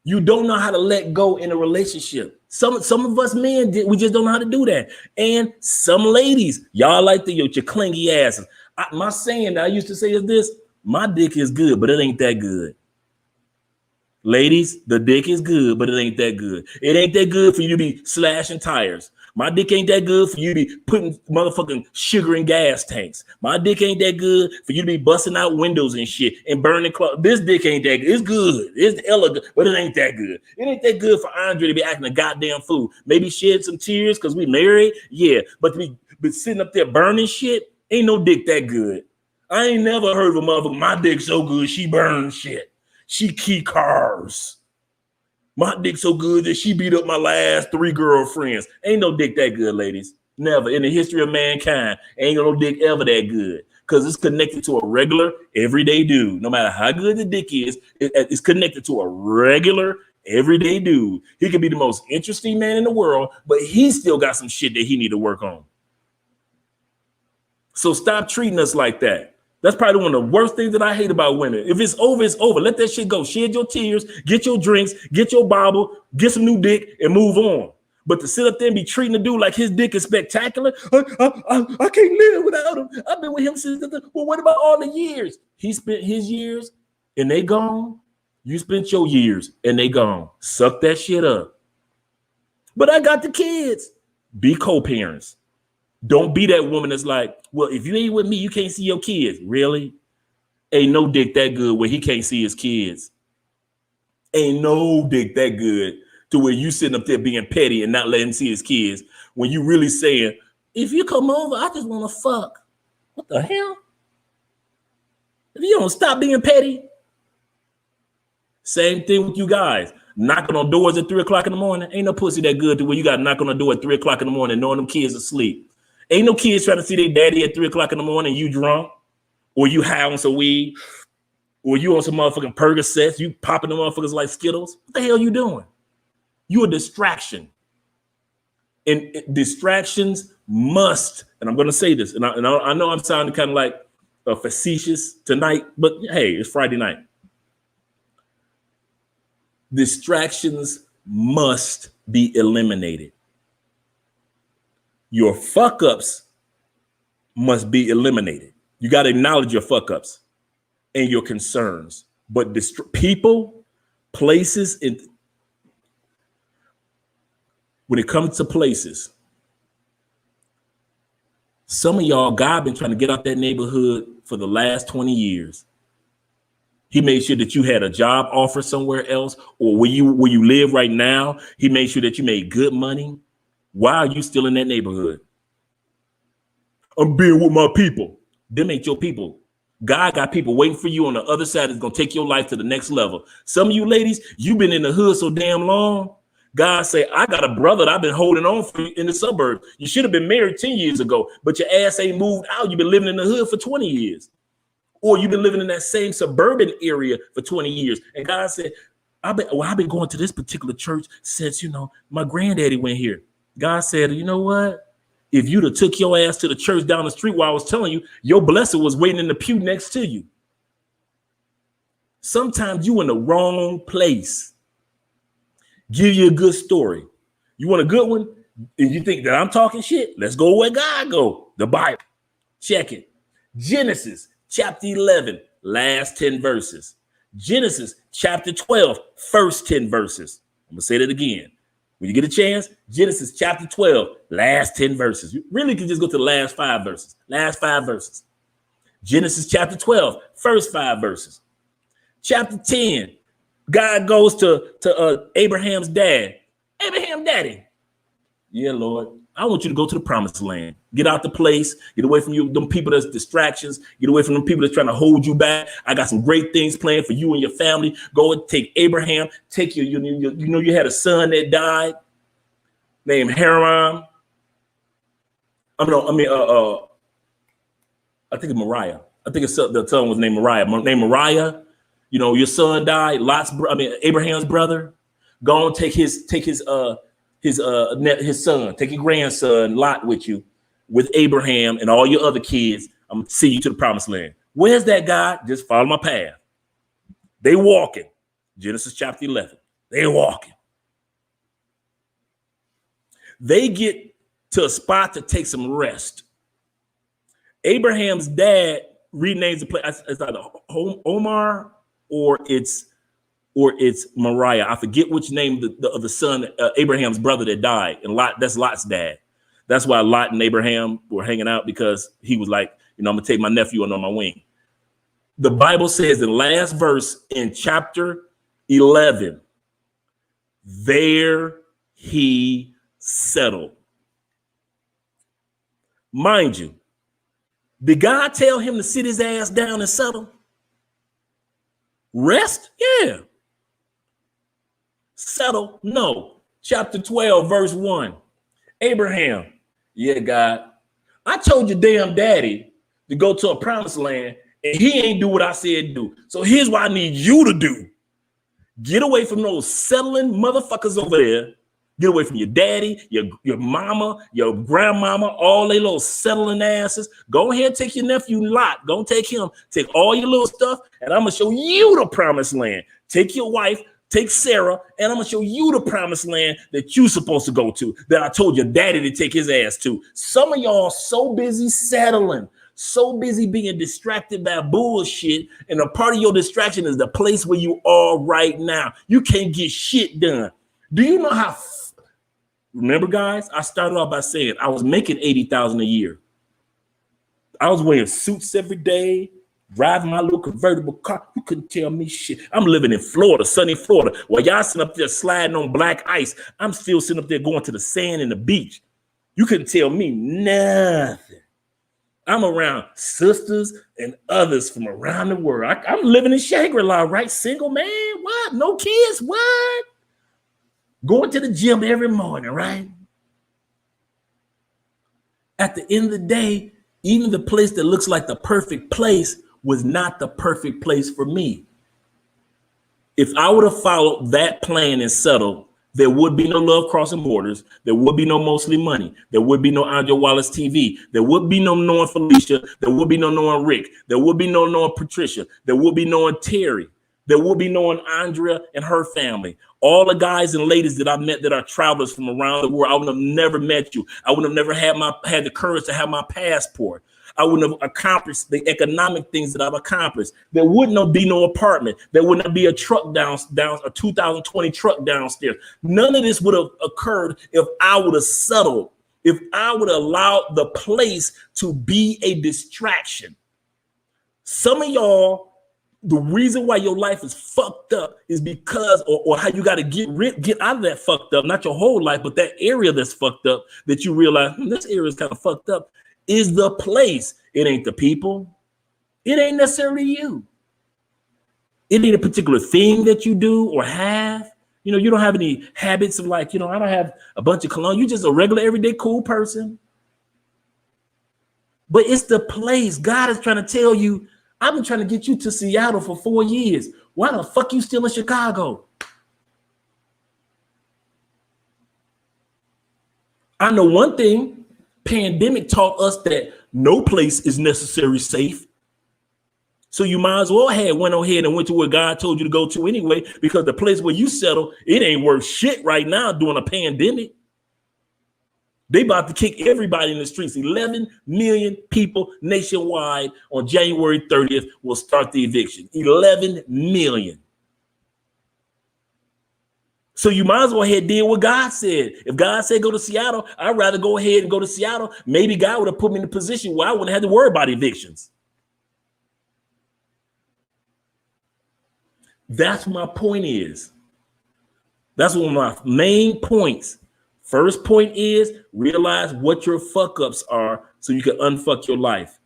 You don't know how to let go in a relationship. Some of us men, we just don't know how to do that. And some ladies, y'all like your clingy asses. My saying that I used to say is this: my dick is good, but it ain't that good. Ladies, the dick is good, but it ain't that good. It ain't that good for you to be slashing tires. My dick ain't that good for you to be putting motherfucking sugar in gas tanks. My dick ain't that good for you to be busting out windows and shit and burning clothes. This dick ain't that good. It's good. It's elegant, but it ain't that good. It ain't that good for Andre to be acting a goddamn fool. Maybe shed some tears because we married. Yeah, but to be sitting up there burning shit, ain't no dick that good. I ain't never heard of a motherfucker, my dick so good, she burns shit. She key cars. My dick so good that she beat up my last 3 girlfriends. Ain't no dick that good, ladies. Never. In the history of mankind, ain't no dick ever that good. Because it's connected to a regular, everyday dude. No matter how good the dick is, it's connected to a regular, everyday dude. He could be the most interesting man in the world, but he still got some shit that he need to work on. So stop treating us like that. That's probably one of the worst things that I hate about women. If it's over, it's over. Let that shit go. Shed your tears, get your drinks, get your Bible, get some new dick, and move on. But to sit up there and be treating the dude like his dick is spectacular, I can't live without him. I've been with him since well, what about all the years? He spent his years and they gone. You spent your years and they gone. Suck that shit up. But I got the kids. Be co-parents. Don't be that woman that's like, well, if you ain't with me, you can't see your kids. Really? Ain't no dick that good where he can't see his kids. Ain't no dick that good to where you sitting up there being petty and not letting him see his kids when you really saying, if you come over, I just want to fuck. What the hell? If you don't stop being petty. Same thing with you guys. Knocking on doors at 3 o'clock in the morning. Ain't no pussy that good to where you got to knock on the door at 3 o'clock in the morning knowing them kids asleep. Ain't no kids trying to see their daddy at 3 o'clock in the morning, you drunk, or you high on some weed, or you on some motherfucking Percocets, you popping the motherfuckers like Skittles. What the hell you doing? You a distraction. And distractions must, and I'm going to say this, and I know I'm sounding kind of like facetious tonight, but hey, it's Friday night. Distractions must be eliminated. Your fuck ups must be eliminated. You got to acknowledge your fuck ups and your concerns. But people, places, and when it comes to places, some of y'all, God been trying to get out that neighborhood for the last 20 years. He made sure that you had a job offer somewhere else, or where you live right now. He made sure that you made good money. Why are you still in that neighborhood? I'm being with my people. Them ain't your people. God got people waiting for you on the other side that's going to take your life to the next level. Some of you ladies, you've been in the hood so damn long. God say, I got a brother that I've been holding on for in the suburbs. You should have been married 10 years ago, but your ass ain't moved out. You've been living in the hood for 20 years. Or you've been living in that same suburban area for 20 years. And God said, I've been going to this particular church since, my granddaddy went here. God said, you know what? If you'd have took your ass to the church down the street while I was telling you, your blessing was waiting in the pew next to you. Sometimes you in the wrong place. Give you a good story. You want a good one? And you think that I'm talking shit? Let's go where God go. The Bible. Check it. Genesis chapter 11, last 10 verses. Genesis chapter 12, first 10 verses. I'm going to say that again. When you get a chance, Genesis chapter 12, last 10 verses. You really can just go to the last 5 verses. Last 5 verses. Genesis chapter 12, first 5 verses. Chapter 10, God goes to Abraham's dad. Abraham, daddy. Yeah, Lord, I want you to go to the promised land. Get out the place. Get away from them people that's distractions. Get away from them people that's trying to hold you back. I got some great things planned for you and your family. Go and take Abraham. Take you had a son that died named Haran. I think it's Moriah. I think the son was named Moriah. Moriah. You know, your son died. Abraham's brother. Go and take his son, take your grandson Lot with you, with Abraham and all your other kids. I'm gonna see you to the promised land. Where's that guy? Just follow my path. They walking. Genesis chapter 11. They walking. They get to a spot to take some rest. Abraham's dad renames the place. It's either Omar or it's Moriah. I forget which name the son, Abraham's brother that died. And Lot, that's Lot's dad. That's why Lot and Abraham were hanging out, because he was like, I'm gonna take my nephew under my wing. The Bible says in the last verse in chapter 11, there he settled. Mind you, did God tell him to sit his ass down and settle? Rest? Yeah. Settle? No. Chapter 12, verse 1. Abraham. Yeah, God. I told your damn daddy to go to a promised land, and he ain't do what I said do. So here's what I need you to do. Get away from those settling motherfuckers over there. Get away from your daddy, your mama, your grandmama, all they little settling asses. Go ahead, take your nephew Lot. Go take him. Take all your little stuff, and I'm going to show you the promised land. Take your wife, take Sarah, and I'm going to show you the promised land that you're supposed to go to, that I told your daddy to take his ass to. Some of y'all so busy settling, so busy being distracted by bullshit, and a part of your distraction is the place where you are right now. You can't get shit done. Do you know how... Remember, guys, I started off by saying I was making $80,000 a year. I was wearing suits every day, driving my little convertible car. You couldn't tell me shit. I'm living in Florida, sunny Florida. While y'all sitting up there sliding on black ice, I'm still sitting up there going to the sand and the beach. You couldn't tell me nothing. I'm around sisters and others from around the world. I'm living in Shangri-La, right? Single man, what? No kids, what? Going to the gym every morning, right? At the end of the day, even the place that looks like the perfect place was not the perfect place for me. If I would have followed that plan and settled, there would be no Love Crossing Borders. There would be no Mostly Money. There would be no Andre Wallace TV. There would be no knowing Felicia. There would be no knowing Rick. There would be no knowing Patricia. There would be knowing Terry. There will be knowing Andrea and her family. All the guys and ladies that I met that are travelers from around the world. I would have never met you. I would have never had the courage to have my passport. I wouldn't have accomplished the economic things that I've accomplished. There wouldn't be no apartment. There wouldn't be a truck down a 2020 truck downstairs. None of this would have occurred if I would have settled, if I would have allowed the place to be a distraction. Some of y'all, the reason why your life is fucked up is because, or how you got to get out of that fucked up, not your whole life, but that area that's fucked up, that you realize this area is kind of fucked up, is the place. It ain't the people. It ain't necessarily you. It ain't a particular thing that you do or have. You don't have any habits of I don't have a bunch of cologne. You're just a regular, everyday, cool person. But it's the place. God is trying to tell you, I've been trying to get you to Seattle for 4 years. Why the fuck you still in Chicago? I know one thing. Pandemic taught us that no place is necessarily safe. So you might as well went ahead and went to where God told you to go to anyway, because the place where you settle, it ain't worth shit right now during a pandemic. They about to kick everybody in the streets. 11 million people nationwide on January 30th will start the eviction. 11 million. So you might as well have did what God said. If God said go to Seattle, I'd rather go ahead and go to Seattle. Maybe God would have put me in a position where I wouldn't have to worry about evictions. That's what my point is. That's one of my main points. First point is realize what your fuck ups are so you can unfuck your life.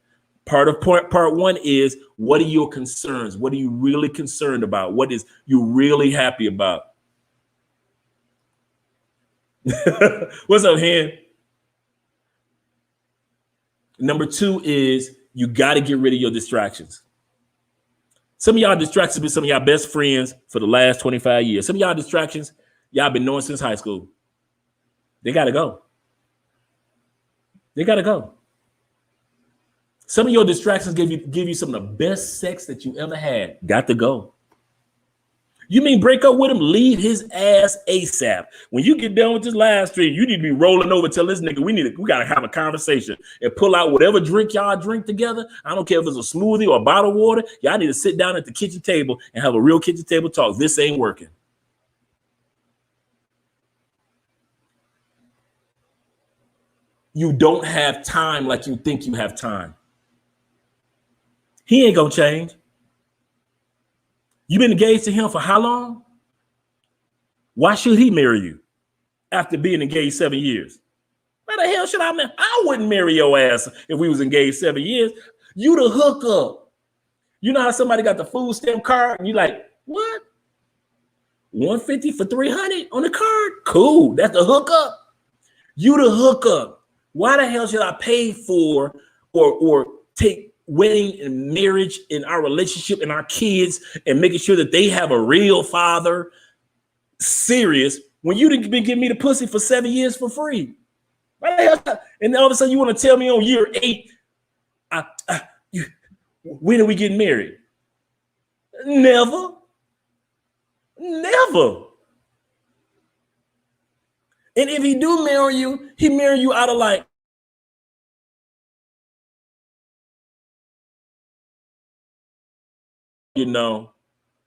Part one is what are your concerns? What are you really concerned about? What is you really happy about? What's up, Hen? Number two is you got to get rid of your distractions. Some of y'all distractions have been some of y'all best friends for the last 25 years. Some of y'all distractions, y'all been knowing since high school. They got to go. They got to go. Some of your distractions give you some of the best sex that you ever had. Got to go. You mean break up with him? Leave his ass ASAP. When you get done with this live stream, you need to be rolling over. Tell this nigga we got to have a conversation and pull out whatever drink y'all drink together. I don't care if it's a smoothie or a bottle of water. Y'all need to sit down at the kitchen table and have a real kitchen table talk. This ain't working. You don't have time like you think you have time. He ain't gonna change. You've been engaged to him for how long? Why should he marry you after being engaged 7 years? Why the hell should I marry? I wouldn't marry your ass if we was engaged 7 years. You the hookup. You know how somebody got the food stamp card and you like, what? 150 for 300 on the card? Cool. That's the hookup. You the hookup. Why the hell should I pay for or take wedding and marriage in our relationship and our kids and making sure that they have a real father serious when you didn't been giving me the pussy for 7 years for free? Why the hell? And then all of a sudden you want to tell me on year 8, when are we getting married? Never. Never. And if he do marry you, he marry you out of like, you know,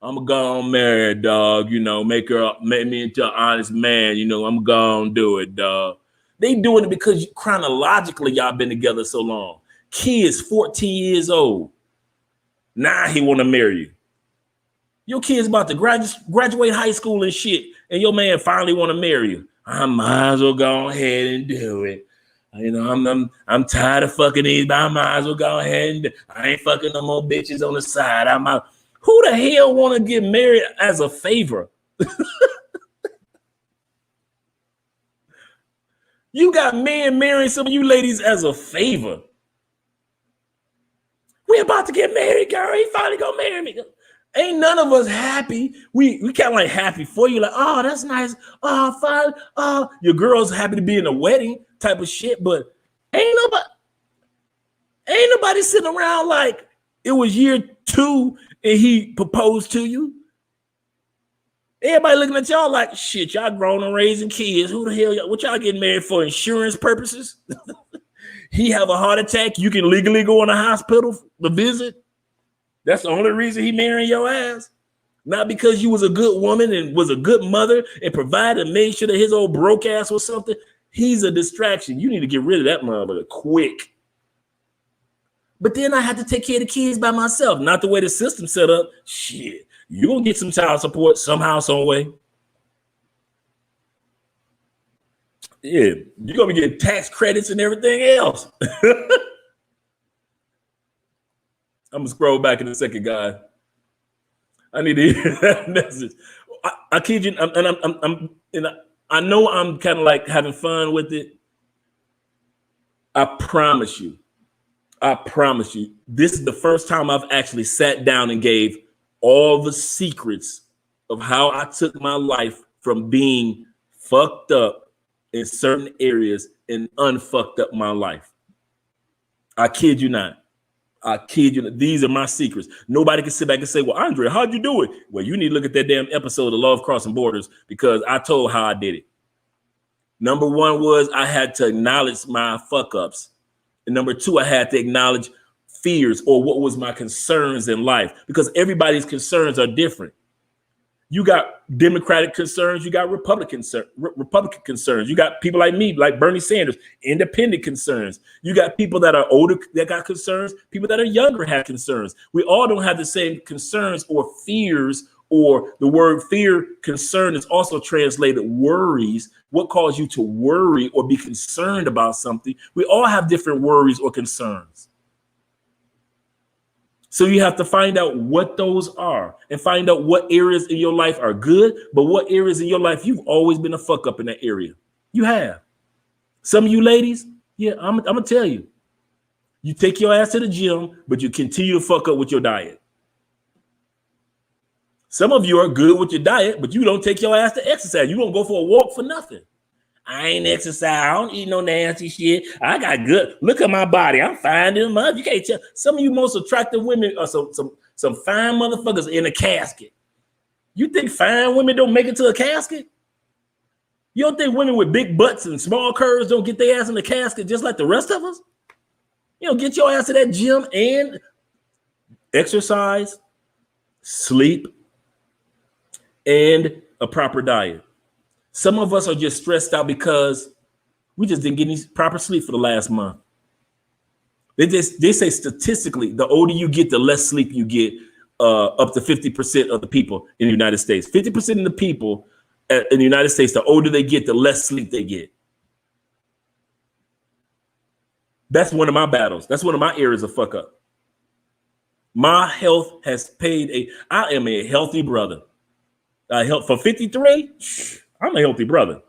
I'm gonna marry a dog, you know, make me into an honest man, you know, I'm gonna do it, dog. They doing it because chronologically y'all been together so long. Kid's 14 years old. Now he want to marry you. Your kid's about to graduate high school and shit, and your man finally want to marry you. I might as well go ahead and do it. You know, I'm tired of fucking these, but I might as well go ahead and I ain't fucking no more bitches on the side. I'm out. Who the hell want to get married as a favor? You got men marrying some of you ladies as a favor. We're about to get married, girl. He finally gonna marry me. Ain't none of us happy. We kind of like happy for you. Like, oh, that's nice. Oh, fine. Oh, your girl's happy to be in a wedding type of shit. But ain't nobody sitting around like it was year 2 and he proposed to you. Everybody looking at y'all like, shit, y'all grown and raising kids. Who the hell, what y'all getting married for? Insurance purposes? He have a heart attack. You can legally go in the hospital to visit. That's the only reason he marrying your ass. Not because you was a good woman and was a good mother and provided and made sure that his old broke ass was something. He's a distraction. You need to get rid of that motherfucker quick. But then I had to take care of the kids by myself. Not the way the system's set up. Shit, you're going to get some child support somehow, some way. Yeah, you're going to get tax credits and everything else. I'm going to scroll back in a second, guys. I need to hear that message. I kid you, and I know I'm kind of like having fun with it. I promise you, this is the first time I've actually sat down and gave all the secrets of how I took my life from being fucked up in certain areas and unfucked up my life. I kid you not. These are my secrets. Nobody can sit back and say, well, Andre, how'd you do it? Well, you need to look at that damn episode of Love Crossing Borders because I told how I did it. Number 1 was I had to acknowledge my fuck ups. And number 2, I had to acknowledge fears or what was my concerns in life because everybody's concerns are different. You got Democratic concerns. You got Republican concerns. You got people like me, like Bernie Sanders, independent concerns. You got people that are older that got concerns. People that are younger have concerns. We all don't have the same concerns or fears, or the word fear, concern is also translated worries. What caused you to worry or be concerned about something? We all have different worries or concerns. So you have to find out what those are and find out what areas in your life are good, but what areas in your life you've always been a fuck up in that area. You have. Some of you ladies, yeah, I'm gonna tell you. You take your ass to the gym, but you continue to fuck up with your diet. Some of you are good with your diet, but you don't take your ass to exercise. You don't go for a walk for nothing. I ain't exercise. I don't eat no nasty shit. I got good. Look at my body. I'm fine in my. You can't tell. Some of you most attractive women are some fine motherfuckers in a casket. You think fine women don't make it to a casket? You don't think women with big butts and small curves don't get their ass in the casket just like the rest of us? You know, get your ass to that gym and exercise, sleep, and a proper diet. Some of us are just stressed out because we just didn't get any proper sleep for the last month. They say statistically, the older you get, the less sleep you get, up to 50% of the people in the United States. 50% of the people in the United States, the older they get, the less sleep they get. That's one of my battles. That's one of my areas of fuck up. My health has paid I am a healthy brother. For 53, I'm a healthy brother.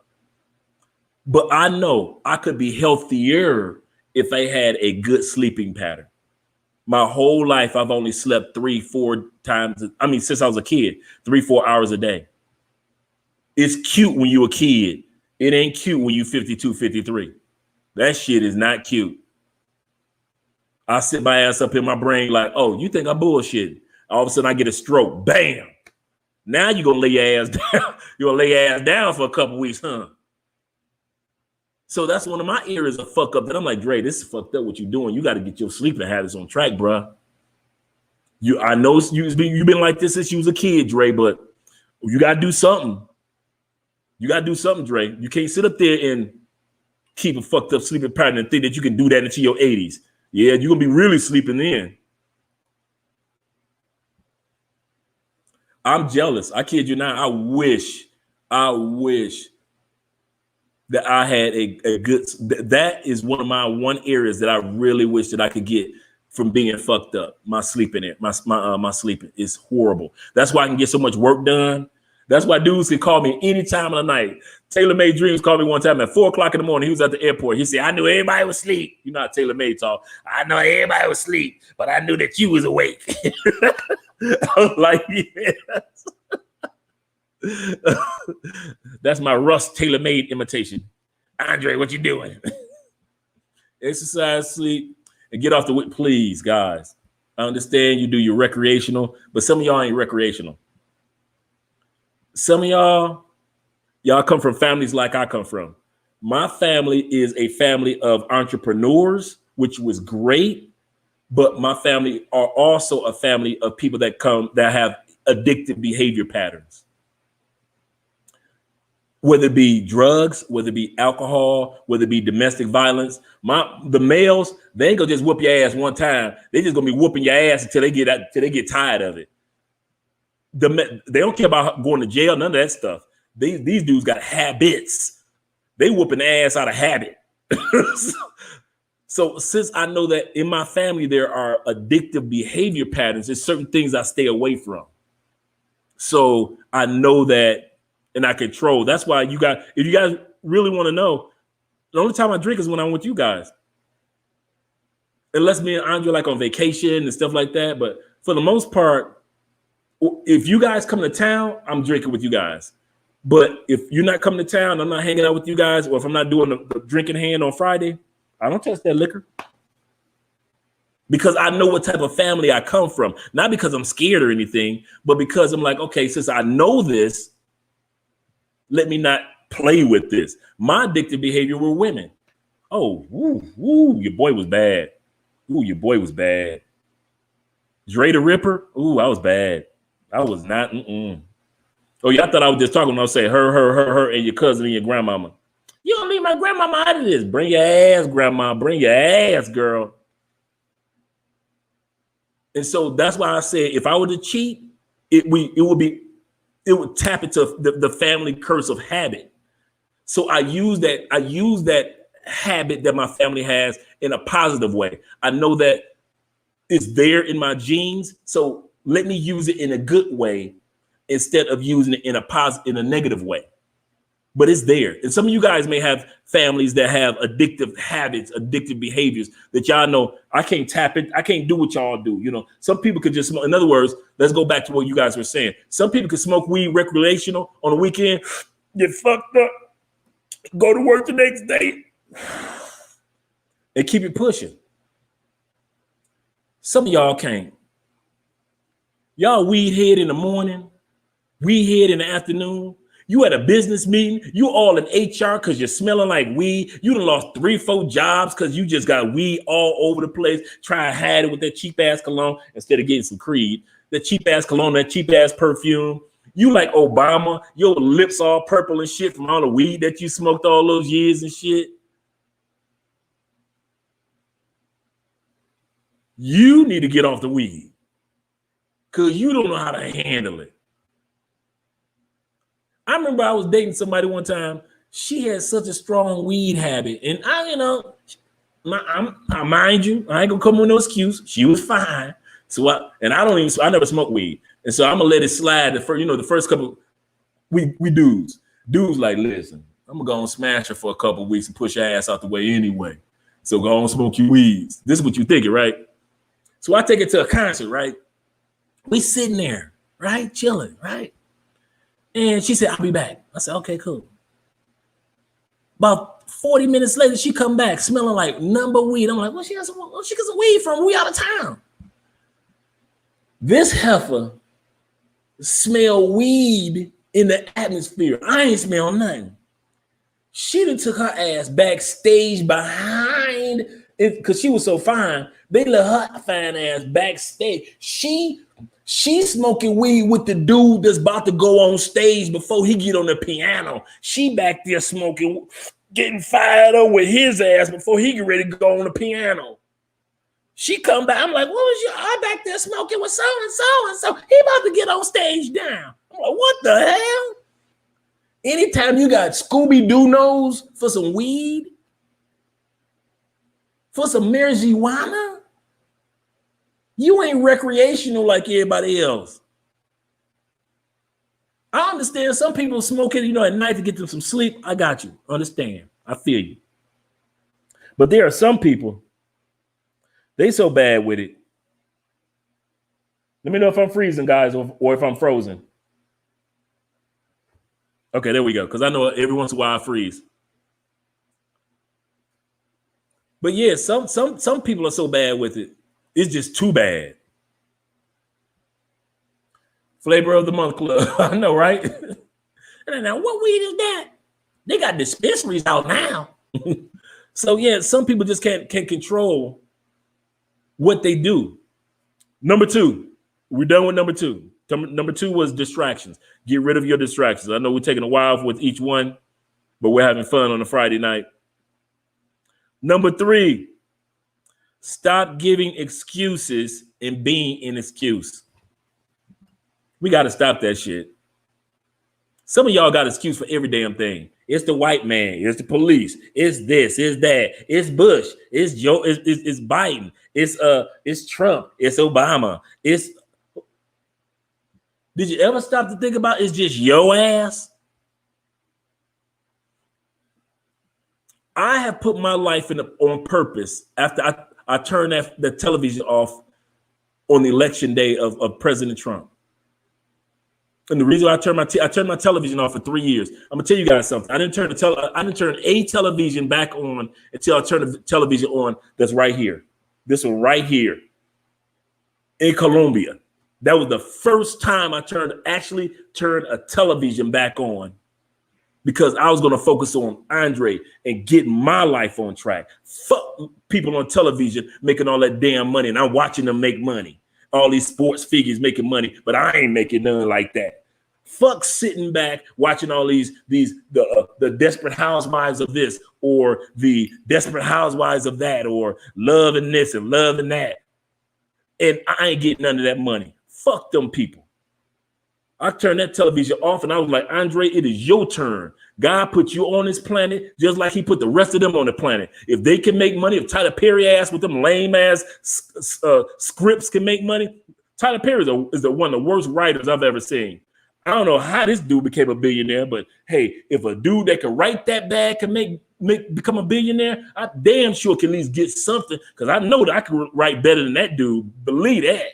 But I know I could be healthier if I had a good sleeping pattern. My whole life, I've only slept 3-4 times. I mean, since I was a kid, 3-4 hours a day. It's cute when you're a kid. It ain't cute when you're 52, 53. That shit is not cute. I sit my ass up in my brain like, oh, you think I'm bullshitting? All of a sudden I get a stroke. Bam. Now you're going to lay your ass down. You're going to lay your ass down for a couple weeks, huh? So that's one of my areas of fuck up that I'm like, Dre, this is fucked up what you're doing. You got to get your sleeping habits on track, bro. I know you've been like this since you was a kid, Dre, but you got to do something. You got to do something, Dre. You can't sit up there and keep a fucked up sleeping pattern and think that you can do that into your 80s. Yeah, you're going to be really sleeping in. I'm jealous. I kid you not. I wish that I had a good. That is one of my areas that I really wish that I could get from being fucked up. My sleeping, my sleeping is horrible. That's why I can get so much work done. That's why dudes can call me any time of the night. Taylor Made Dreams called me one time at 4:00 in the morning. He was at the airport. He said, I knew everybody was asleep. You know how Taylor Made talk. I know everybody was asleep, but I knew that you was awake. I was like, yes. That's my Russ Taylor Made imitation. Andre, what you doing? Exercise, sleep, and get off the whip, please, guys. I understand you do your recreational, but some of y'all ain't recreational. Some of y'all come from families like I come from. My family is a family of entrepreneurs, which was great, but my family are also a family of people that have addictive behavior patterns. Whether it be drugs, whether it be alcohol, whether it be domestic violence, the males, they ain't gonna just whoop your ass one time. They just gonna be whooping your ass until they get tired of it. They don't care about going to jail, none of that stuff. These dudes got habits. They whooping the ass out of habit. So since I know that in my family there are addictive behavior patterns, there's certain things I stay away from. So I know that. And I control. That's why if you guys really want to know, the only time I drink is when I'm with you guys. Unless me and Andre like on vacation and stuff like that. But for the most part, if you guys come to town, I'm drinking with you guys. But if you're not coming to town, I'm not hanging out with you guys, or if I'm not doing the drinking hand on Friday, I don't touch that liquor. Because I know what type of family I come from. Not because I'm scared or anything, but because I'm like, okay, since I know this, let me not play with this. My addictive behavior were women. Oh, your boy was bad. Ooh, your boy was bad. Dre the Ripper. Ooh, I was bad. I was not. Oh, yeah, I thought I was just talking when I was saying her, and your cousin and your grandmama. You don't leave my grandmama out of this. Bring your ass, grandma. Bring your ass, girl. And so that's why I said if I were to cheat, it would tap into the family curse of habit. So I use that habit that my family has in a positive way. I know that it's there in my genes. So let me use it in a good way instead of using it in a negative way. But it's there. And some of you guys may have families that have addictive habits, addictive behaviors that y'all know I can't tap it. I can't do what y'all do. You know, some people could just smoke. In other words, let's go back to what you guys were saying. Some people could smoke weed recreational on the weekend, get fucked up, go to work the next day, and keep it pushing. Some of y'all can't. Y'all weed head in the morning, weed head in the afternoon. You at a business meeting, you all in HR because you're smelling like weed. You done lost 3-4 jobs because you just got weed all over the place. Try to hide it with that cheap ass cologne instead of getting some Creed. That cheap ass cologne, that cheap ass perfume. You like Obama, your lips all purple and shit from all the weed that you smoked all those years and shit. You need to get off the weed because you don't know how to handle it. I remember I was dating somebody one time. She had such a strong weed habit. And I mind you, I ain't gonna come with no excuse. She was fine. So I never smoke weed. And so I'm gonna let it slide. The first couple, we dudes like, listen, I'm gonna go and smash her for a couple of weeks and push her ass out the way anyway. So go on, smoke your weeds. This is what you thinking, right? So I take it to a concert, right? We sitting there, right? Chilling, right? And she said, I'll be back. I said, okay, cool. About 40 minutes later, she come back smelling like number weed. I'm like, well, she got some weed from? We out of town. This heifer smell weed in the atmosphere. I ain't smell nothing. She done took her ass backstage behind it because she was so fine. They let her fine ass backstage. She smoking weed with the dude that's about to go on stage before he get on the piano. She back there smoking, getting fired up with his ass before he get ready to go on the piano. She come back. I'm like, what was your? I back there smoking with so and so and so. He about to get on stage now. I'm like, what the hell? Anytime you got Scooby-Doo nose for some weed, for some marijuana, you ain't recreational like everybody else. I understand some people smoke it, at night to get them some sleep. I got you. Understand. I feel you. But there are some people, they so bad with it. Let me know if I'm freezing, guys, or if I'm frozen. Okay, there we go. Because I know every once in a while I freeze. But yeah, some people are so bad with it. It's just too bad. Flavor of the month club. I know, right? And now, what weed is that? They got dispensaries out now. So yeah, some people just can't control what they do. Number 2, we're done with number 2. Number 2 was distractions. Get rid of your distractions. I know we're taking a while with each one, but we're having fun on a Friday night. Number 3, stop giving excuses and being an excuse. We got to stop that shit. Some of y'all got excuse for every damn thing. It's the white man. It's the police. It's this. It's that. It's Bush. It's Joe. It's Biden. It's Trump. It's Obama. Did you ever stop to think about it's just your ass? I have put my life on purpose after I turned the television off on the election day of President Trump. And the reason I turned my television off for 3 years. I'm gonna tell you guys something. I didn't turn a television back on until I turned the television on. That's right here. This one right here in Colombia. That was the first time I actually turned a television back on because I was going to focus on Andre and get my life on track. Fuck people on television making all that damn money, and I'm watching them make money. All these sports figures making money, but I ain't making none like that. Fuck sitting back watching all the Desperate Housewives of this or the Desperate Housewives of that or Love and this and Love and that. And I ain't getting none of that money. Fuck them people. I turned that television off and I was like, Andre, it is your turn. God put you on this planet just like he put the rest of them on the planet. If they can make money, if Tyler Perry ass with them lame ass scripts can make money, Tyler Perry is one of the worst writers I've ever seen. I don't know how this dude became a billionaire, but hey, if a dude that can write that bad can become a billionaire, I damn sure can at least get something, because I know that I can write better than that dude. Believe that.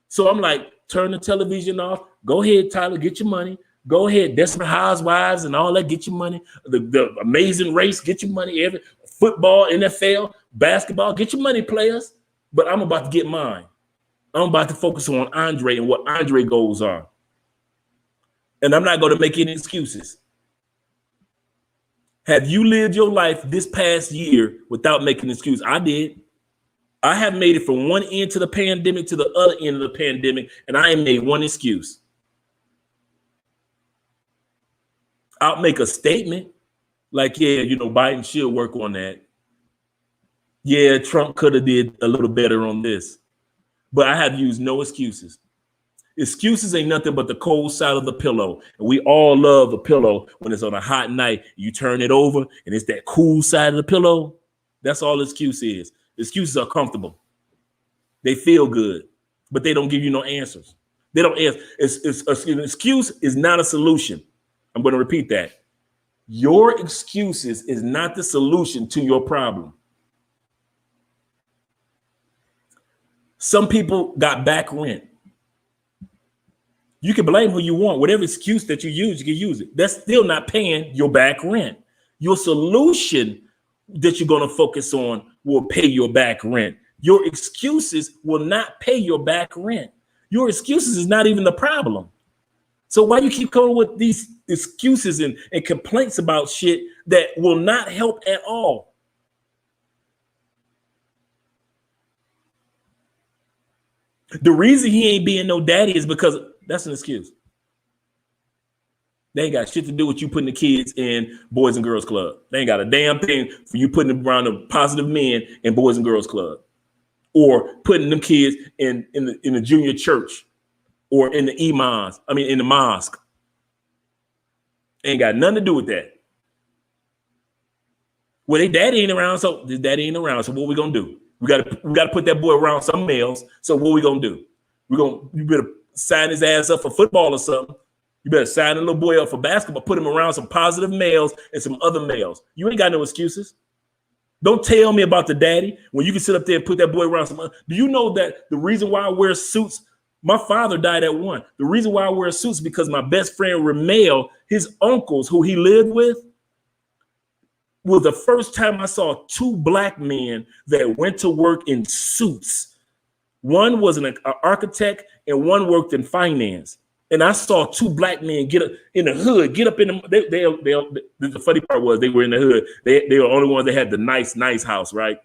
So I'm like, turn the television off. Go ahead, Tyler, get your money. Go ahead, Desperate Housewives and all that, get your money. The Amazing Race, get your money. Every football, NFL, basketball, get your money, players. But I'm about to get mine. I'm about to focus on Andre and what Andre goals are. And I'm not going to make any excuses. Have you lived your life this past year without making an excuse? I did. I have made it from one end to the pandemic to the other end of the pandemic, and I ain't made one excuse. I'll make a statement like, yeah, Biden should work on that. Yeah, Trump could have did a little better on this. But I have used no excuses. Excuses ain't nothing but the cold side of the pillow. And we all love a pillow when it's on a hot night. You turn it over and it's that cool side of the pillow. That's all excuse is. Excuses are comfortable. They feel good, but they don't give you no answers. They don't answer. An excuse is not a solution. I'm going to repeat that. Your excuses is not the solution to your problem. Some people got back rent. You can blame who you want. Whatever excuse that you use, you can use it. That's still not paying your back rent. Your solution that you're going to focus on will pay your back rent. Your excuses will not pay your back rent. Your excuses is not even the problem. So why you keep coming with these excuses and complaints about shit that will not help at all? The reason he ain't being no daddy is because that's an excuse. They ain't got shit to do with you putting the kids in Boys and Girls Club. They ain't got a damn thing for you putting them around the positive men in Boys and Girls Club, or putting them kids in the junior church or in the imams. I mean, in the mosque. Ain't got nothing to do with that. Well, their daddy ain't around, so his daddy ain't around. So what we gonna do? We gotta put that boy around some males. So what we gonna do? You better sign his ass up for football or something. You better sign a little boy up for basketball, put him around some positive males and some other males. You ain't got no excuses. Don't tell me about the daddy when you can sit up there and put that boy around some other. Do you know that the reason why I wear suits, my father died at one. The reason why I wear suits is because my best friend Ramel, his uncles who he lived with, was the first time I saw two black men that went to work in suits. One was an architect and one worked in finance. And I saw two black men get up in the hood, get up in the. The funny part was they were in the hood. They were the only ones that had the nice house, right?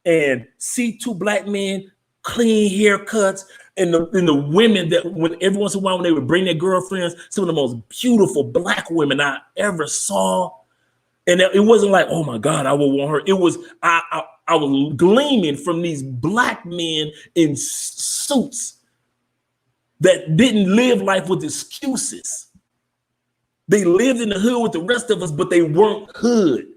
And see two black men, clean haircuts, and the women that when every once in a while when they would bring their girlfriends, some of the most beautiful black women I ever saw. And it wasn't like, oh my God, I would want her. It was I was gleaming from these black men in suits that didn't live life with excuses. They lived in the hood with the rest of us, but they weren't hood.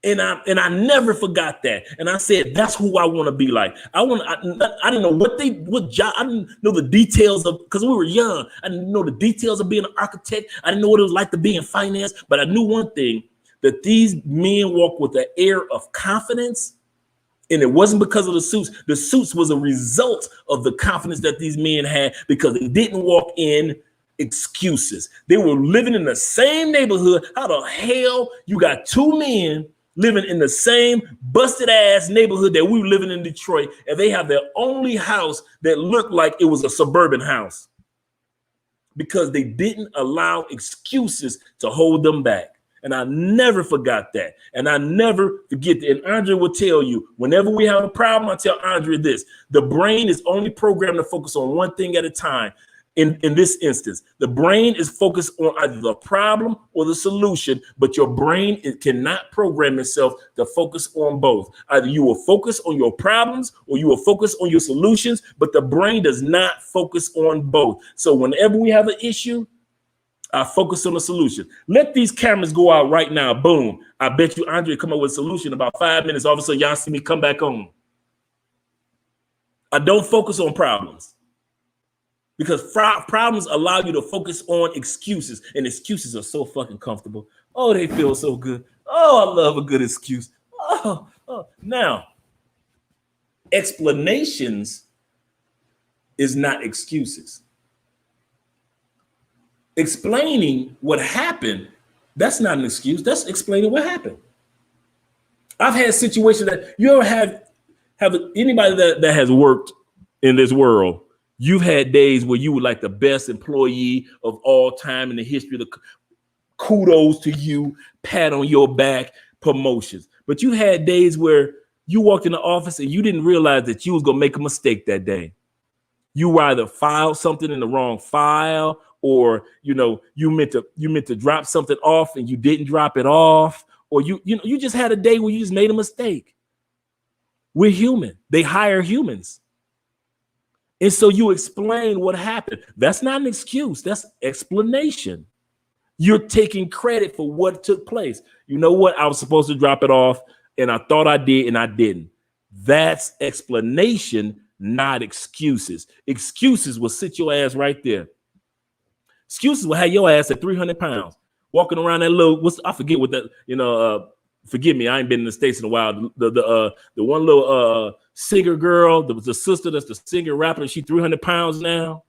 And I never forgot that. And I said, that's who I want to be like. I didn't know what job. I didn't know the details of, because we were young. I didn't know the details of being an architect. I didn't know what it was like to be in finance. But I knew one thing, that these men walk with an air of confidence. And it wasn't because of the suits. The suits was a result of the confidence that these men had, because they didn't walk in excuses. They were living in the same neighborhood. How the hell you got two men living in the same busted ass neighborhood that we were living in Detroit, and they have their only house that looked like it was a suburban house? Because they didn't allow excuses to hold them back. And I never forgot that. And I never forget that. And Andre will tell you, whenever we have a problem, I tell Andre this: the brain is only programmed to focus on one thing at a time. in this instance. The brain is focused on either the problem or the solution, but your brain, it cannot program itself to focus on both. Either you will focus on your problems or you will focus on your solutions, but the brain does not focus on both. So whenever we have an issue, I focus on the solution. Let these cameras go out right now. Boom. I bet you Andre come up with a solution in about 5 minutes. All of a sudden, y'all see me come back on. I don't focus on problems because problems allow you to focus on excuses, and excuses are so fucking comfortable. Oh, they feel so good. Oh, I love a good excuse. Now, explanations is not excuses. Explaining what happened, that's not an excuse. That's explaining what happened. I've had situations that you ever have anybody that has worked in this world. You've had days where you were like the best employee of all time in the history of the kudos to you, pat on your back, promotions. But you had days where you walked in the office and you didn't realize that you was gonna make a mistake that day. You either filed something in the wrong file, or you meant to drop something off and you didn't drop it off, or you just had a day where you just made a mistake. We're human. They hire humans. And so you explain what happened. That's not an excuse. That's explanation. You're taking credit for what took place. You know what? I was supposed to drop it off and I thought I did and I didn't. That's explanation, not excuses. Excuses will sit your ass right there. Excuses will have your ass at 300 pounds, walking around that little, I forget what that, forgive me, I ain't been in the States in a while. The one little singer girl, there was a sister that's the singer rapper, and she 300 pounds now.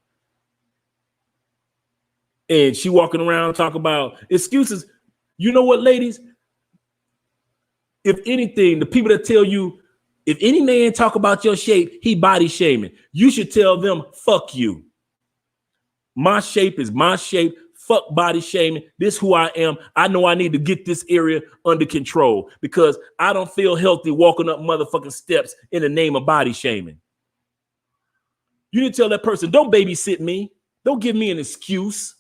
And she walking around talking about excuses. You know what, ladies? If anything, the people that tell you, if any man talk about your shape, he body shaming, you should tell them, fuck you. My shape is my shape. Fuck body shaming. This is who I am. I know I need to get this area under control because I don't feel healthy walking up motherfucking steps in the name of body shaming. You need to tell that person, don't babysit me. Don't give me an excuse,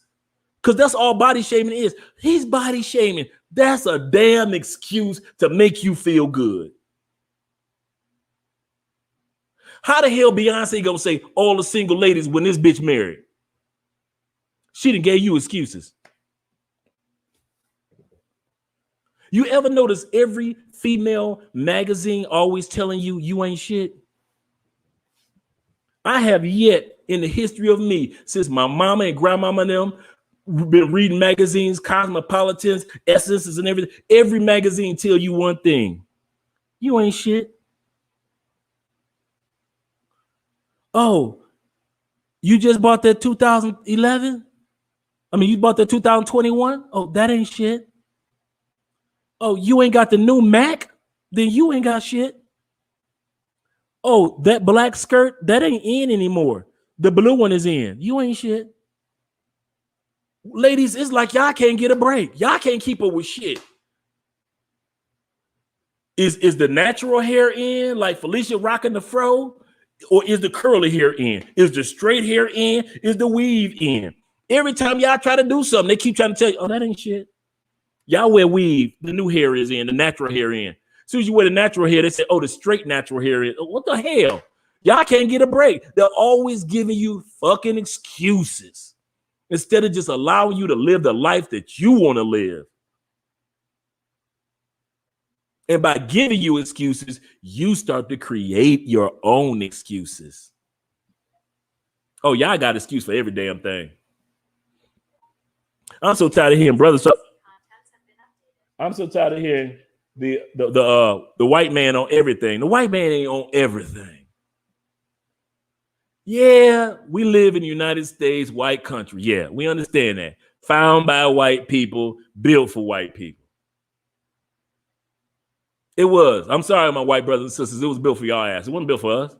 because that's all body shaming is. He's body shaming. That's a damn excuse to make you feel good. How the hell Beyonce gonna say all the single ladies when this bitch married? She done gave you excuses. You ever notice every female magazine always telling you you ain't shit? I have yet in the history of me, since my mama and grandmama and them been reading magazines, Cosmopolitans, Essences and everything, every magazine tell you one thing: you ain't shit. Oh, you just bought that 2011? You bought that 2021? Oh, that ain't shit. Oh, you ain't got the new Mac? Then you ain't got shit. Oh, that black skirt, that ain't in anymore. The blue one is in. You ain't shit. Ladies, it's like y'all can't get a break. Y'all can't keep up with shit. Is the natural hair in, like Felicia rocking the fro? Or is the curly hair in? Is the straight hair in? Is the weave in? Every time y'all try to do something, they keep trying to tell you, oh, that ain't shit. Y'all wear weave, the new hair is in, the natural hair in. As soon as you wear the natural hair, they say, oh, the straight natural hair is. What the hell? Y'all can't get a break. They're always giving you fucking excuses instead of just allowing you to live the life that you want to live. And by giving you excuses, you start to create your own excuses. Oh, y'all got an excuse for every damn thing. I'm so tired of hearing brothers. I'm so tired of hearing the white man on everything. The white man ain't on everything. Yeah, we live in the United States, white country. Yeah, we understand that. Found by white people, built for white people. It was. I'm sorry, my white brothers and sisters. It was built for y'all ass. It wasn't built for us.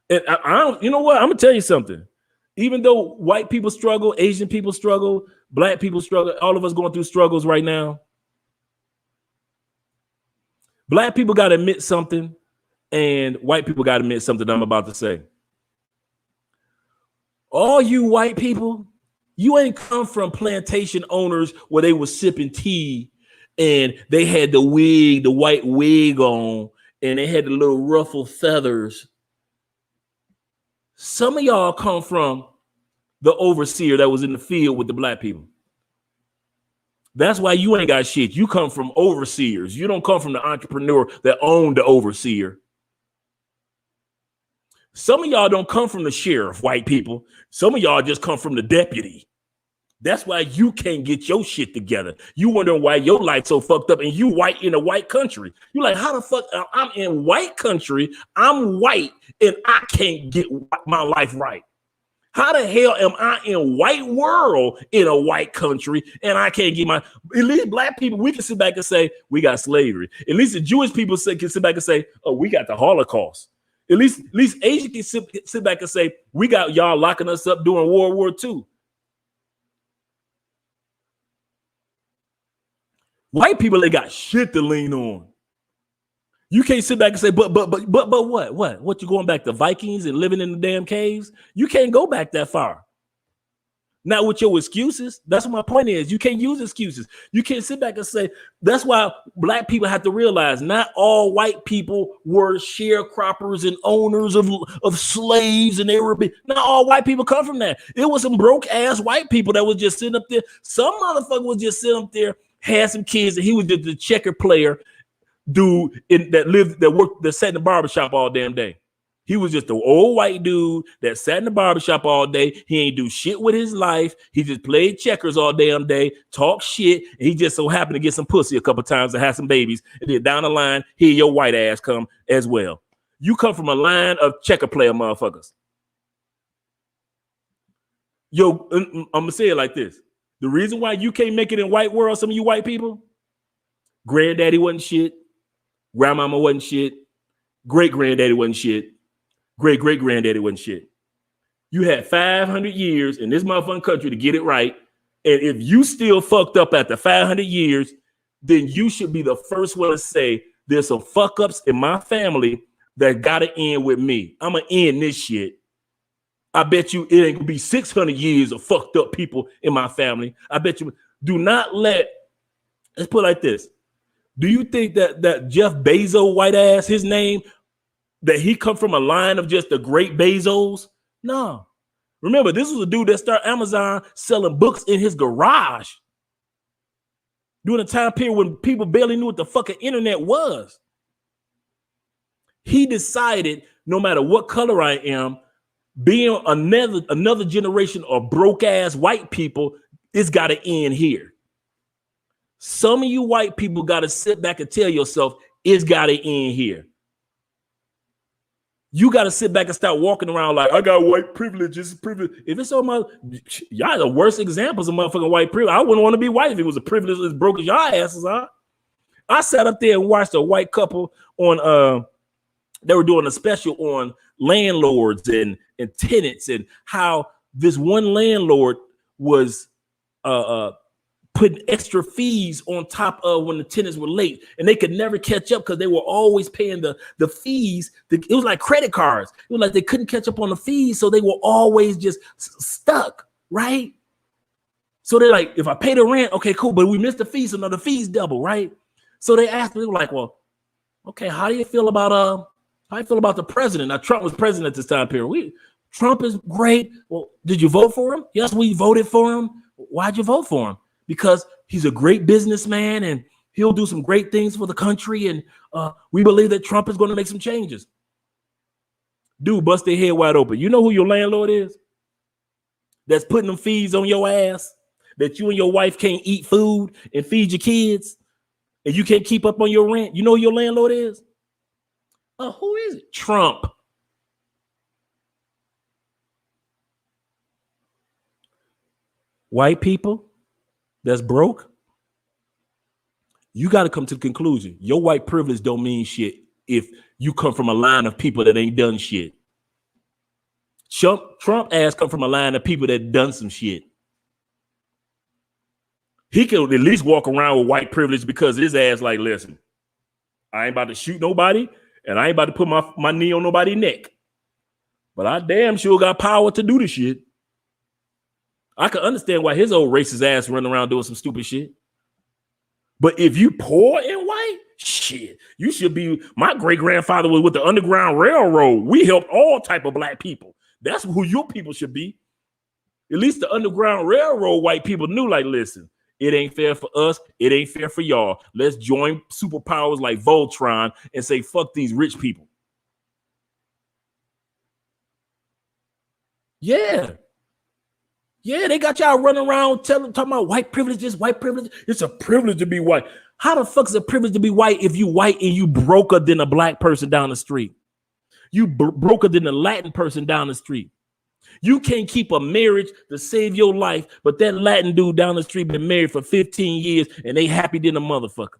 And I don't, you know what? I'm gonna tell you something. Even though white people struggle, Asian people struggle, black people struggle, all of us going through struggles right now. Black people got to admit something, and white people got to admit something I'm about to say. All you white people, you ain't come from plantation owners where they were sipping tea and they had the wig, the white wig on, and they had the little ruffled feathers. Some of y'all come from the overseer that was in the field with the black people. That's why you ain't got shit. You come from overseers. You don't come from the entrepreneur that owned the overseer. Some of y'all don't come from the sheriff, white people. Some of y'all just come from the deputy. That's why you can't get your shit together. You wondering why your life so fucked up and you white in a white country. You're like, how the fuck? I'm in white country. I'm white and I can't get my life right. How the hell am I in white world in a white country and I can't get my, at least black people, we can sit back and say, we got slavery. At least the Jewish people can sit back and say, oh, we got the Holocaust. At least Asia can sit back and say, we got y'all locking us up during World War II. White people, they got shit to lean on. You can't sit back and say, but what? You going back to Vikings and living in the damn caves? You can't go back that far. Not with your excuses. That's what my point is. You can't use excuses. You can't sit back and say, that's why black people have to realize not all white people were sharecroppers and owners of slaves, and they were, not all white people come from that. It was some broke ass white people that was just sitting up there. Some motherfucker was just sitting up there, had some kids, and he was just the checker player dude that sat in the barbershop all damn day. He was just an old white dude that sat in the barbershop all day. He ain't do shit with his life. He just played checkers all damn day, talk shit, and he just so happened to get some pussy a couple times and have some babies. And then down the line, here your white ass come as well. You come from a line of checker player motherfuckers. Yo, I'm gonna say it like this. The reason why you can't make it in white world, some of you white people, granddaddy wasn't shit, grandmama wasn't shit, great granddaddy wasn't shit, great granddaddy wasn't shit. You had 500 years in this motherfucking country to get it right. And if you still fucked up after 500 years, then you should be the first one to say there's some fuck ups in my family that gotta end with me. I'm gonna end this shit. I bet you it ain't gonna be 600 years of fucked up people in my family. I bet you do not let, let's put it like this. Do you think that Jeff Bezos, white ass, his name, that he come from a line of just the great Bezos? No. Remember, this was a dude that started Amazon selling books in his garage during a time period when people barely knew what the fucking internet was. He decided, no matter what color I am, being another generation of broke ass white people, it's got to end here. Some of you white people got to sit back and tell yourself it's got to end here. You got to sit back and start walking around like, I got white privilege. It's privilege. If it's on my, y'all the worst examples of motherfucking white privilege. I wouldn't want to be white if it was a privilege as broke as y'all asses are. I sat up there and watched a white couple on, they were doing a special on landlords and tenants and how this one landlord was putting extra fees on top of when the tenants were late, and they could never catch up because they were always paying the fees. It was like credit cards. It was like they couldn't catch up on the fees, so they were always just stuck, right? So they're like, if I pay the rent, okay, cool, but we missed the fees, so now the fees double, right? So they asked me, they were like, well, okay, how do you feel about the president? Now, Trump was president at this time period. Trump is great. Well, did you vote for him? Yes, we voted for him. Why'd you vote for him? Because he's a great businessman and he'll do some great things for the country. And we believe that Trump is going to make some changes. Dude, bust their head wide open. You know who your landlord is? That's putting them fees on your ass, that you and your wife can't eat food and feed your kids, and you can't keep up on your rent. You know who your landlord is? Who is it? Trump. White people that's broke, you got to come to the conclusion. Your white privilege don't mean shit if you come from a line of people that ain't done shit. Trump ass come from a line of people that done some shit. He can at least walk around with white privilege because his ass like, listen, I ain't about to shoot nobody and I ain't about to put my knee on nobody's neck. But I damn sure got power to do the shit. I can understand why his old racist ass running around doing some stupid shit. But if you poor and white, shit, you should be. My great grandfather was with the Underground Railroad. We helped all type of black people. That's who your people should be. At least the Underground Railroad white people knew, like, listen, it ain't fair for us. It ain't fair for y'all. Let's join superpowers like Voltron and say, fuck these rich people. Yeah. Yeah, they got y'all running around talking about white privilege, this white privilege. It's a privilege to be white. How the fuck is it a privilege to be white if you white and you broker than a black person down the street? You broker than a Latin person down the street. You can't keep a marriage to save your life, but that Latin dude down the street been married for 15 years and they happy than a motherfucker.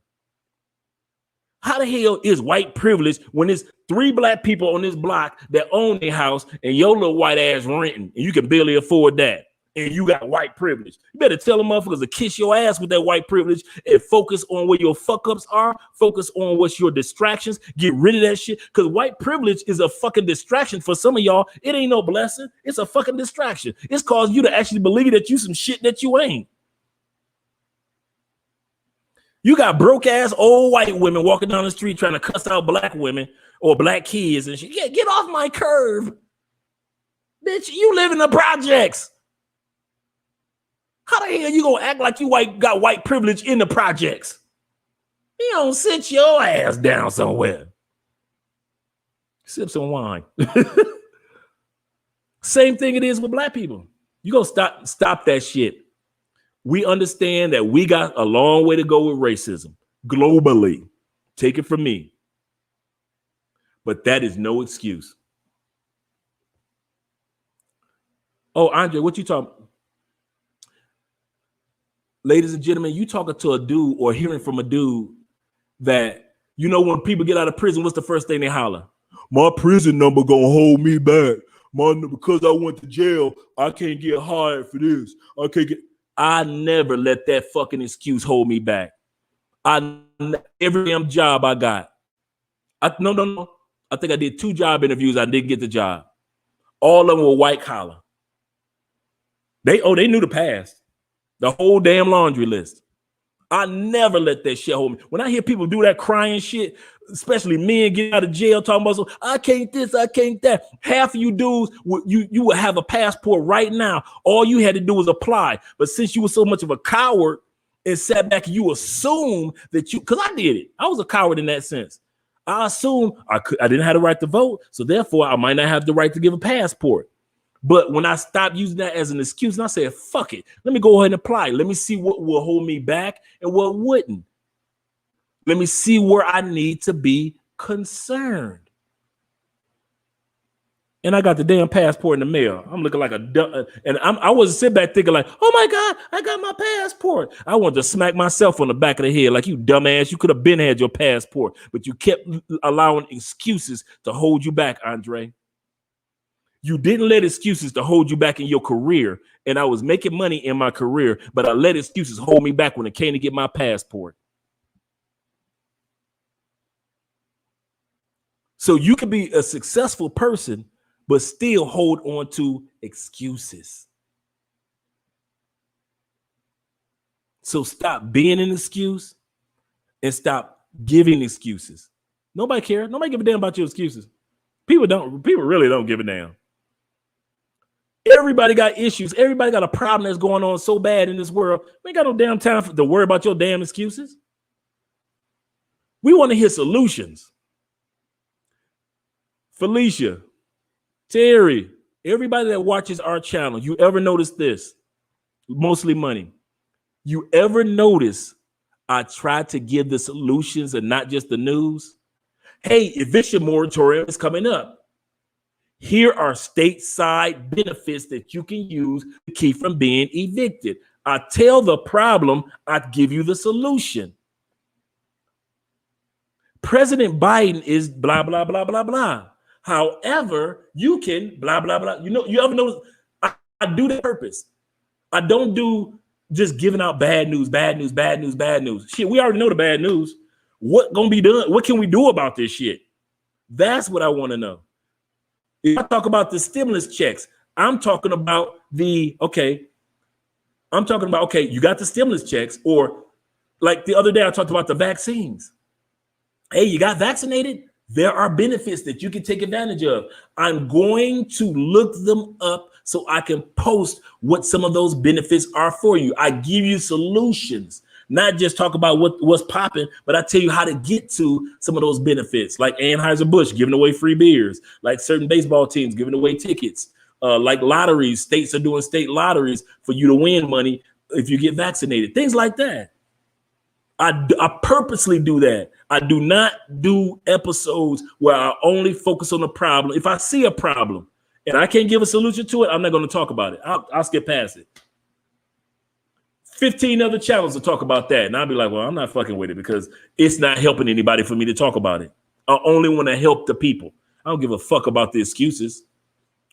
How the hell is white privilege when it's 3 black people on this block that own their house and your little white ass renting and you can barely afford that? And you got white privilege. You better tell them motherfuckers to kiss your ass with that white privilege and focus on where your fuck ups are. Focus on what's your distractions. Get rid of that shit. Because white privilege is a fucking distraction for some of y'all. It ain't no blessing. It's a fucking distraction. It's causing you to actually believe that you some shit that you ain't. You got broke ass old white women walking down the street trying to cuss out black women or black kids and shit. Yeah, get off my curve. Bitch, you live in the projects. How the hell you gonna act like you got white privilege in the projects? You don't sit your ass down somewhere. Sip some wine. Same thing it is with black people. You gonna stop that shit. We understand that we got a long way to go with racism globally. Take it from me. But that is no excuse. Oh, Andre, what you talking? Ladies and gentlemen, you talking to a dude or hearing from a dude that, you know, when people get out of prison, what's the first thing they holler? My prison number gonna hold me back. Because I went to jail, I can't get hired for this. I never let that fucking excuse hold me back. Every damn job I got. No. I think I did 2 job interviews. I didn't get the job. All of them were white collar. They knew the past. The whole damn laundry list. I never let that shit hold me. When I hear people do that crying shit, especially men getting out of jail talking about, so I can't this, I can't that. Half of you dudes, you would have a passport right now. All you had to do was apply. But since you were so much of a coward and sat back and you assume that because I did it. I was a coward in that sense. I assumed I didn't have the right to vote. So therefore, I might not have the right to give a passport. But when I stopped using that as an excuse and I said, fuck it, let me go ahead and apply. Let me see what will hold me back and what wouldn't. Let me see where I need to be concerned. And I got the damn passport in the mail. I'm looking like a dumb, and I wasn't sitting back thinking like, oh my God, I got my passport. I wanted to smack myself on the back of the head like, you dumbass, you could have been had your passport, but you kept allowing excuses to hold you back, Andre. You didn't let excuses to hold you back in your career. And I was making money in my career, but I let excuses hold me back when it came to get my passport. So you can be a successful person, but still hold on to excuses. So stop being an excuse and stop giving excuses. Nobody cares. Nobody give a damn about your excuses. People really don't give a damn. Everybody got issues. Everybody got a problem that's going on so bad in this world. We ain't got no damn time to worry about your damn excuses. We want to hear solutions. Felicia, Terry, everybody that watches our channel, you ever notice this? Mostly money. You ever notice I try to give the solutions and not just the news? Hey, eviction moratorium is coming up. Here are stateside benefits that you can use to keep from being evicted. I tell the problem, I give you the solution. President Biden is blah, blah, blah, blah, blah. However, you can blah, blah, blah. You know, you ever notice I do that purpose. I don't do just giving out bad news, bad news, bad news, bad news. Shit, we already know the bad news. What gonna be done? What can we do about this shit? That's what I want to know. If I talk about the stimulus checks, I'm talking about I'm talking about, okay, you got the stimulus checks, or like the other day I talked about the vaccines. Hey, you got vaccinated? There are benefits that you can take advantage of. I'm going to look them up so I can post what some of those benefits are for you. I give you solutions, not just talk about what's popping, but I tell you how to get to some of those benefits, like Anheuser-Busch giving away free beers, like certain baseball teams giving away tickets, like lotteries. States are doing state lotteries for you to win money if you get vaccinated, things like that. I purposely do that. I do not do episodes where I only focus on the problem. If I see a problem and I can't give a solution to it, I'm not going to talk about it. I'll skip past it. 15 other channels to talk about that. And I'll be like, well, I'm not fucking with it because it's not helping anybody for me to talk about it. I only want to help the people. I don't give a fuck about the excuses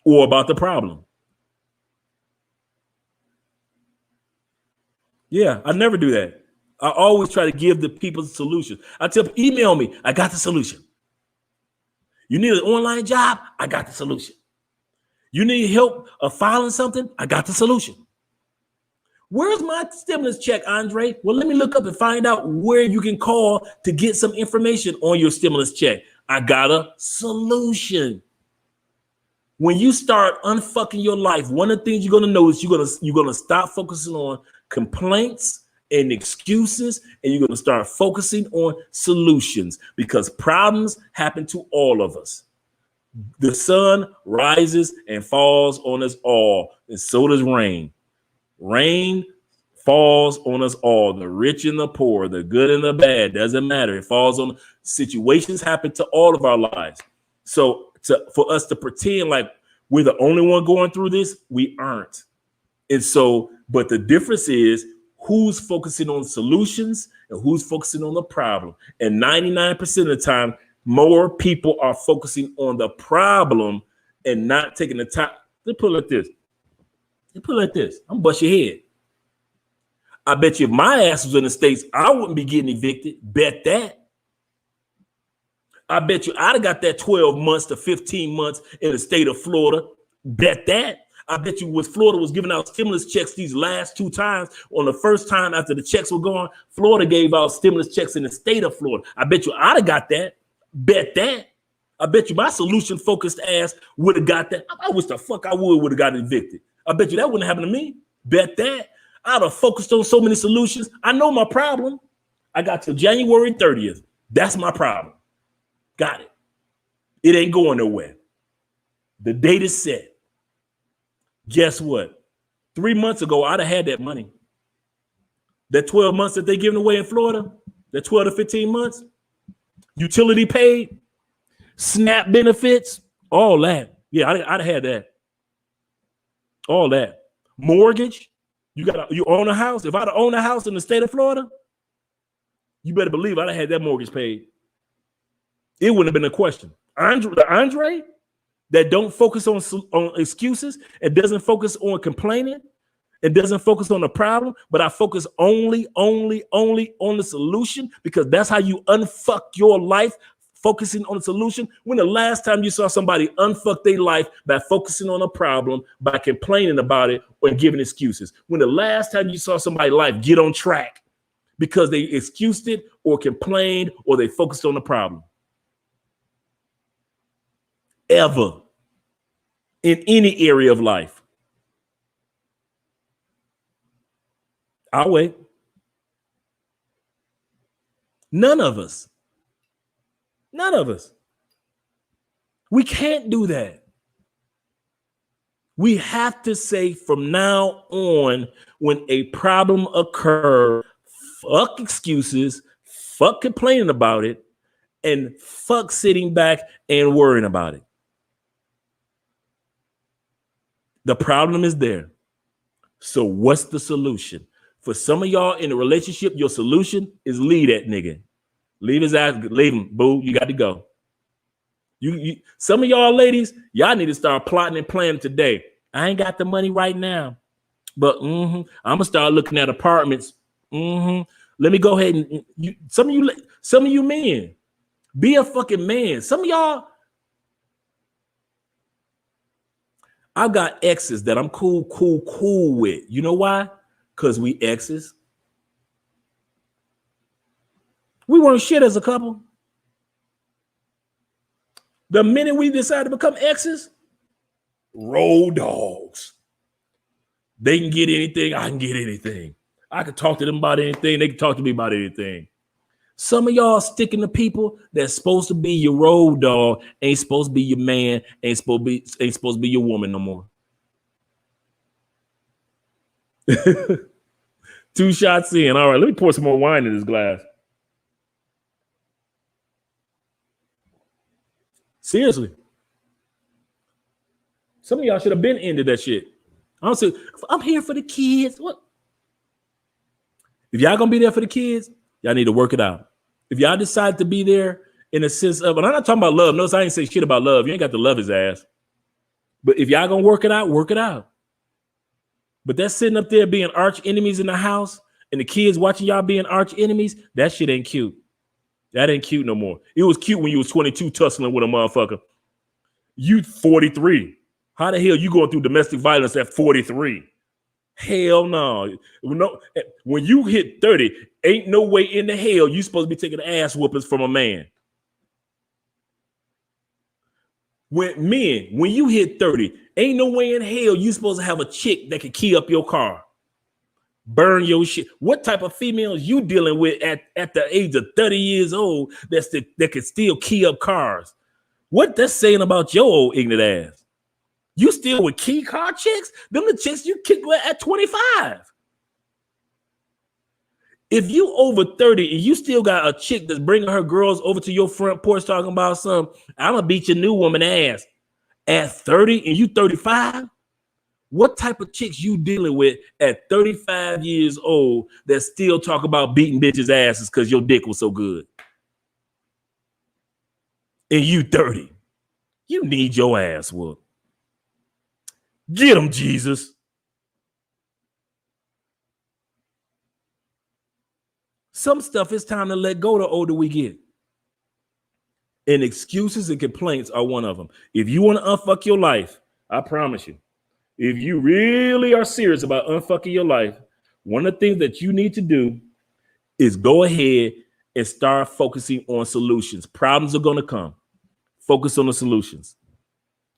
or about the problem. Yeah, I never do that. I always try to give the people the solution. I tell them, email me. I got the solution. You need an online job? I got the solution. You need help filing something? I got the solution. Where's my stimulus check, Andre? Well, let me look up and find out where you can call to get some information on your stimulus check. I got a solution. When you start unfucking your life, one of the things you're going to know is you're gonna stop focusing on complaints and excuses, and you're going to start focusing on solutions, because problems happen to all of us. The sun rises and falls on us all, and so does rain. Rain falls on us all, the rich and the poor, the good and the bad, doesn't matter. It falls on situations, happen to all of our lives. So for us to pretend like we're the only one going through this, we aren't. And so, but the difference is who's focusing on solutions and who's focusing on the problem. And 99% of the time, more people are focusing on the problem and not taking the time. They put it like this. They put it like this. I'm gonna bust your head. I bet you if my ass was in the States, I wouldn't be getting evicted. Bet that. I bet you I'd have got that 12 months to 15 months in the state of Florida. Bet that. I bet you when Florida was giving out stimulus checks these last two times, on the first time after the checks were gone, Florida gave out stimulus checks in the state of Florida. I bet you I'd have got that. Bet that. I bet you my solution focused ass would have got that. I wish the fuck I would have gotten evicted. I bet you that wouldn't happen to me. Bet that. I'd have focused on so many solutions. I know my problem. I got till January 30th. That's my problem. Got it. It ain't going nowhere. The date is set. Guess what? 3 months ago, I'd have had that money. That 12 months that they're giving away in Florida, that 12 to 15 months, utility paid, SNAP benefits, all that. Yeah, I'd have had that. All that. Mortgage, you own a house. If I'd have owned a house in the state of Florida, you better believe I'd have had that mortgage paid. It wouldn't have been a question. Andre that don't focus on excuses, and doesn't focus on complaining, it doesn't focus on the problem, but I focus only on the solution, because that's how you unfuck your life, focusing on the solution. When the last time you saw somebody unfuck their life by focusing on a problem, by complaining about it or giving excuses? When the last time you saw somebody's life get on track because they excused it or complained or they focused on the problem? Ever. In any area of life. I'll wait. None of us. None of us. We can't do that. We have to say from now on, when a problem occurs, fuck excuses, fuck complaining about it, and fuck sitting back and worrying about it. The problem is there. So what's the solution? For some of y'all in a relationship, your solution is leave that nigga. Leave his ass, leave him, boo. You got to go. You some of y'all ladies, y'all need to start plotting and planning today. I ain't got the money right now, but I'm gonna start looking at apartments. Let me go ahead and some of you men, be a fucking man. Some of y'all, I've got exes that I'm cool with. You know why? Because we exes. We weren't shit as a couple. The minute we decided to become exes, road dogs. They can get anything. I can get anything. I can talk to them about anything. They can talk to me about anything. Some of y'all sticking to people that's supposed to be your road dog, ain't supposed to be your man, ain't supposed to be your woman no more. 2 shots in. All right, let me pour some more wine in this glass. Seriously. Some of y'all should have been into that shit. I'm here for the kids. What? If y'all gonna be there for the kids, y'all need to work it out. If y'all decide to be there in a sense of, and I'm not talking about love. Notice I ain't say shit about love. You ain't got to love his ass. But if y'all gonna work it out, work it out. But that's sitting up there being arch enemies in the house and the kids watching y'all being arch enemies, that shit ain't cute. That ain't cute no more. It was cute when you was 22 tussling with a motherfucker. You 43. How the hell you going through domestic violence at 43? Hell no. When you hit 30, ain't no way in the hell you supposed to be taking ass whoopings from a man. When you hit 30, ain't no way in hell you supposed to have a chick that can key up your car. Burn your shit. What type of females you dealing with at the age of 30 years old that can still key up cars? What that's saying about your old ignorant ass? You still with key car chicks? Them the chicks you kicked with at 25. If you over 30 and you still got a chick that's bringing her girls over to your front porch talking about something, I'm going to beat your new woman ass at 30 and you 35, what type of chicks you dealing with at 35 years old that still talk about beating bitches' asses because your dick was so good? And you 30. You need your ass whooped. Get him, Jesus. Some stuff is time to let go the older we get. And excuses and complaints are one of them. If you want to unfuck your life, I promise you, if you really are serious about unfucking your life, one of the things that you need to do is go ahead and start focusing on solutions. Problems are going to come. Focus on the solutions.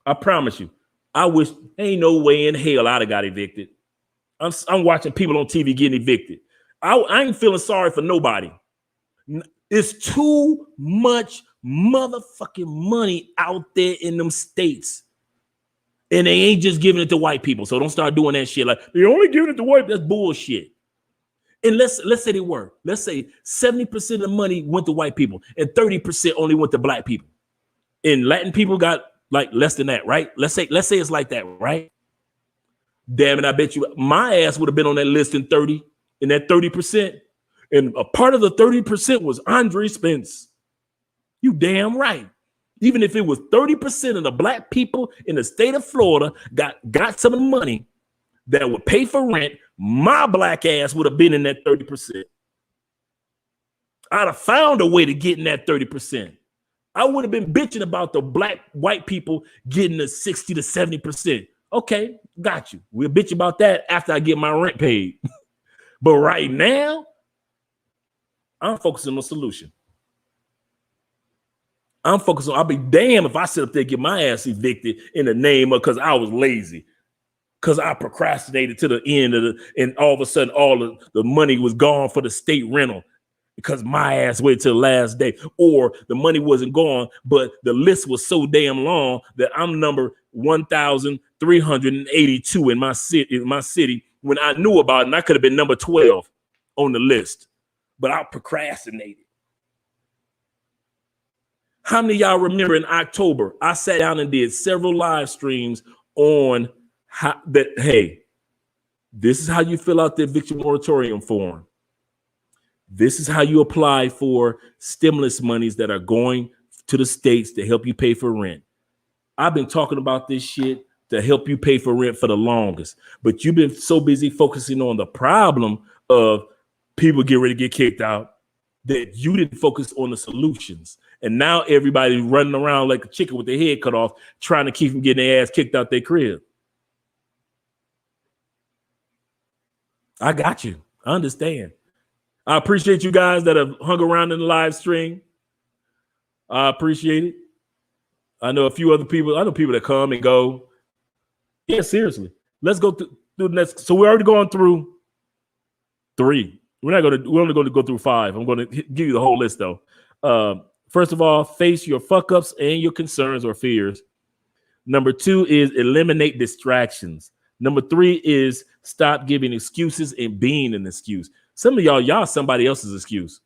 I promise you. I wish ain't no way in hell I'd have got evicted. I'm watching people on TV getting evicted. I ain't feeling sorry for nobody. It's too much motherfucking money out there in them states. And they ain't just giving it to white people. So don't start doing that shit. Like, they're only giving it to white. That's bullshit. And let's say they were. Let's say 70% of the money went to white people and 30% only went to black people. And Latin people got like less than that, right? Let's say it's like that, right? Damn it, I bet you my ass would have been on that list in 30%. And a part of the 30% was Andre Spence. You damn right. Even if it was 30% of the black people in the state of Florida got some of the money that would pay for rent, my black ass would have been in that 30%. I'd have found a way to get in that 30%. I would have been bitching about the white people getting the 60 to 70%. Okay, got you. We'll bitch about that after I get my rent paid. But right now, I'm focusing on solution. I'll be damned if I sit up there and get my ass evicted in the name of because I was lazy. Because I procrastinated to the end of and all of a sudden all of the money was gone for the state rental. Because my ass waited till the last day, or the money wasn't gone, but the list was so damn long that I'm number 1,382 in my city when I knew about it, and I could have been number 12 on the list, but I procrastinated. How many of y'all remember in October, I sat down and did several live streams on how that, hey, this is how you fill out the eviction moratorium form. This is how you apply for stimulus monies that are going to the states to help you pay for rent. I've been talking about this shit to help you pay for rent for the longest, but you've been so busy focusing on the problem of people get ready to get kicked out that you didn't focus on the solutions. And now everybody's running around like a chicken with their head cut off, trying to keep them getting their ass kicked out their crib. I got you. I understand. I appreciate you guys that have hung around in the live stream. I appreciate it. I know a few other people. I know people that come and go. Yeah, seriously. Let's go through the next. So we're already going through 3. We're only going to go through 5. I'm going to give you the whole list though. First of all, face your fuck ups and your concerns or fears. Number 2 is eliminate distractions. Number 3 is stop giving excuses and being an excuse. Some of y'all somebody else's excuse.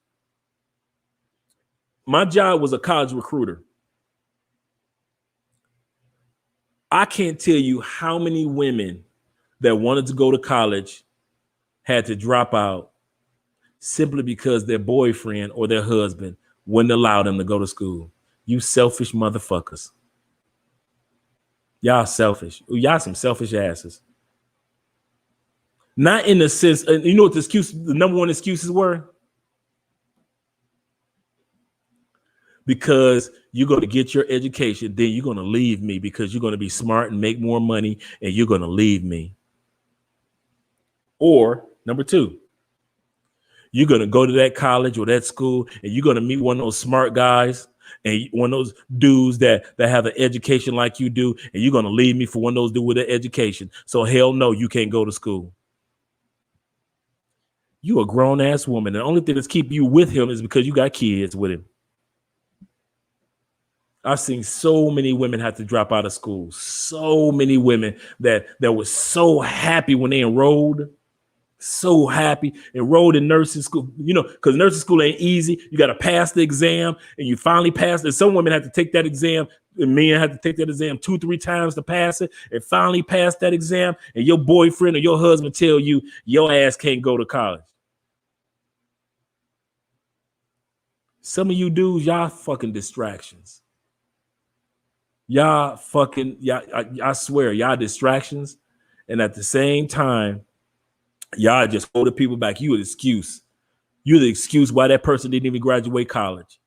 My job was a college recruiter. I can't tell you how many women that wanted to go to college had to drop out simply because their boyfriend or their husband wouldn't allow them to go to school. You selfish motherfuckers. Y'all selfish. Y'all some selfish asses. Not in the sense, you know what the number one excuses were? Because you're going to get your education, then you're going to leave me because you're going to be smart and make more money and you're going to leave me. Or number 2, you're going to go to that college or that school and you're going to meet one of those smart guys and one of those dudes that have an education like you do, and you're going to leave me for one of those dudes with an education. So hell no, you can't go to school. You a grown ass woman. The only thing that's keeping you with him is because you got kids with him. I've seen so many women have to drop out of school. So many women that were so happy when they enrolled in nursing school, you know, because nursing school ain't easy. You got to pass the exam and you finally pass it. Some women have to take that exam and men have to take that exam 2-3 times to pass it and finally pass that exam. And your boyfriend or your husband tell you your ass can't go to college. Some of you dudes, y'all fucking distractions. I swear, y'all distractions. And at the same time, y'all just hold the people back. You an excuse. You're the excuse why that person didn't even graduate college.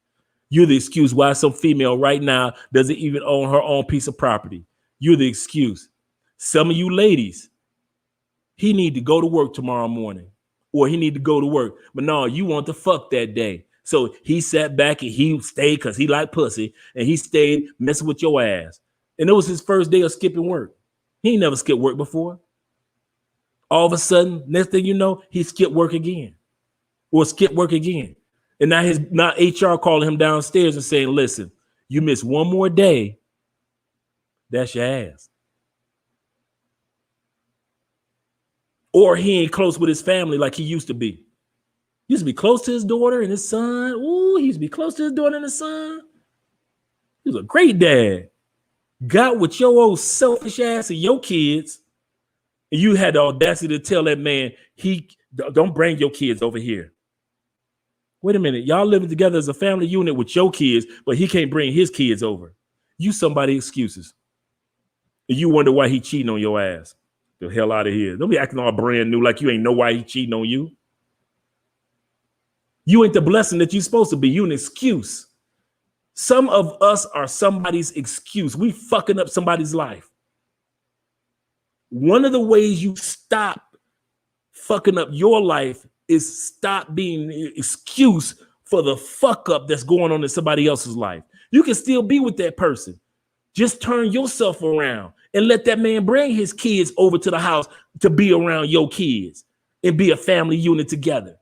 You're the excuse why some female right now doesn't even own her own piece of property. You're the excuse. Some of you ladies, he need to go to work tomorrow morning or he need to go to work. But no, you want to fuck that day. So he sat back and he stayed because he liked pussy and he stayed messing with your ass. And it was his first day of skipping work. He ain't never skipped work before. All of a sudden, next thing you know, he skipped work again or skip work again. And now HR calling him downstairs and saying, listen, you miss one more day. That's your ass. Or he ain't close with his family like he used to be. He used to be close to his daughter and his son. Ooh, he used to be close to his daughter and his son. He was a great dad. Got with your old selfish ass and your kids. And you had the audacity to tell that man, don't bring your kids over here. Wait a minute. Y'all living together as a family unit with your kids, but he can't bring his kids over. You somebody excuses. And you wonder why he cheating on your ass. The hell out of here. Don't be acting all brand new like you ain't know why he cheating on you. You ain't the blessing that you're supposed to be. You an excuse. Some of us are somebody's excuse. We fucking up somebody's life. One of the ways you stop fucking up your life is stop being an excuse for the fuck up that's going on in somebody else's life. You can still be with that person. Just turn yourself around and let that man bring his kids over to the house to be around your kids and be a family unit together.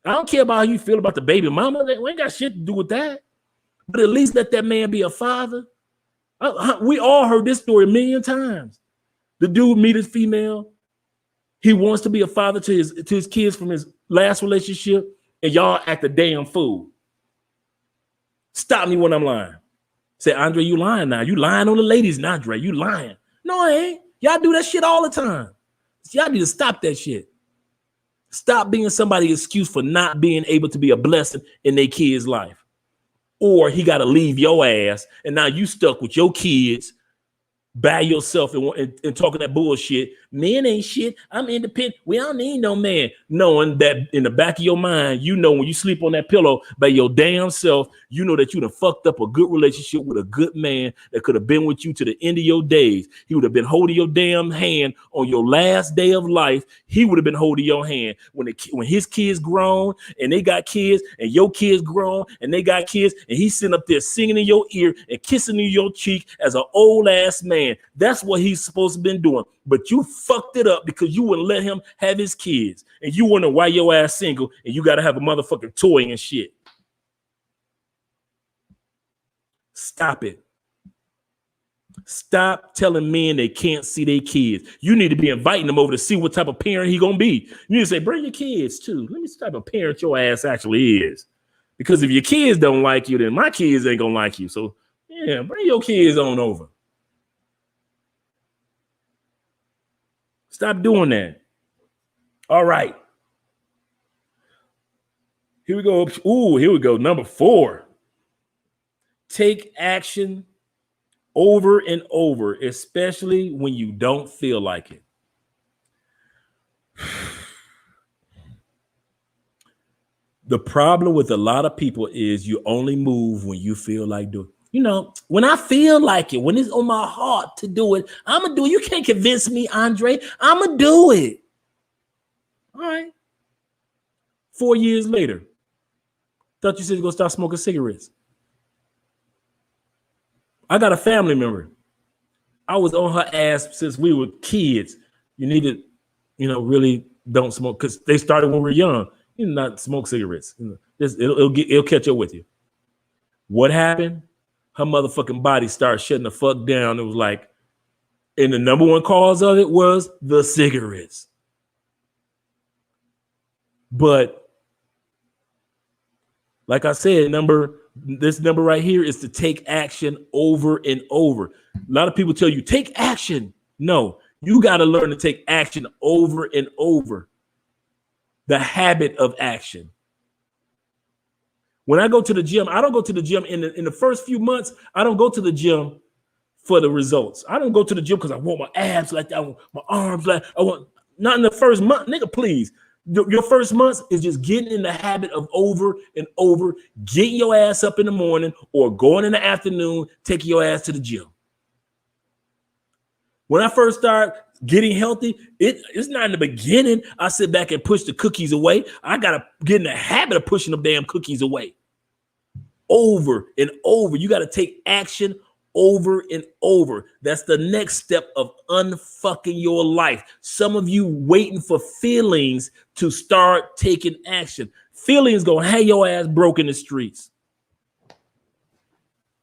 I don't care about how you feel about the baby mama. We ain't got shit to do with that. But at least let that man be a father. We all heard this story a million times. The dude meet his female. He wants to be a father to his kids from his last relationship, and y'all act a damn fool. Stop me when I'm lying. Say, Andre, you lying now. You lying on the ladies now, Andre. You lying. No, I ain't. Y'all do that shit all the time. Y'all need to stop that shit. Stop being somebody's excuse for not being able to be a blessing in their kid's life. Or he got to leave your ass, and now you stuck with your kids by yourself and talking that bullshit. Men ain't shit. I'm independent. We don't need no man. Knowing that in the back of your mind, you know when you sleep on that pillow by your damn self, you know that you done fucked up a good relationship with a good man that could have been with you to the end of your days. He would have been holding your damn hand on your last day of life. He would have been holding your hand when his kids grown and they got kids and your kids grown and they got kids, and he's sitting up there singing in your ear and kissing in your cheek as an old ass man. That's what he's supposed to have been doing. But you fucked it up because you wouldn't let him have his kids. And you wonder why your ass single and you got to have a motherfucking toy and shit. Stop it. Stop telling men they can't see their kids. You need to be inviting them over to see what type of parent he gonna be. You need to say, bring your kids too. Let me see what type of parent your ass actually is. Because if your kids don't like you, then my kids ain't gonna like you. So yeah, bring your kids on over. Stop doing that. All right. Here we go. Ooh, here we go. Number 4. Take action over and over, especially when you don't feel like it. The problem with a lot of people is you only move when you feel like doing it. You know, when I feel like it, when it's on my heart to do it, I'm going to do it. You can't convince me, Andre. I'm going to do it. All right. 4 years later, thought you said you're going to start smoking cigarettes. I got a family member. I was on her ass since we were kids. You need to, really don't smoke because they started when we were young. You not smoke cigarettes. It'll catch up with you. What happened? Her motherfucking body started shutting the fuck down. It was like, and the number one cause of it was the cigarettes. But like I said, this number right here is to take action over and over. A lot of people tell you, take action. No, you got to learn to take action over and over. The habit of action. When I go to the gym, I don't go to the gym in the first few months. I don't go to the gym for the results. I don't go to the gym because I want my abs like that. I want my arms like I want. Not in the first month, nigga. Please, your first month is just getting in the habit of over and over, getting your ass up in the morning or going in the afternoon, taking your ass to the gym. When I first started getting healthy, it's not in the beginning. I sit back and push the cookies away. I got to get in the habit of pushing them damn cookies away. Over and over. You got to take action over and over. That's the next step of unfucking your life. Some of you waiting for feelings to start taking action. Feelings gonna have your ass broke in the streets.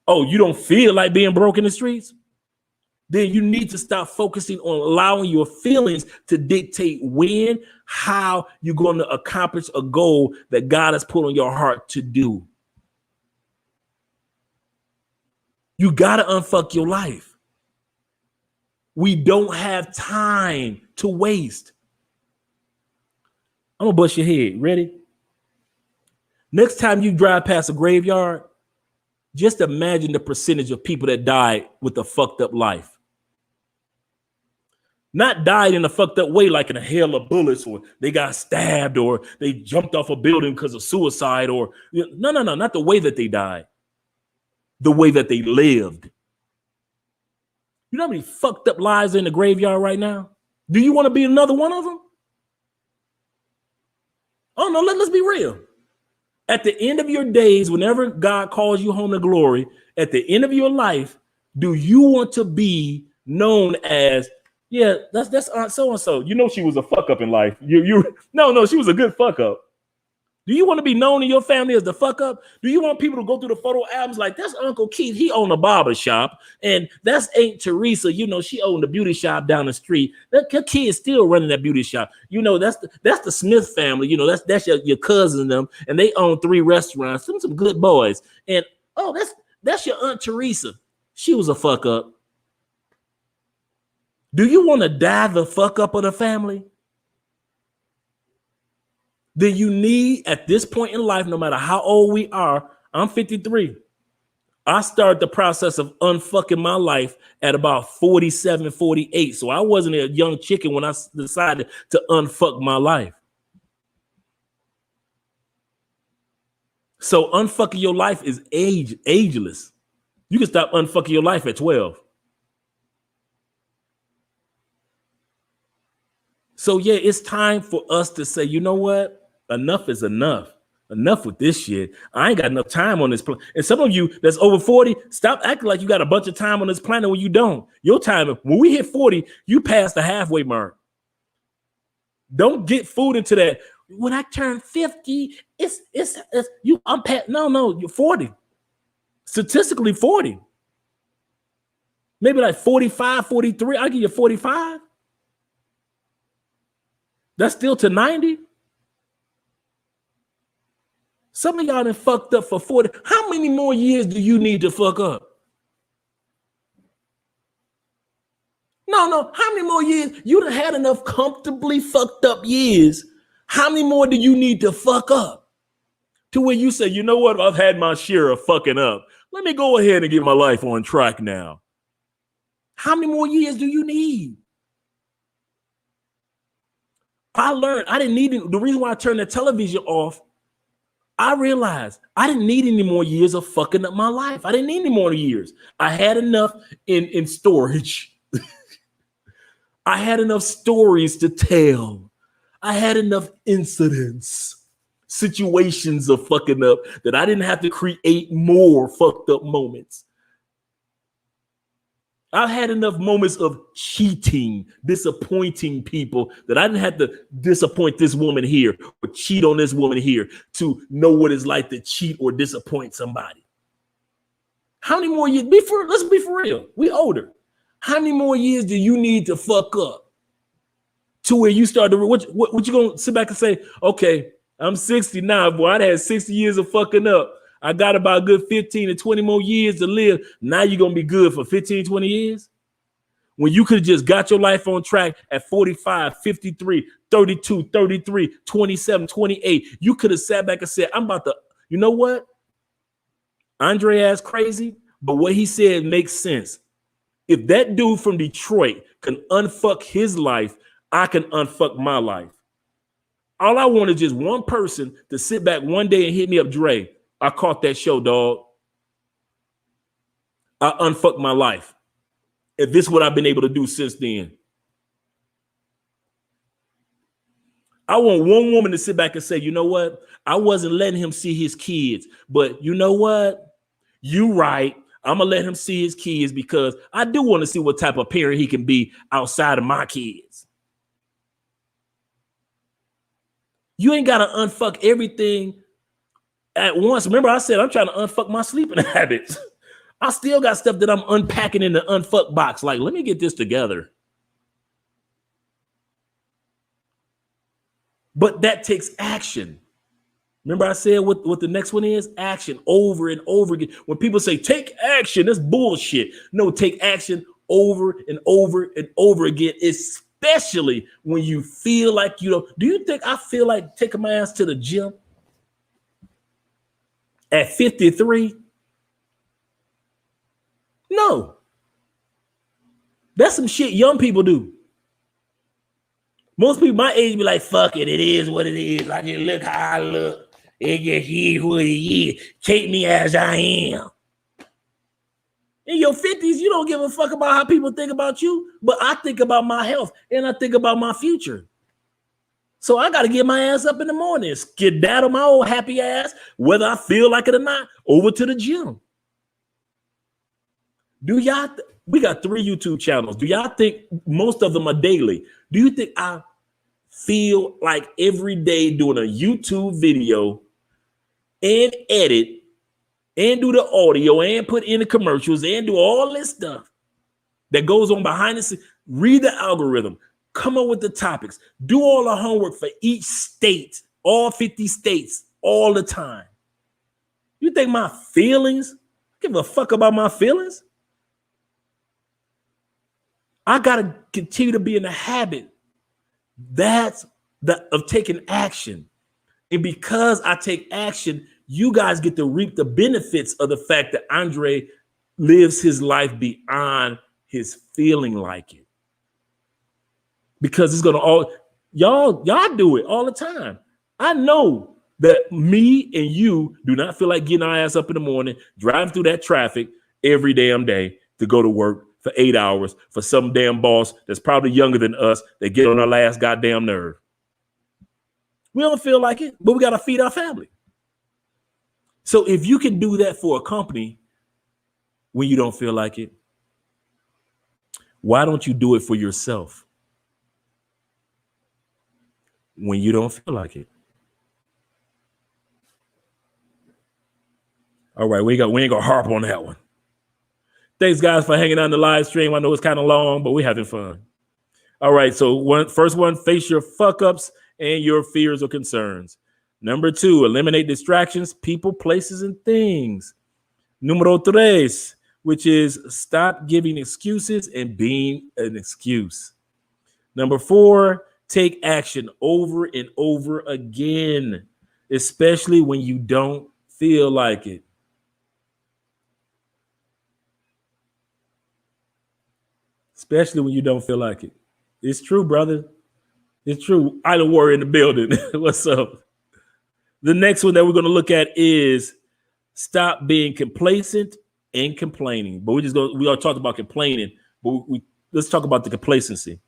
Oh, you don't feel like being broke in the streets? Then you need to stop focusing on allowing your feelings to dictate when, how you're going to accomplish a goal that God has put on your heart to do. You got to unfuck your life. We don't have time to waste. I'm going to bust your head. Ready? Next time you drive past a graveyard, just imagine the percentage of people that died with a fucked up life. Not died in a fucked up way, like in a hail of bullets, or they got stabbed, or they jumped off a building because of suicide, or no, not the way that they died. The way that they lived. You know how many fucked up lives are in the graveyard right now? Do you want to be another one of them? Oh no, let's be real. At the end of your days, whenever God calls you home to glory, at the end of your life, do you want to be known as, yeah, that's Aunt so-and-so. You know she was a fuck up in life. No, she was a good fuck up. Do you want to be known in your family as the fuck up? Do you want people to go through the photo albums like, that's Uncle Keith, he owned a barber shop, and that's Aunt Teresa, she owned a beauty shop down the street. That kid's still running that beauty shop. That's the Smith family. That's your cousin and them, and they own 3 restaurants. Some good boys. And that's your Aunt Teresa. She was a fuck up. Do you want to die the fuck up of the family? Then you need, at this point in life, no matter how old we are, I'm 53. I started the process of unfucking my life at about 47, 48. So I wasn't a young chicken when I decided to unfuck my life. So unfucking your life is ageless. You can stop unfucking your life at 12. So yeah, it's time for us to say, you know what? Enough is enough. Enough with this shit. I ain't got enough time on this planet. And some of you that's over 40, stop acting like you got a bunch of time on this planet when you don't. Your time, when we hit 40, you pass the halfway mark. Don't get fooled into that. When I turn 50, it's you. I'm past. No, you're 40. Statistically 40. Maybe like 45, 43. I'll give you 45. That's still to 90. Some of y'all done fucked up for 40. How many more years do you need to fuck up? No. How many more years? You done had enough comfortably fucked up years. How many more do you need to fuck up? To where you say, you know what? I've had my share of fucking up. Let me go ahead and get my life on track now. How many more years do you need? I learned I didn't need it. The reason why I turned the television off, I realized I didn't need any more years of fucking up my life. I didn't need any more years. I had enough in storage. I had enough stories to tell. I had enough incidents, situations of fucking up that I didn't have to create more fucked up moments. I've had enough moments of cheating, disappointing people that I didn't have to disappoint this woman here or cheat on this woman here to know what it's like to cheat or disappoint somebody. How many more years? Let's be for real. We older. How many more years do you need to fuck up to where you start to what you gonna sit back and say? Okay, I'm 60 now, boy. I had 60 years of fucking up. I got about a good 15 to 20 more years to live. Now you're going to be good for 15, 20 years? When you could have just got your life on track at 45, 53, 32, 33, 27, 28. You could have sat back and said, I'm about to, you know what? Andre ass crazy, but what he said makes sense. If that dude from Detroit can unfuck his life, I can unfuck my life. All I want is just one person to sit back one day and hit me up, Dre. I caught that show, dog. I unfucked my life. If this is what I've been able to do since then. I want one woman to sit back and say, you know what? I wasn't letting him see his kids, but you know what? You right. I'm going to let him see his kids because I do want to see what type of parent he can be outside of my kids. You ain't got to unfuck everything at once. Remember, I said I'm trying to unfuck my sleeping habits. I still got stuff that I'm unpacking in the unfuck box. Like, let me get this together. But that takes action. Remember, I said what the next one is? Action over and over again. When people say take action, that's bullshit. No, take action over and over and over again, especially when you feel like you don't. Do you think I feel like taking my ass to the gym at 53? No. That's some shit young people do. Most people my age be like, fuck it, it is what it is. I just look how I look. It just is who it is. Take me as I am. In your 50s, you don't give a fuck about how people think about you, but I think about my health and I think about my future. So I got to get my ass up in the morning, skedaddle my old happy ass, whether I feel like it or not, over to the gym. Do y'all, we got 3 YouTube channels. Do y'all think most of them are daily? Do you think I feel like every day doing a YouTube video and edit and do the audio and put in the commercials and do all this stuff that goes on behind the scenes, read the algorithm, come up with the topics, do all the homework for each state, all 50 states, all the time? You think my feelings, give a fuck about my feelings? I got to continue to be in the habit of taking action. And because I take action, You guys get to reap the benefits of the fact that Andre lives his life beyond his feeling like it. Because it's gonna all y'all do it all the time. I know that me and you do not feel like getting our ass up in the morning, driving through that traffic every damn day to go to work for 8 hours for some damn boss that's probably younger than us that get on our last goddamn nerve. We don't feel like it, but we got to feed our family. So if you can do that for a company when you don't feel like it, why don't you do it for yourself when you don't feel like it? All right, we ain't gonna harp on that one. Thanks, guys, for hanging on the live stream. I know it's kind of long, but we're having fun. All right, so first one, face your fuck ups and your fears or concerns. Number 2, eliminate distractions, people, places, and things. Numero 3, which is stop giving excuses and being an excuse. Number 4, take action over and over again, especially when you don't feel like it. Especially when you don't feel like it. It's true, brother. It's true. Idle warrior in the building. What's up? The next one that we're going to look at is stop being complacent and complaining. But we all talked about complaining, but let's talk about the complacency.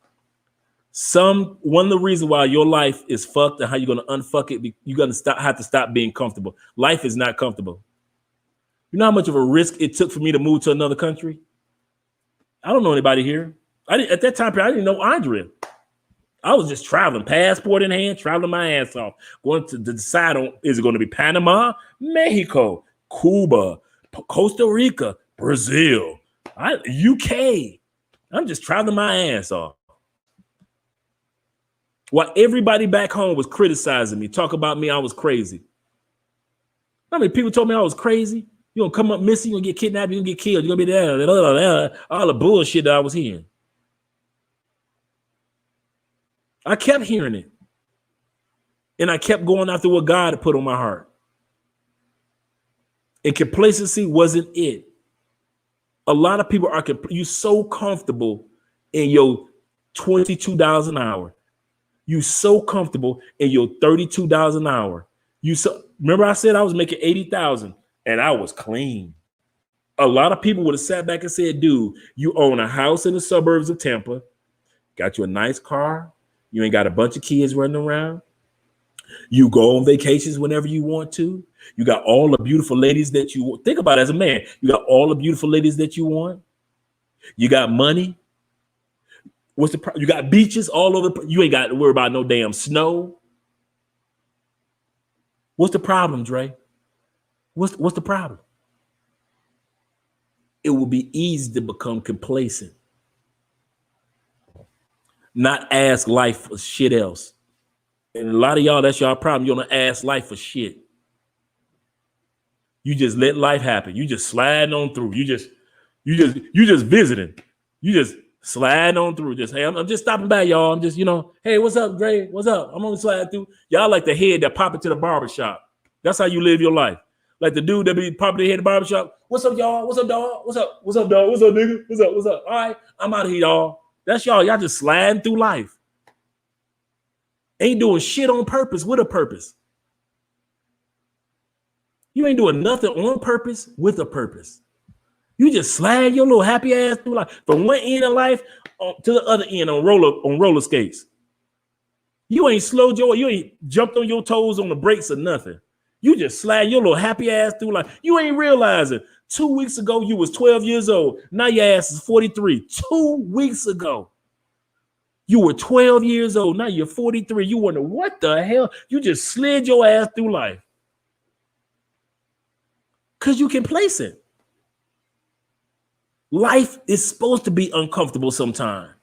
One of the reasons why your life is fucked and how you're going to unfuck it, you're going to have to stop being comfortable. Life is not comfortable. You know how much of a risk it took for me to move to another country? I don't know anybody here. At that time period, I didn't know Andre. I was just traveling, passport in hand, traveling my ass off, going to decide on, is it going to be Panama, Mexico, Cuba, Costa Rica, Brazil, UK. I'm just traveling my ass off. While everybody back home was criticizing me, talk about me, I was crazy. How many people told me I was crazy? You're going to come up missing, you're going to get kidnapped, you're going to get killed, you're going to be there, all the bullshit that I was hearing. I kept hearing it. And I kept going after what God had put on my heart. And complacency wasn't it. A lot of people are you so comfortable in your $22 an hour. You so comfortable in your $32 an hour. Remember I said I was making $80,000 and I was clean. A lot of people would have sat back and said, dude, you own a house in the suburbs of Tampa, got you a nice car. You ain't got a bunch of kids running around. You go on vacations whenever you want to. You got all the beautiful ladies that you want. Think about it as a man. You got all the beautiful ladies that you want. You got money. You got beaches all over. You ain't got to worry about no damn snow. What's the problem, Dre? What's the problem? It will be easy to become complacent. Not ask life for shit else. And a lot of y'all, that's y'all problem. You don't ask life for shit. You just let life happen. You just sliding on through. You just visiting. You just sliding on through. Just, hey, I'm just stopping by, y'all. I'm just, hey, what's up, Gray? What's up? I'm on sliding through. Y'all like the head that pop into the barbershop. That's how you live your life. Like the dude that be popping their head in the barbershop. What's up, y'all? What's up, dog? What's up? What's up, dog? What's up, nigga? What's up? What's up? All right, I'm out of here, y'all. That's y'all. Y'all just sliding through life. Ain't doing shit on purpose with a purpose. You ain't doing nothing on purpose with a purpose. You just slide your little happy ass through life from one end of life to the other end on roller skates. You ain't slowed you ain't jumped on your toes on the brakes or nothing. You just slide your little happy ass through life. You ain't realizing 2 weeks ago you was 12 years old. Now your ass is 43. 2 weeks ago you were 12 years old. Now you're 43. You wonder what the hell? You just slid your ass through life. Because you complacent. Life is supposed to be uncomfortable sometimes.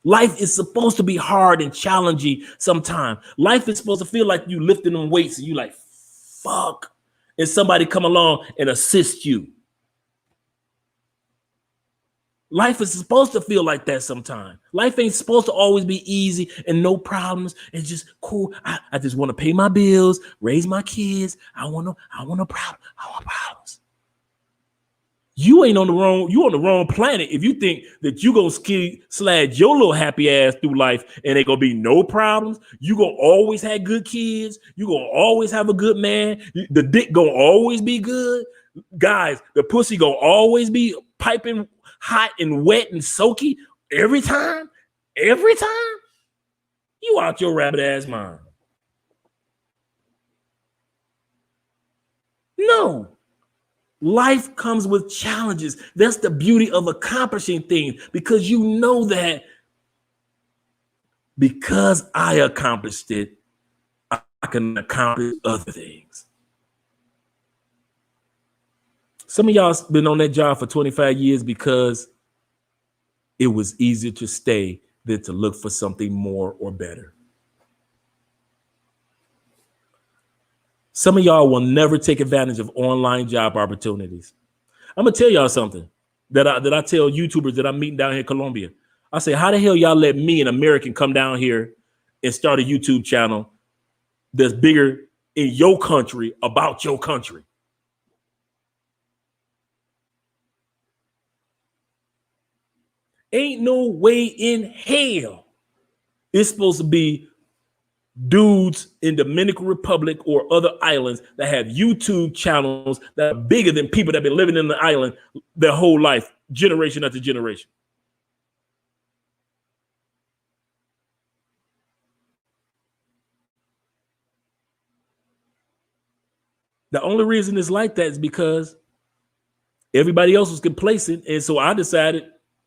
Life is supposed to be hard and challenging sometimes. Life is supposed to feel like you lifting them weights and you like, fuck. And somebody come along and assist you. Life is supposed to feel like that sometimes. Life ain't supposed to always be easy and no problems. It's just cool. I just want to pay my bills, raise my kids. I want no problem. I want problems. You ain't on the wrong planet if you think that you gonna slide your little happy ass through life and ain't gonna be no problems. You gonna always have good kids. You gonna always have a good man. The dick gonna always be good. Guys, the pussy gonna always be piping hot and wet and soaky every time. Every time. You out your rabbit ass mind. No. Life comes with challenges. That's the beauty of accomplishing things, because you know that because I accomplished it, I can accomplish other things. Some of y'all been on that job for 25 years because it was easier to stay than to look for something more or better. Some of y'all will never take advantage of online job opportunities. I'm gonna tell y'all something that I tell YouTubers that I'm meeting down here in Colombia. I say, how the hell y'all let me, an American, come down here and start a YouTube channel that's bigger in your country about your country? Ain't no way in hell it's supposed to be dudes in Dominican Republic or other islands that have YouTube channels that are bigger than people that have been living in the island their whole life, generation after generation. The only reason it's like that is because everybody else was complacent. And so I decided,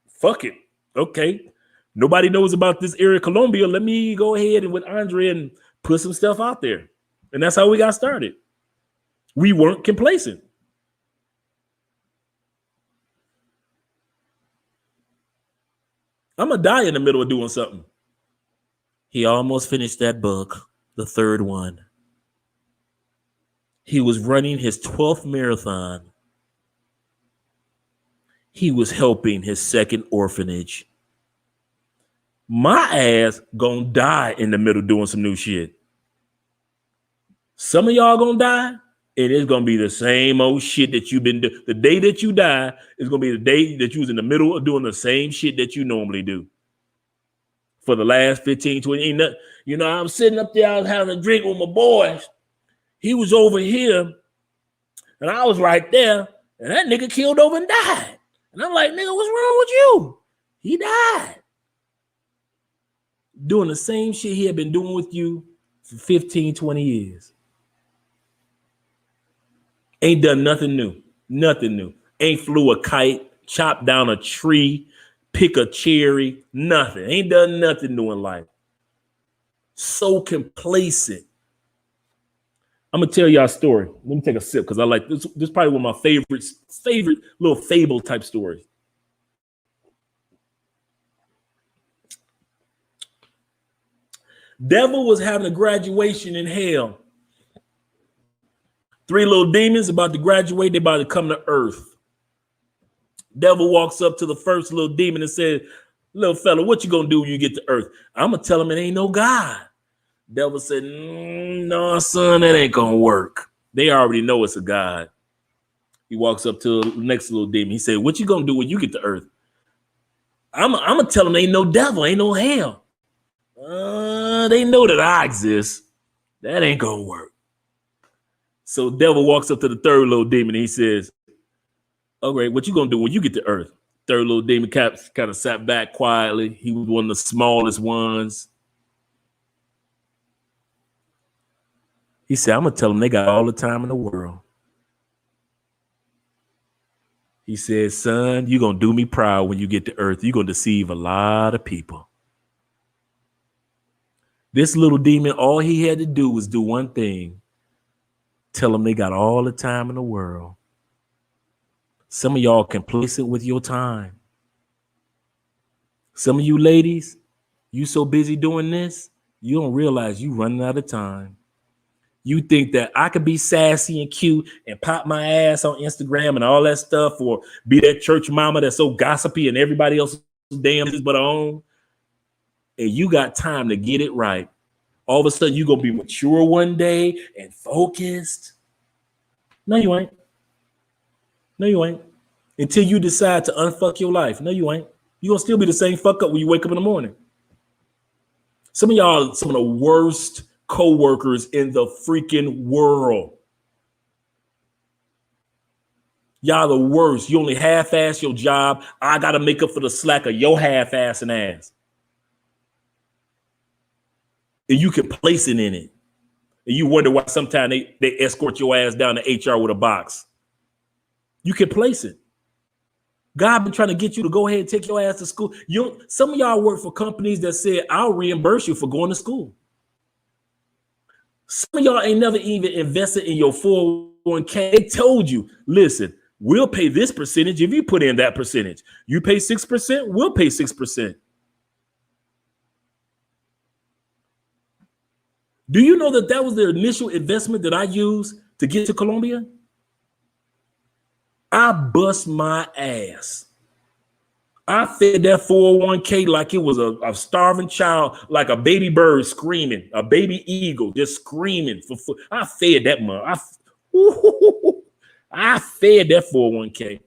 fuck it. Okay. Nobody knows about this area of Colombia. Let me go ahead and with Andre and put some stuff out there. And that's how we got started. We weren't complacent. I'm going to die in the middle of doing something. He almost finished that book, the third one. He was running his 12th marathon. He was helping his second orphanage. My ass gonna die in the middle doing some new shit. Some of y'all gonna die, and it's gonna be the same old shit that you've been doing. The day that you die is gonna be the day that you was in the middle of doing the same shit that you normally do. For the last 15, 20, ain't nothing. You know, I'm sitting up there, I was having a drink with my boys. He was over here, and I was right there, and that nigga killed over and died. And I'm like, nigga, what's wrong with you? He died. Doing the same shit he had been doing with you for 15, 20 years. Ain't done nothing new. Nothing new. Ain't flew a kite, chopped down a tree, pick a cherry, nothing. Ain't done nothing new in life. So complacent. I'm gonna tell y'all a story. Let me take a sip because I like this. This is probably one of my favorite little fable type stories. Devil was having a graduation in hell. 3 little demons about to graduate. They about to come to earth. Devil walks up to the first little demon and says, little fella, what you gonna do when you get to earth? I'm gonna tell him it ain't no God. Devil said, no, son, that ain't gonna work. They already know it's a God. He walks up to the next little demon. He said, what you gonna do when you get to earth? I'm gonna tell him ain't no devil, ain't no hell. They know that I exist. That ain't gonna work. So devil walks up to the third little demon and he says, okay, what you gonna do when you get to earth? Third little demon kind of sat back quietly. He was one of the smallest ones. He said, I'm gonna tell them they got all the time in the world. He said, son, you're gonna do me proud when you get to earth. You're gonna deceive a lot of people. This little demon, all he had to do was do one thing. Tell them they got all the time in the world. Some of y'all complacent with your time. Some of you ladies, you so busy doing this, you don't realize you running out of time. You think that I could be sassy and cute and pop my ass on Instagram and all that stuff, or be that church mama that's so gossipy and everybody else's damn is but her own, and you got time to get it right. All of a sudden, you're going to be mature one day and focused. No, you ain't. No, you ain't. Until you decide to unfuck your life. No, you ain't. You're going to still be the same fuck up when you wake up in the morning. Some of y'all are some of the worst co-workers in the freaking world. Y'all the worst. You only half-ass your job. I got to make up for the slack of your half-assing ass. And you complacent in it. And you wonder why sometimes they escort your ass down to HR with a box. You complacent. God been trying to get you to go ahead and take your ass to school. Some of y'all work for companies that said, I'll reimburse you for going to school. Some of y'all ain't never even invested in your 401k. They told you, listen, we'll pay this percentage if you put in that percentage. You pay 6%, we'll pay 6%. Do you know that was the initial investment that I used to get to Colombia? I bust my ass. I fed that 401k like it was a starving child, like a baby bird screaming, a baby eagle just screaming for food. I fed that mother. I fed that 401k.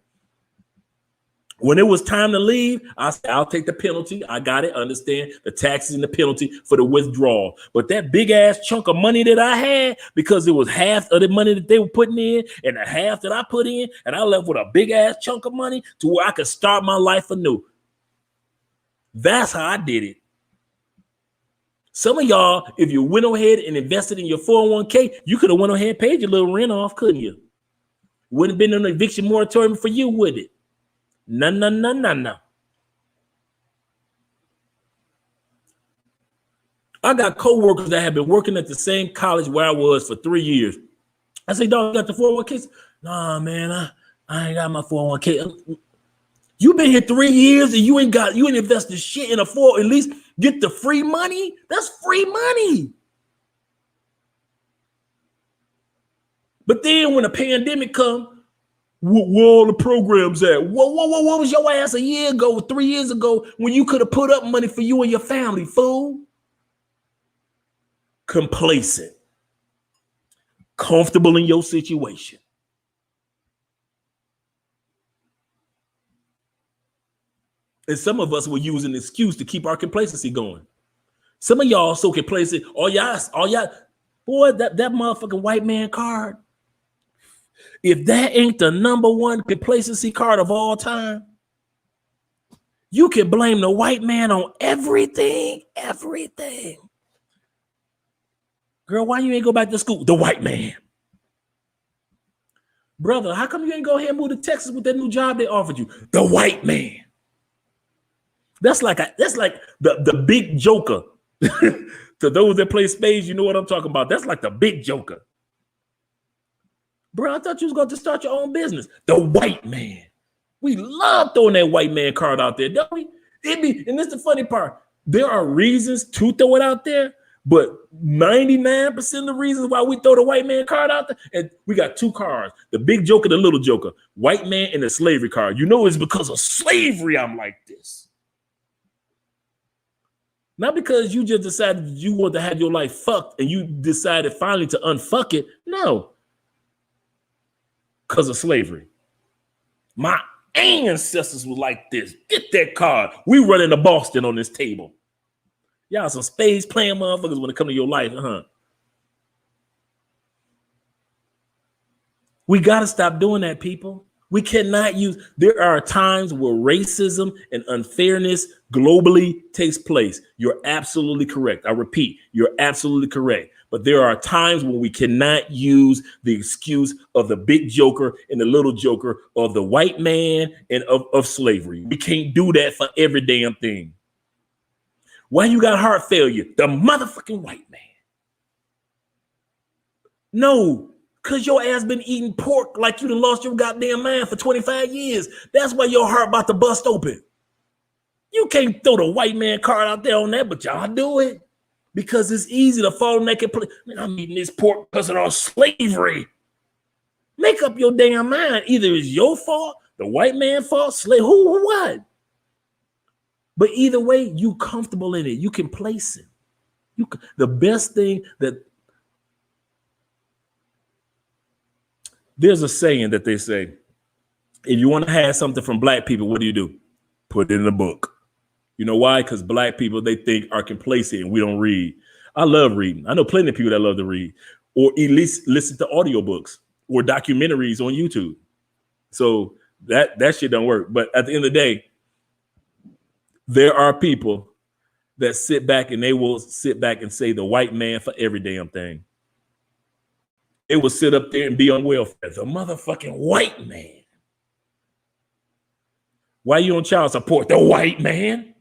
When it was time to leave, I said, I'll take the penalty. I got it. Understand the taxes and the penalty for the withdrawal. But that big ass chunk of money that I had, because it was half of the money that they were putting in and the half that I put in, and I left with a big ass chunk of money to where I could start my life anew. That's how I did it. Some of y'all, if you went ahead and invested in your 401k, you could have went ahead and paid your little rent off, couldn't you? Wouldn't have been an eviction moratorium for you, would it? No. I got coworkers that have been working at the same college where I was for 3 years. I say, dog, you got the 401k? Nah, man, I ain't got my 401k. You been here 3 years and you ain't invested shit in at least get the free money. That's free money. But then when the pandemic come, where all the programs at? What was your ass a year ago, 3 years ago, when you could have put up money for you and your family, fool? Complacent. Comfortable in your situation. And some of us will use an excuse to keep our complacency going. Some of y'all so complacent. Boy, that motherfucking white man card. If that ain't the number one complacency card of all time, you can blame the white man on everything. Girl, why you ain't go back to school? The white man. Brother, how come you ain't go ahead and move to Texas with that new job they offered you? The white man. That's like the big joker. To those that play spades, you know what I'm talking about. That's like the big joker. Bro, I thought you was going to start your own business. The white man. We love throwing that white man card out there, don't we? And this is the funny part. There are reasons to throw it out there, but 99% of the reasons why we throw the white man card out there, and we got two cards, the big joker, the little joker, white man and the slavery card. You know it's because of slavery I'm like this. Not because you just decided you want to have your life fucked and you decided finally to unfuck it. No. Because of slavery. My ancestors were like this. Get that card. We running to Boston on this table. Y'all some spades playing motherfuckers when it comes to your life, huh? We got to stop doing that, people. We cannot there are times where racism and unfairness globally takes place. You're absolutely correct. I repeat, you're absolutely correct. But there are times when we cannot use the excuse of the big joker and the little joker, of the white man and of slavery. We can't do that for every damn thing. Why you got heart failure? The motherfucking white man. No, because your ass been eating pork like you done lost your goddamn mind for 25 years. That's why your heart about to bust open. You can't throw the white man card out there on that, but y'all do it. because it's easy to fall in that place. Man, I'm eating this pork because of our slavery. Make up your damn mind. Either it's your fault, the white man's fault, slave, who, what? But either way, you comfortable in it. You can place it. The best thing that there's a saying that they say, if you want to have something from black people, what do? Put it in a book. You know why? Because black people, they think are complacent and we don't read. I love reading. I know plenty of people that love to read or at least listen to audiobooks or documentaries on YouTube. So that shit don't work. But at the end of the day, there are people that sit back and they will sit back and say the white man for every damn thing. They will sit up there and be on welfare. The motherfucking white man. Why you on child support? The white man.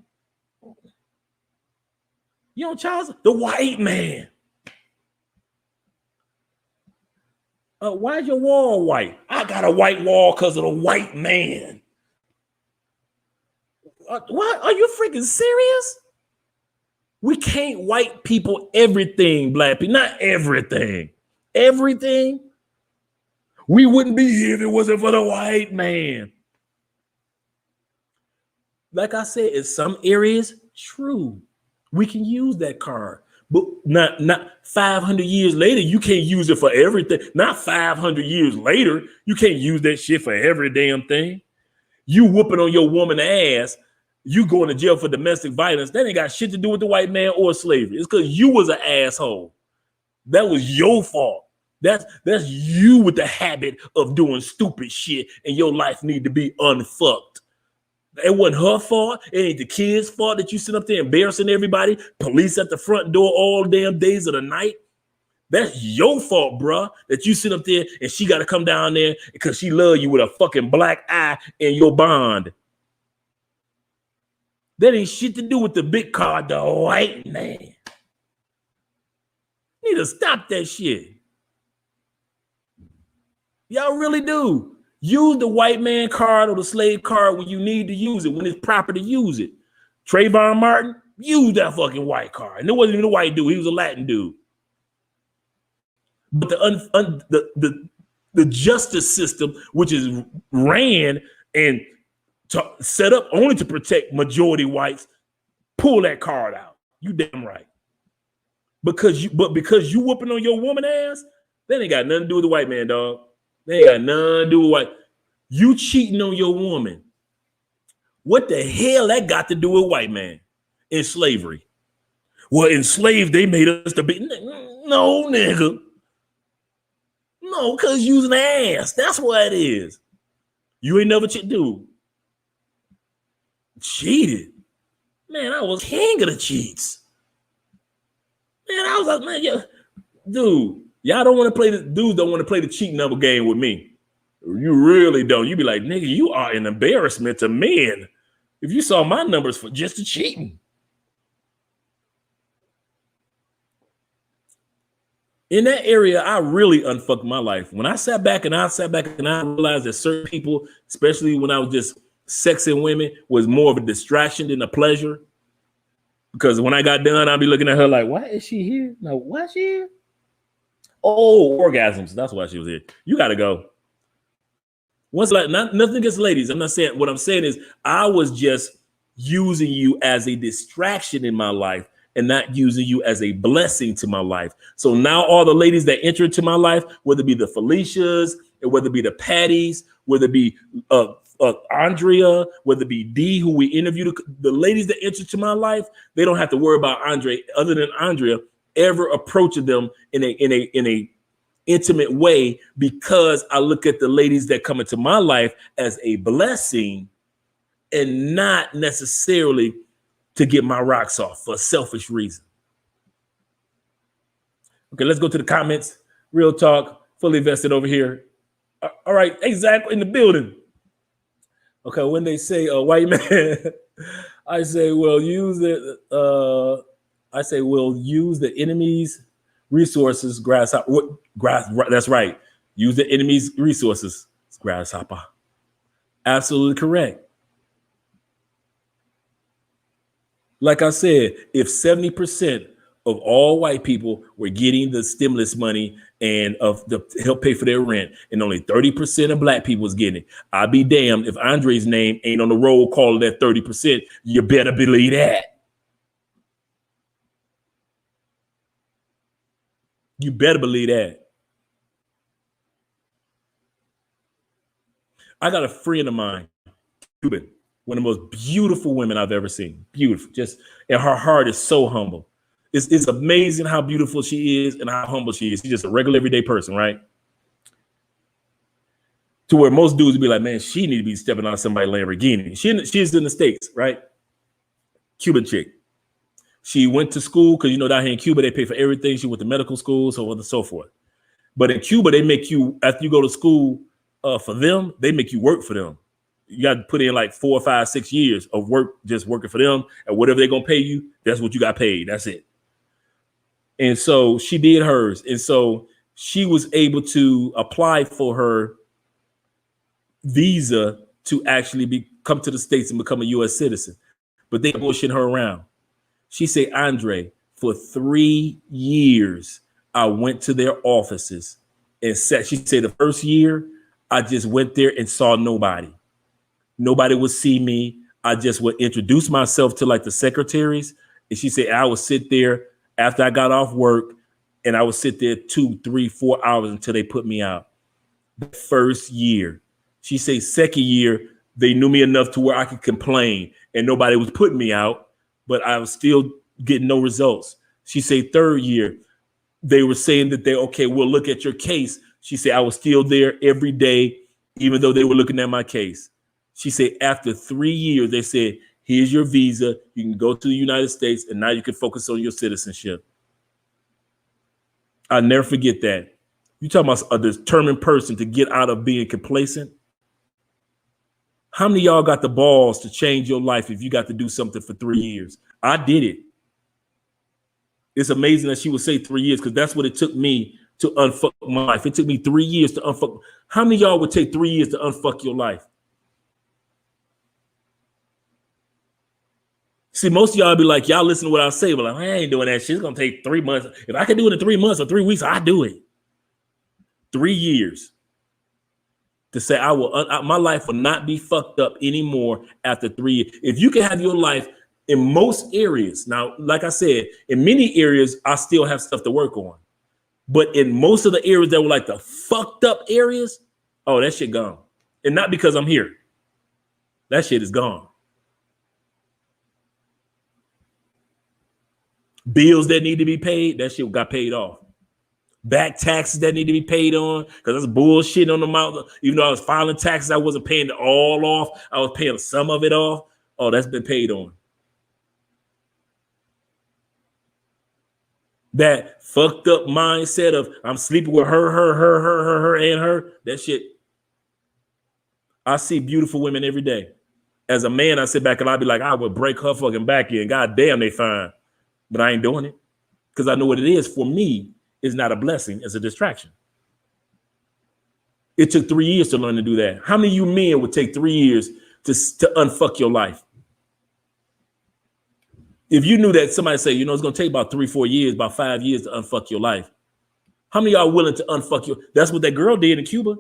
You on child support? The white man. Why is your wall white? I got a white wall because of the white man. What? Are you freaking serious? We can't white people everything, black people. Not everything. Everything. We wouldn't be here if it wasn't for the white man. Like I said, in some areas, true. We can use that card. But not 500 years later, you can't use it for everything. Not 500 years later, you can't use that shit for every damn thing. You whooping on your woman ass, you going to jail for domestic violence. That ain't got shit to do with the white man or slavery. It's because you was an asshole. That was your fault. That's you with the habit of doing stupid shit, and your life need to be unfucked. It wasn't her fault. It ain't the kid's fault that you sit up there embarrassing everybody. Police at the front door all damn days of the night. That's your fault, bruh, that you sit up there and she got to come down there because she love you with a fucking black eye and your bond. That ain't shit to do with the big card, the white man. Need to stop that shit. Y'all really do. Use the white man card or the slave card when you need to use it, when it's proper to use it. Trayvon Martin, use that fucking white card. And it wasn't even a white dude. He was a Latin dude. But the justice system, which is ran and set up only to protect majority whites, pull that card out. You damn right. Because you whooping on your woman ass, that ain't got nothing to do with the white man, dog. They ain't got nothing to do with white. You cheating on your woman. What the hell that got to do with white man in slavery? Well, enslaved, they made us to be. No, nigga. No, because using the ass. That's what it is. You ain't never cheated. Man, I was king of the cheats. Man, I was like, man, dude, y'all don't want to play dudes don't want to play the cheat number game with me. You really don't. You be like, nigga, you are an embarrassment to men. If you saw my numbers for just the cheating. In that area, I really unfucked my life. When I sat back and I realized that certain people, especially when I was just sexing women, was more of a distraction than a pleasure. Because when I got done, I'd be looking at her like, why is she here? No, why is she here? Oh, orgasms. That's why she was here. You got to go. Once, like, nothing against ladies. I'm not saying, what I'm saying is I was just using you as a distraction in my life and not using you as a blessing to my life. So now all the ladies that enter into my life, whether it be the Felicias, whether it be the Patties, whether it be Andrea, whether it be Dee, who we interviewed, the ladies that enter into my life, they don't have to worry about Andre, other than Andrea, ever approaching them in a intimate way, because I look at the ladies that come into my life as a blessing and not necessarily to get my rocks off for a selfish reason. Okay, let's go to the comments. Real talk, fully vested over here. All right, exactly, in the building. Okay, when they say a white man, I say, well, use it. I say, we'll use the enemy's resources, grasshopper. That's right. Use the enemy's resources, grasshopper. Absolutely correct. Like I said, if 70% of all white people were getting the stimulus money and of the help pay for their rent, and only 30% of black people was getting it. I'll be damned if Andre's name ain't on the roll call of that 30%. You better believe that. You better believe that. I got a friend of mine, Cuban, one of the most beautiful women I've ever seen. Beautiful. Just, and her heart is so humble. It's amazing how beautiful she is and how humble she is. She's just a regular everyday person, right? To where most dudes would be like, man, she need to be stepping on somebody's Lamborghini. She's in the States, right? Cuban chick. She went to school because, you know, down here in Cuba, they pay for everything. She went to medical school, so on and so forth. But in Cuba, they make you, after you go to school for them, they make you work for them. You got to put in like 4 or 5, 6 years of work, just working for them. And whatever they're going to pay you, that's what you got paid. That's it. And so she did hers. And so she was able to apply for her visa to actually come to the States and become a U.S. citizen. But they bullshit her around. She said, Andre, for 3 years, I went to their offices and sat. She said the first year, I just went there and saw nobody. Nobody would see me. I just would introduce myself to like the secretaries. And she said, I would sit there after I got off work, and I would sit there 2, 3, 4 hours until they put me out. The first year. She said second year, they knew me enough to where I could complain and nobody was putting me out, but I was still getting no results. She said third year, they were saying that we'll look at your case. She said, I was still there every day, even though they were looking at my case. She said, after 3 years, they said, here's your visa. You can go to the United States, and now you can focus on your citizenship. I'll never forget that. You talking about a determined person to get out of being complacent? How many of y'all got the balls to change your life if you got to do something for 3 years? I did it. It's amazing that she would say 3 years, because that's what it took me to unfuck my life. It took me 3 years to unfuck. How many of y'all would take 3 years to unfuck your life? See, most of y'all be like, y'all listen to what I say, but like, I ain't doing that shit. It's going to take 3 months. If I can do it in 3 months or 3 weeks, I do it. 3 years to say my life will not be fucked up anymore after 3 years. If you can have your life in most areas. Now, like I said, in many areas, I still have stuff to work on. But in most of the areas that were like the fucked up areas, oh, that shit gone. And not because I'm here. That shit is gone. Bills that need to be paid, that shit got paid off. Back taxes that need to be paid on, because that's bullshit on the amount. Even though I was filing taxes, I wasn't paying it all off. I was paying some of it off. Oh, that's been paid on. That fucked up mindset of I'm sleeping with her, and her. That shit. I see beautiful women every day. As a man, I sit back and I'll be like, I would break her fucking back in. God damn, they fine. But I ain't doing it because I know what it is. For me, it's not a blessing. It's a distraction. It took 3 years to learn to do that. How many of you men would take 3 years to unfuck your life? If you knew that somebody say, it's going to take about 3, 4 years, about 5 years to unfuck your life. How many of y'all willing to unfuck your? That's what that girl did in Cuba.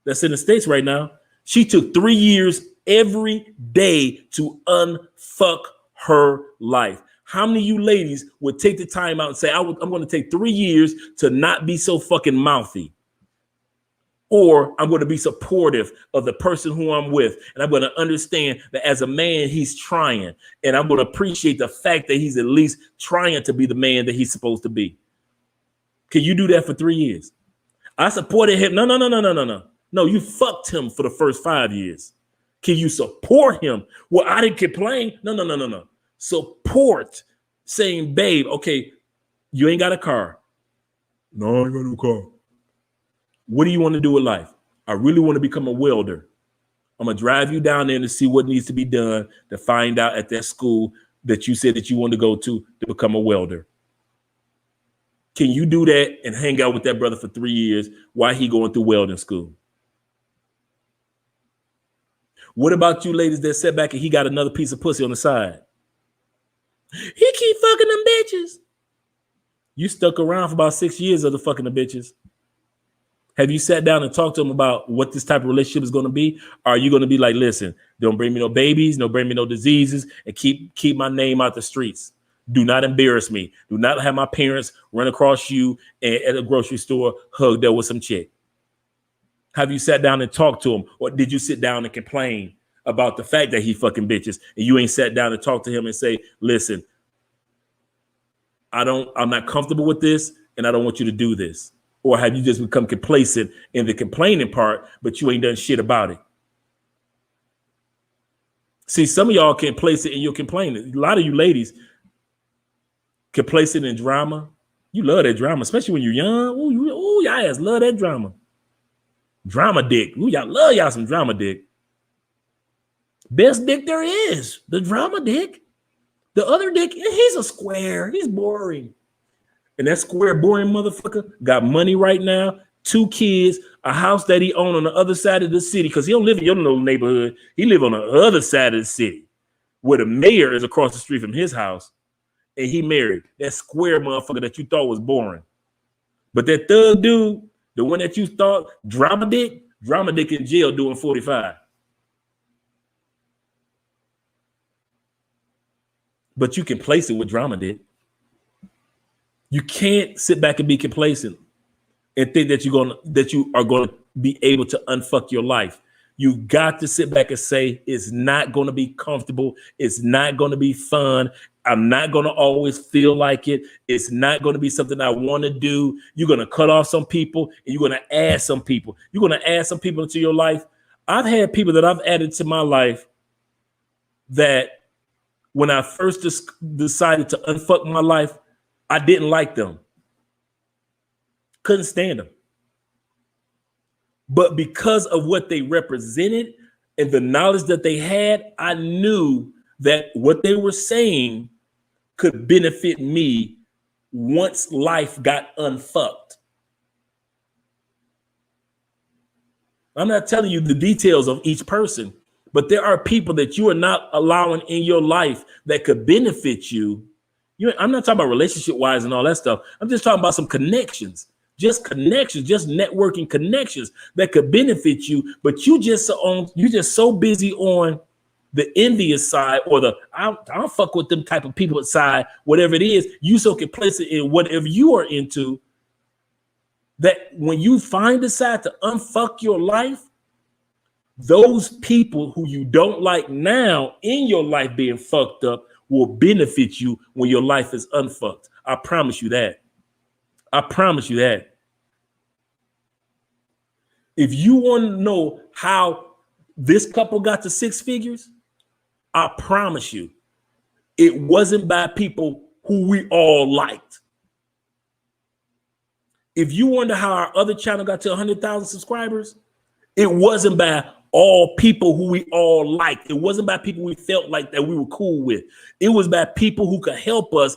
That's in the States right now. She took 3 years every day to unfuck her life. How many of you ladies would take the time out and say, I'm going to take 3 years to not be so fucking mouthy? Or I'm going to be supportive of the person who I'm with. And I'm going to understand that as a man, he's trying. And I'm going to appreciate the fact that he's at least trying to be the man that he's supposed to be. Can you do that for 3 years? I supported him. No. No, you fucked him for the first 5 years. Can you support him? Well, I didn't complain. No. Support, saying, babe, okay, you ain't got a car. No, I ain't got no car. What do you want to do with life? I really want to become a welder. I'm going to drive you down there to see what needs to be done to find out at that school that you said that you want to go to become a welder. Can you do that and hang out with that brother for 3 years while he going through welding school? What about you ladies that sat back and he got another piece of pussy on the side? He keep fucking them bitches. You stuck around for about 6 years of the fucking the bitches. Have you sat down and talked to them about what this type of relationship is going to be? Or are you going to be like, listen, don't bring me no babies, don't bring me no diseases, and keep my name out the streets. Do not embarrass me. Do not have my parents run across you at a grocery store hugged up with some chick. Have you sat down and talked to him? Or did you sit down and complain about the fact that he fucking bitches and you ain't sat down and talked to him and say, listen, I'm not comfortable with this and I don't want you to do this? Or have you just become complacent in the complaining part, but you ain't done shit about it? See, some of y'all complacent in your complaining. A lot of you ladies complacent in drama. You love that drama, especially when you're young. Ooh, y'all ass love that drama. Drama dick. Ooh, y'all love y'all some drama dick. Best dick there is, the drama dick. The other dick, he's a square. He's boring. And that square, boring motherfucker got money right now, 2 kids, a house that he owned on the other side of the city, because he don't live in your little neighborhood. He live on the other side of the city, where the mayor is across the street from his house, and he married that square motherfucker that you thought was boring. But that thug dude, the one that you thought drama dick in jail doing 45. But you can place it with drama dick. You can't sit back and be complacent and think that you are going to be able to unfuck your life. You got to sit back and say, it's not going to be comfortable. It's not going to be fun. I'm not going to always feel like it. It's not going to be something I want to do. You're going to cut off some people and you're going to add some people. You're going to add some people into your life. I've had people that I've added to my life that when I first decided to unfuck my life, I didn't like them. Couldn't stand them. But because of what they represented and the knowledge that they had, I knew that what they were saying could benefit me once life got unfucked. I'm not telling you the details of each person, but there are people that you are not allowing in your life that could benefit you. I'm not talking about relationship wise and all that stuff. I'm just talking about some connections, just networking connections that could benefit you. But you just so busy on the envious side or the I don't fuck with them type of people side, whatever it is. You so complacent in whatever you are into that when you decide to unfuck your life, those people who you don't like now in your life being fucked up will benefit you when your life is unfucked. I promise you that. I promise you that. If you want to know how this couple got to 6 figures, I promise you, it wasn't by people who we all liked. If you wonder how our other channel got to 100,000 subscribers, it wasn't by all people who we all liked. It wasn't by people we felt like that we were cool with. It was by people who could help us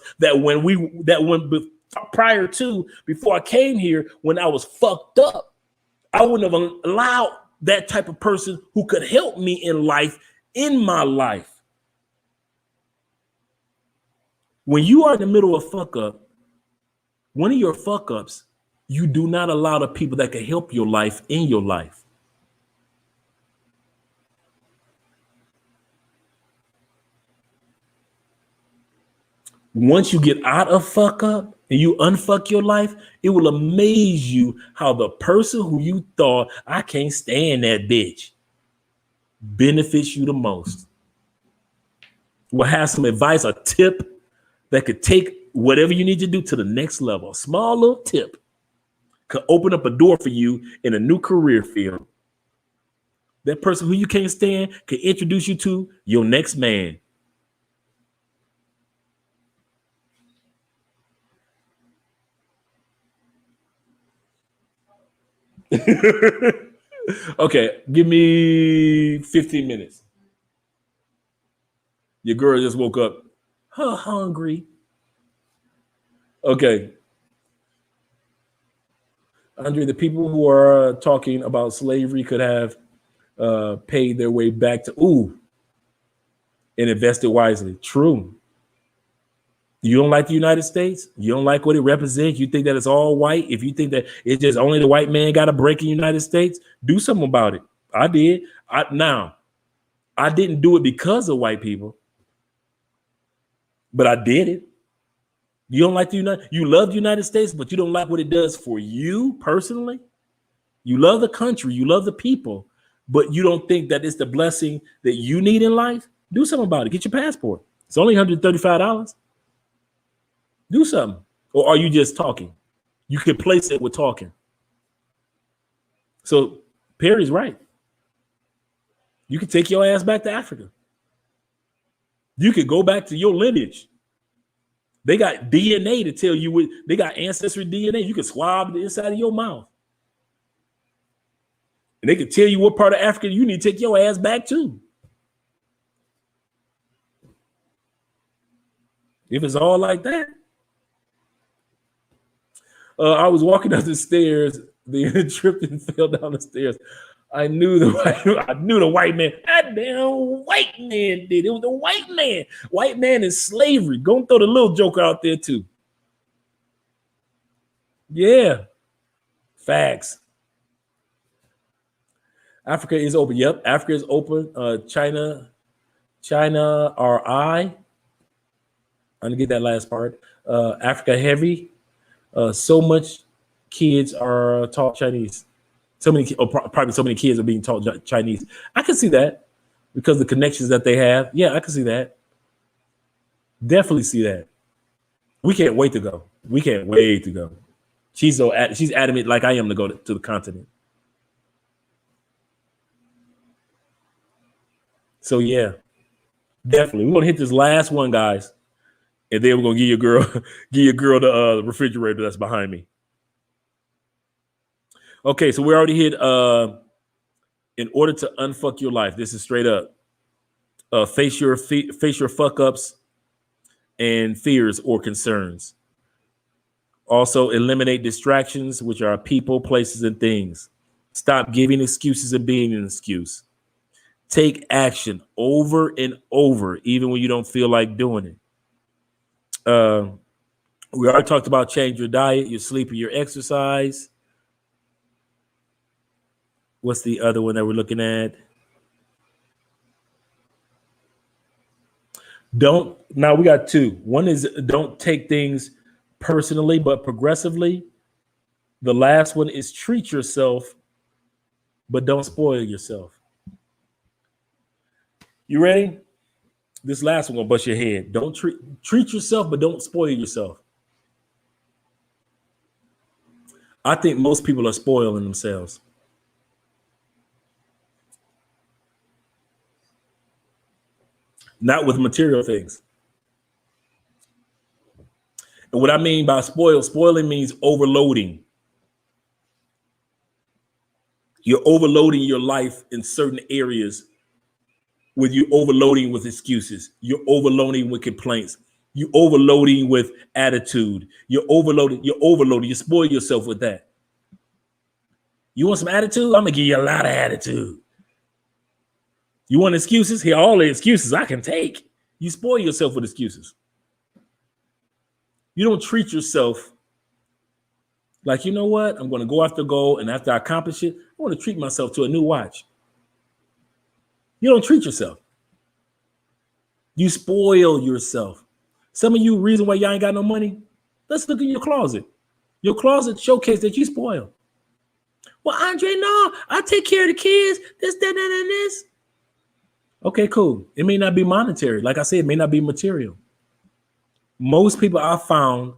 before I came here, when I was fucked up, I wouldn't have allowed that type of person who could help me in life, in my life. When you are in the middle of fuck up, one of your fuck ups, you do not allow the people that can help your life in your life. Once you get out of fuck up and you unfuck your life, it will amaze you how the person who you thought, I can't stand that bitch, benefits you the most. We'll have some advice, a tip that could take whatever you need to do to the next level. A small little tip could open up a door for you in a new career field. That person who you can't stand can introduce you to your next man. Okay, give me 15 minutes. Your girl just woke up. Hungry. Okay. Andre, the people who are talking about slavery could have paid their way back to and invested wisely. True. You don't like the United States? You don't like what it represents? You think that it's all white? If you think that it's just only the white man got a break in the United States, do something about it. I did. I didn't do it because of white people, but I did it. You don't like you love the United States, but you don't like what it does for you personally. You love the country, you love the people, but you don't think that it's the blessing that you need in life. Do something about it. Get your passport. It's only $135. Do something. Or are you just talking? You can place it with talking. So Perry's right. You can take your ass back to Africa. You could go back to your lineage. They got DNA to tell you what they got, ancestry DNA. You can swab the inside of your mouth. And they can tell you what part of Africa you need to take your ass back to. If it's all like that. I was walking up the stairs. The tripped and fell down the stairs. I knew the white man. That damn white man did. It was the white man. White man is slavery. Go throw the little joke out there too. Yeah. Facts. Africa is open. Yep. Africa is open. China RI. I'm gonna get that last part. Africa heavy. So much kids are taught Chinese. Probably so many kids are being taught Chinese. I can see that because the connections that they have. Yeah, I can see that. Definitely see that. We can't wait to go. We can't wait to go. She's adamant like I am to go to the continent. So yeah, definitely. We're gonna hit this last one, guys. And then we're gonna give your girl the refrigerator that's behind me. Okay, so we already hit in order to unfuck your life. This is straight up. Face your fuck ups and fears or concerns. Also, eliminate distractions, which are people, places, and things. Stop giving excuses and being an excuse. Take action over and over, even when you don't feel like doing it. We already talked about change your diet, your sleep, and your exercise. What's the other one that we're looking at? Now we got two. One is don't take things personally, but progressively. The last one is treat yourself, but don't spoil yourself. You ready? This last one gonna bust your head. Don't treat yourself, but don't spoil yourself. I think most people are spoiling themselves. Not with material things. And what I mean by spoiling means overloading. You're overloading your life in certain areas with you overloading with excuses. You're overloading with complaints. You're overloading with attitude. You're overloading. You spoil yourself with that. You want some attitude? I'm going to give you a lot of attitude. You want excuses? Here, all the excuses I can take. You spoil yourself with excuses. You don't treat yourself like, you know what? I'm going to go after a goal, and after I accomplish it, I want to treat myself to a new watch. You don't treat yourself. You spoil yourself. Some of you, reason why y'all ain't got no money, let's look in your closet. Your closet showcase that you spoil. Well, Andre, no, I take care of the kids, this, that, and this. Okay, cool. It may not be monetary. Like I said, it may not be material. Most people I found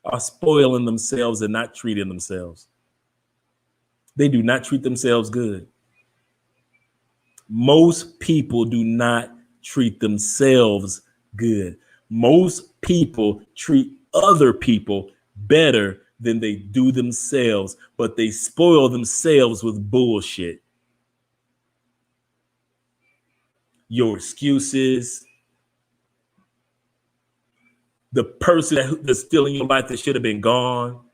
are spoiling themselves and not treating themselves. They do not treat themselves good. Most people do not treat themselves good. Most people treat other people better than they do themselves, but they spoil themselves with bullshit. Your excuses, the person that's still in your life that should have been gone.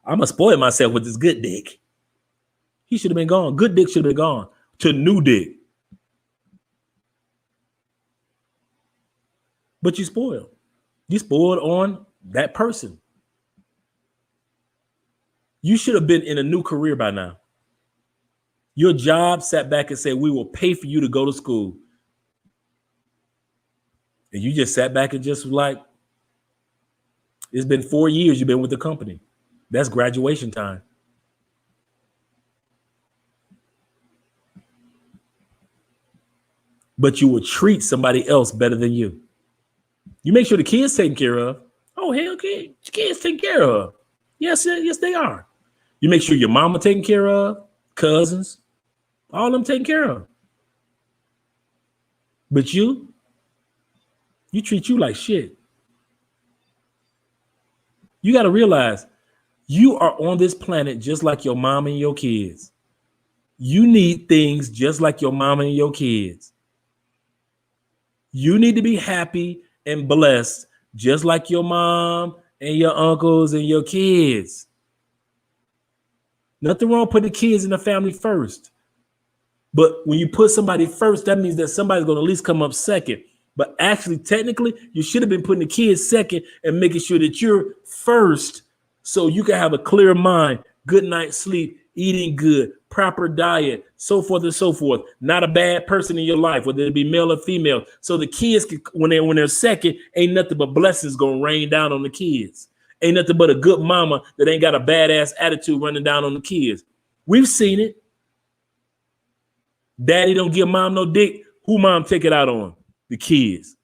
I'm gonna spoil myself with this good dick. He should have been gone. Good dick should have been gone to new dick. But you spoil. You spoiled on that person. You should have been in a new career by now. Your job sat back and said, we will pay for you to go to school. And you just sat back and just like, it's been 4 years you've been with the company. That's graduation time. But you will treat somebody else better than you. You make sure the kids taken care of. Oh, hell, kids taken care of. Yes, they are. You make sure your mama taken care of, cousins, all of them taken care of. But you treat you like shit. You got to realize you are on this planet just like your mom and your kids. You need things just like your mom and your kids. You need to be happy and blessed just like your mom and your uncles and your kids. Nothing wrong putting the kids in the family first. But when you put somebody first, that means that somebody's going to at least come up second. But actually, technically, you should have been putting the kids second and making sure that you're first so you can have a clear mind, good night's sleep, eating good, proper diet, so forth and so forth. Not a bad person in your life, whether it be male or female. So the kids, when they're second, ain't nothing but blessings going to rain down on the kids. Ain't nothing but a good mama that ain't got a badass attitude running down on the kids. We've seen it. Daddy don't give mom no dick. Who mom take it out on? The kids.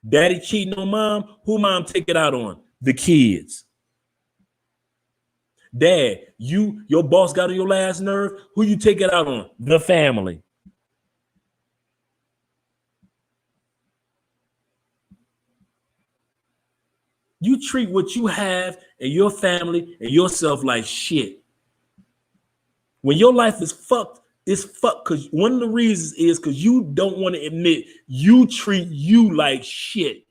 Daddy cheating on mom. Who mom take it out on? The kids. Dad, your boss got on your last nerve. Who you take it out on? The family. You treat what you have and your family and yourself like shit. When your life is fucked, it's fucked because one of the reasons is because you don't want to admit you treat you like shit.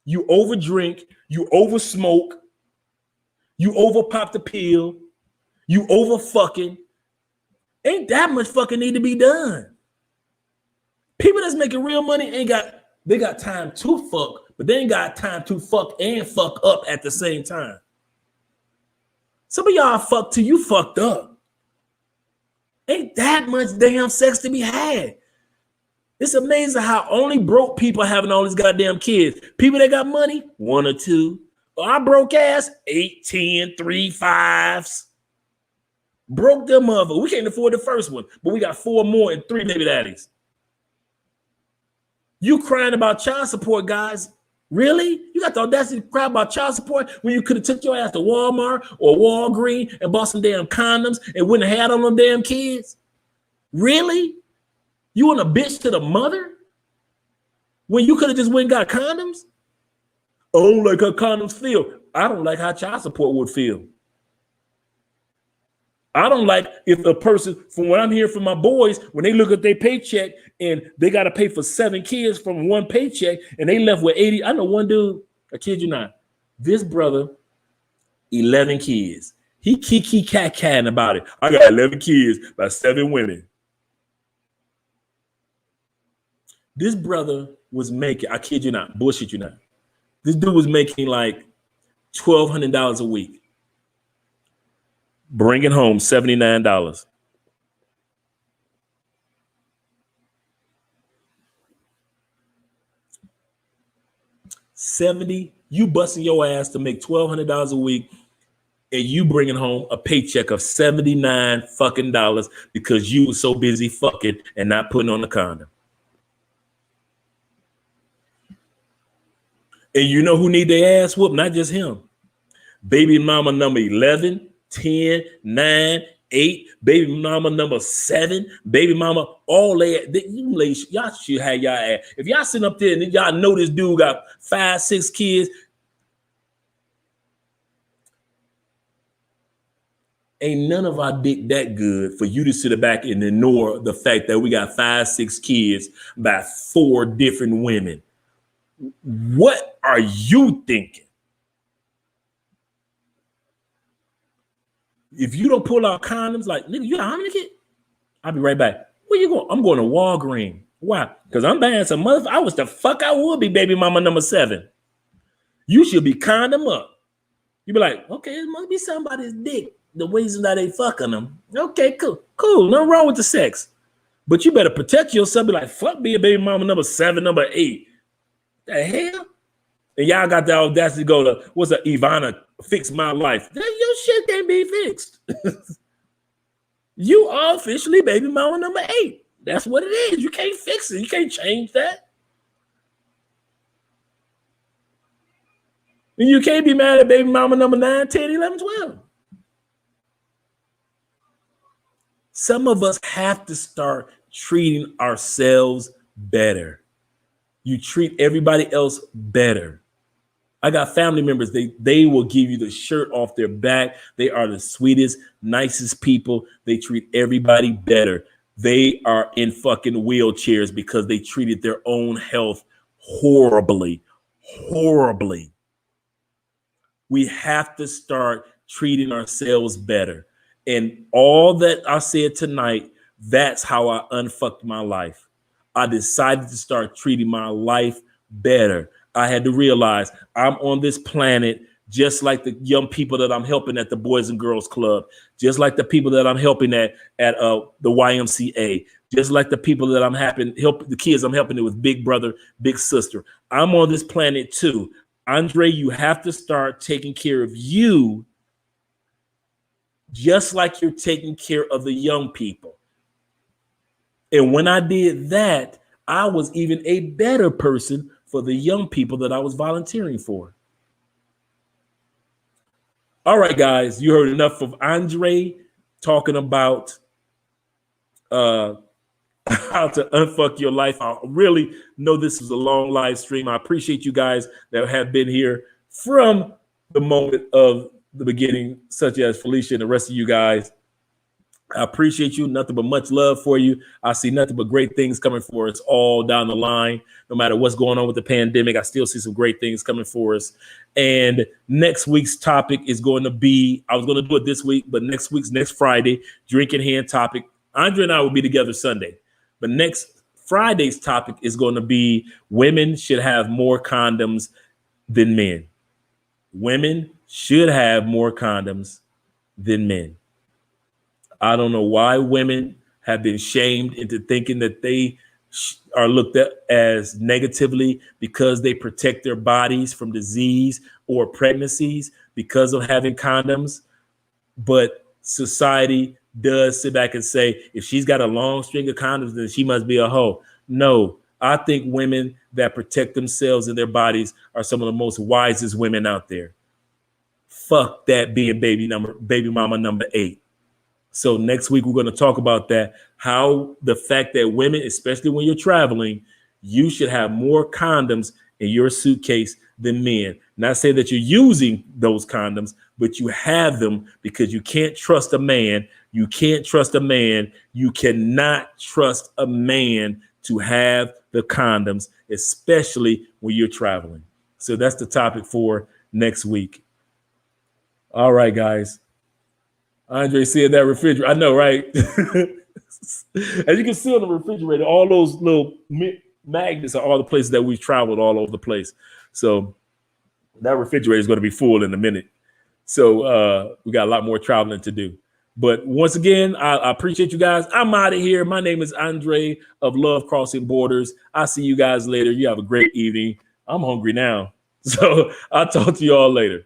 You overdrink, you oversmoke, you overpop the pill, you over fucking. Ain't that much fucking need to be done. People that's making real money they got time to fuck, but they ain't got time to fuck and fuck up at the same time. Some of y'all fucked till you fucked up. Ain't that much damn sex to be had. It's amazing how only broke people having all these goddamn kids. People that got money, 1 or 2. Our broke ass, 8, 10, 3, 5s. Broke them mother. We can't afford the first one, but we got 4 more and 3 baby daddies. You crying about child support, guys? Really? You got the audacity to cry about child support when you could have took your ass to Walmart or Walgreens and bought some damn condoms and wouldn't have had on them damn kids? Really? You want a bitch to the mother when you could have just went and got condoms? I don't like how condoms feel. I don't like how child support would feel. I don't like if a person, from what I'm hearing from my boys, when they look at their paycheck and they got to pay for 7 kids from one paycheck and they left with 80. I know one dude, I kid you not, this brother, 11 kids. He kiki cat about it. I got 11 kids by 7 women. This brother was making, I kid you not, bullshit you not. This dude was making like $1,200 a week. Bringing home $79. You busting your ass to make $1,200 a week, and you bringing home a paycheck of $79 fucking dollars because you were so busy fucking and not putting on the condom. And you know who need their ass whooped? Not just him. Baby mama number 11. 10, 9, 8, baby mama number 7, baby mama, all that. Y'all should have y'all ass. If y'all sitting up there and y'all know this dude got 5, 6 kids, ain't none of our dick that good for you to sit back and ignore the fact that we got 5, 6 kids by 4 different women. What are you thinking? If you don't pull out condoms, like, nigga, you got how many kids? I'll be right back. Where you going? I'm going to Walgreens. Why? Because I'm bad as a mother. I was the fuck I would be baby mama number 7. You should be condom up. You be like, okay, it must be somebody's dick. The reason that they fucking them. Okay, cool. Nothing wrong with the sex. But you better protect yourself. Be like, fuck be a baby mama number 7, number 8. The hell? And y'all got the audacity to go to, what's that, Ivana, fix my life. Your shit can't be fixed. You are officially baby mama number 8. That's what it is. You can't fix it. You can't change that. And you can't be mad at baby mama number 9, 10, 11, 12. Some of us have to start treating ourselves better. You treat everybody else better. I got family members, they will give you the shirt off their back. They are the sweetest, nicest people. They treat everybody better. They are in fucking wheelchairs because they treated their own health horribly. We have to start treating ourselves better. And all that I said tonight, that's how I unfucked my life. I decided to start treating my life better. I had to realize I'm on this planet just like the young people that I'm helping at the Boys and Girls Club, just like the people that I'm helping at the YMCA, just like the people that I'm the kids I'm helping with Big Brother, Big Sister. I'm on this planet too. Andre, you have to start taking care of you just like you're taking care of the young people. And when I did that, I was even a better person for the young people that I was volunteering for. All right, guys, you heard enough of Andre talking about how to unfuck your life. I really know this is a long live stream. I appreciate you guys that have been here from the moment of the beginning, such as Felicia and the rest of you guys. I appreciate you. Nothing but much love for you. I see nothing but great things coming for us all down the line. No matter what's going on with the pandemic, I still see some great things coming for us. And next week's topic is going to be, I was going to do it this week, but next Friday, drink in hand topic. Andre and I will be together Sunday. But next Friday's topic is going to be women should have more condoms than men. Women should have more condoms than men. I don't know why women have been shamed into thinking that they are looked at as negatively because they protect their bodies from disease or pregnancies because of having condoms. But society does sit back and say, if she's got a long string of condoms, then she must be a hoe. No, I think women that protect themselves and their bodies are some of the most wisest women out there. Fuck that being baby mama number 8. So next week, we're going to talk about that, how the fact that women, especially when you're traveling, you should have more condoms in your suitcase than men. Not say that you're using those condoms, but you have them because you can't trust a man. You can't trust a man. You cannot trust a man to have the condoms, especially when you're traveling. So that's the topic for next week. All right, guys. Andre said that refrigerator. I know, right? As you can see on the refrigerator, all those little magnets are all the places that we've traveled all over the place. So that refrigerator is going to be full in a minute. So we got a lot more traveling to do. But once again, I appreciate you guys. I'm out of here. My name is Andre of Love Crossing Borders. I'll see you guys later. You have a great evening. I'm hungry now. So I'll talk to you all later.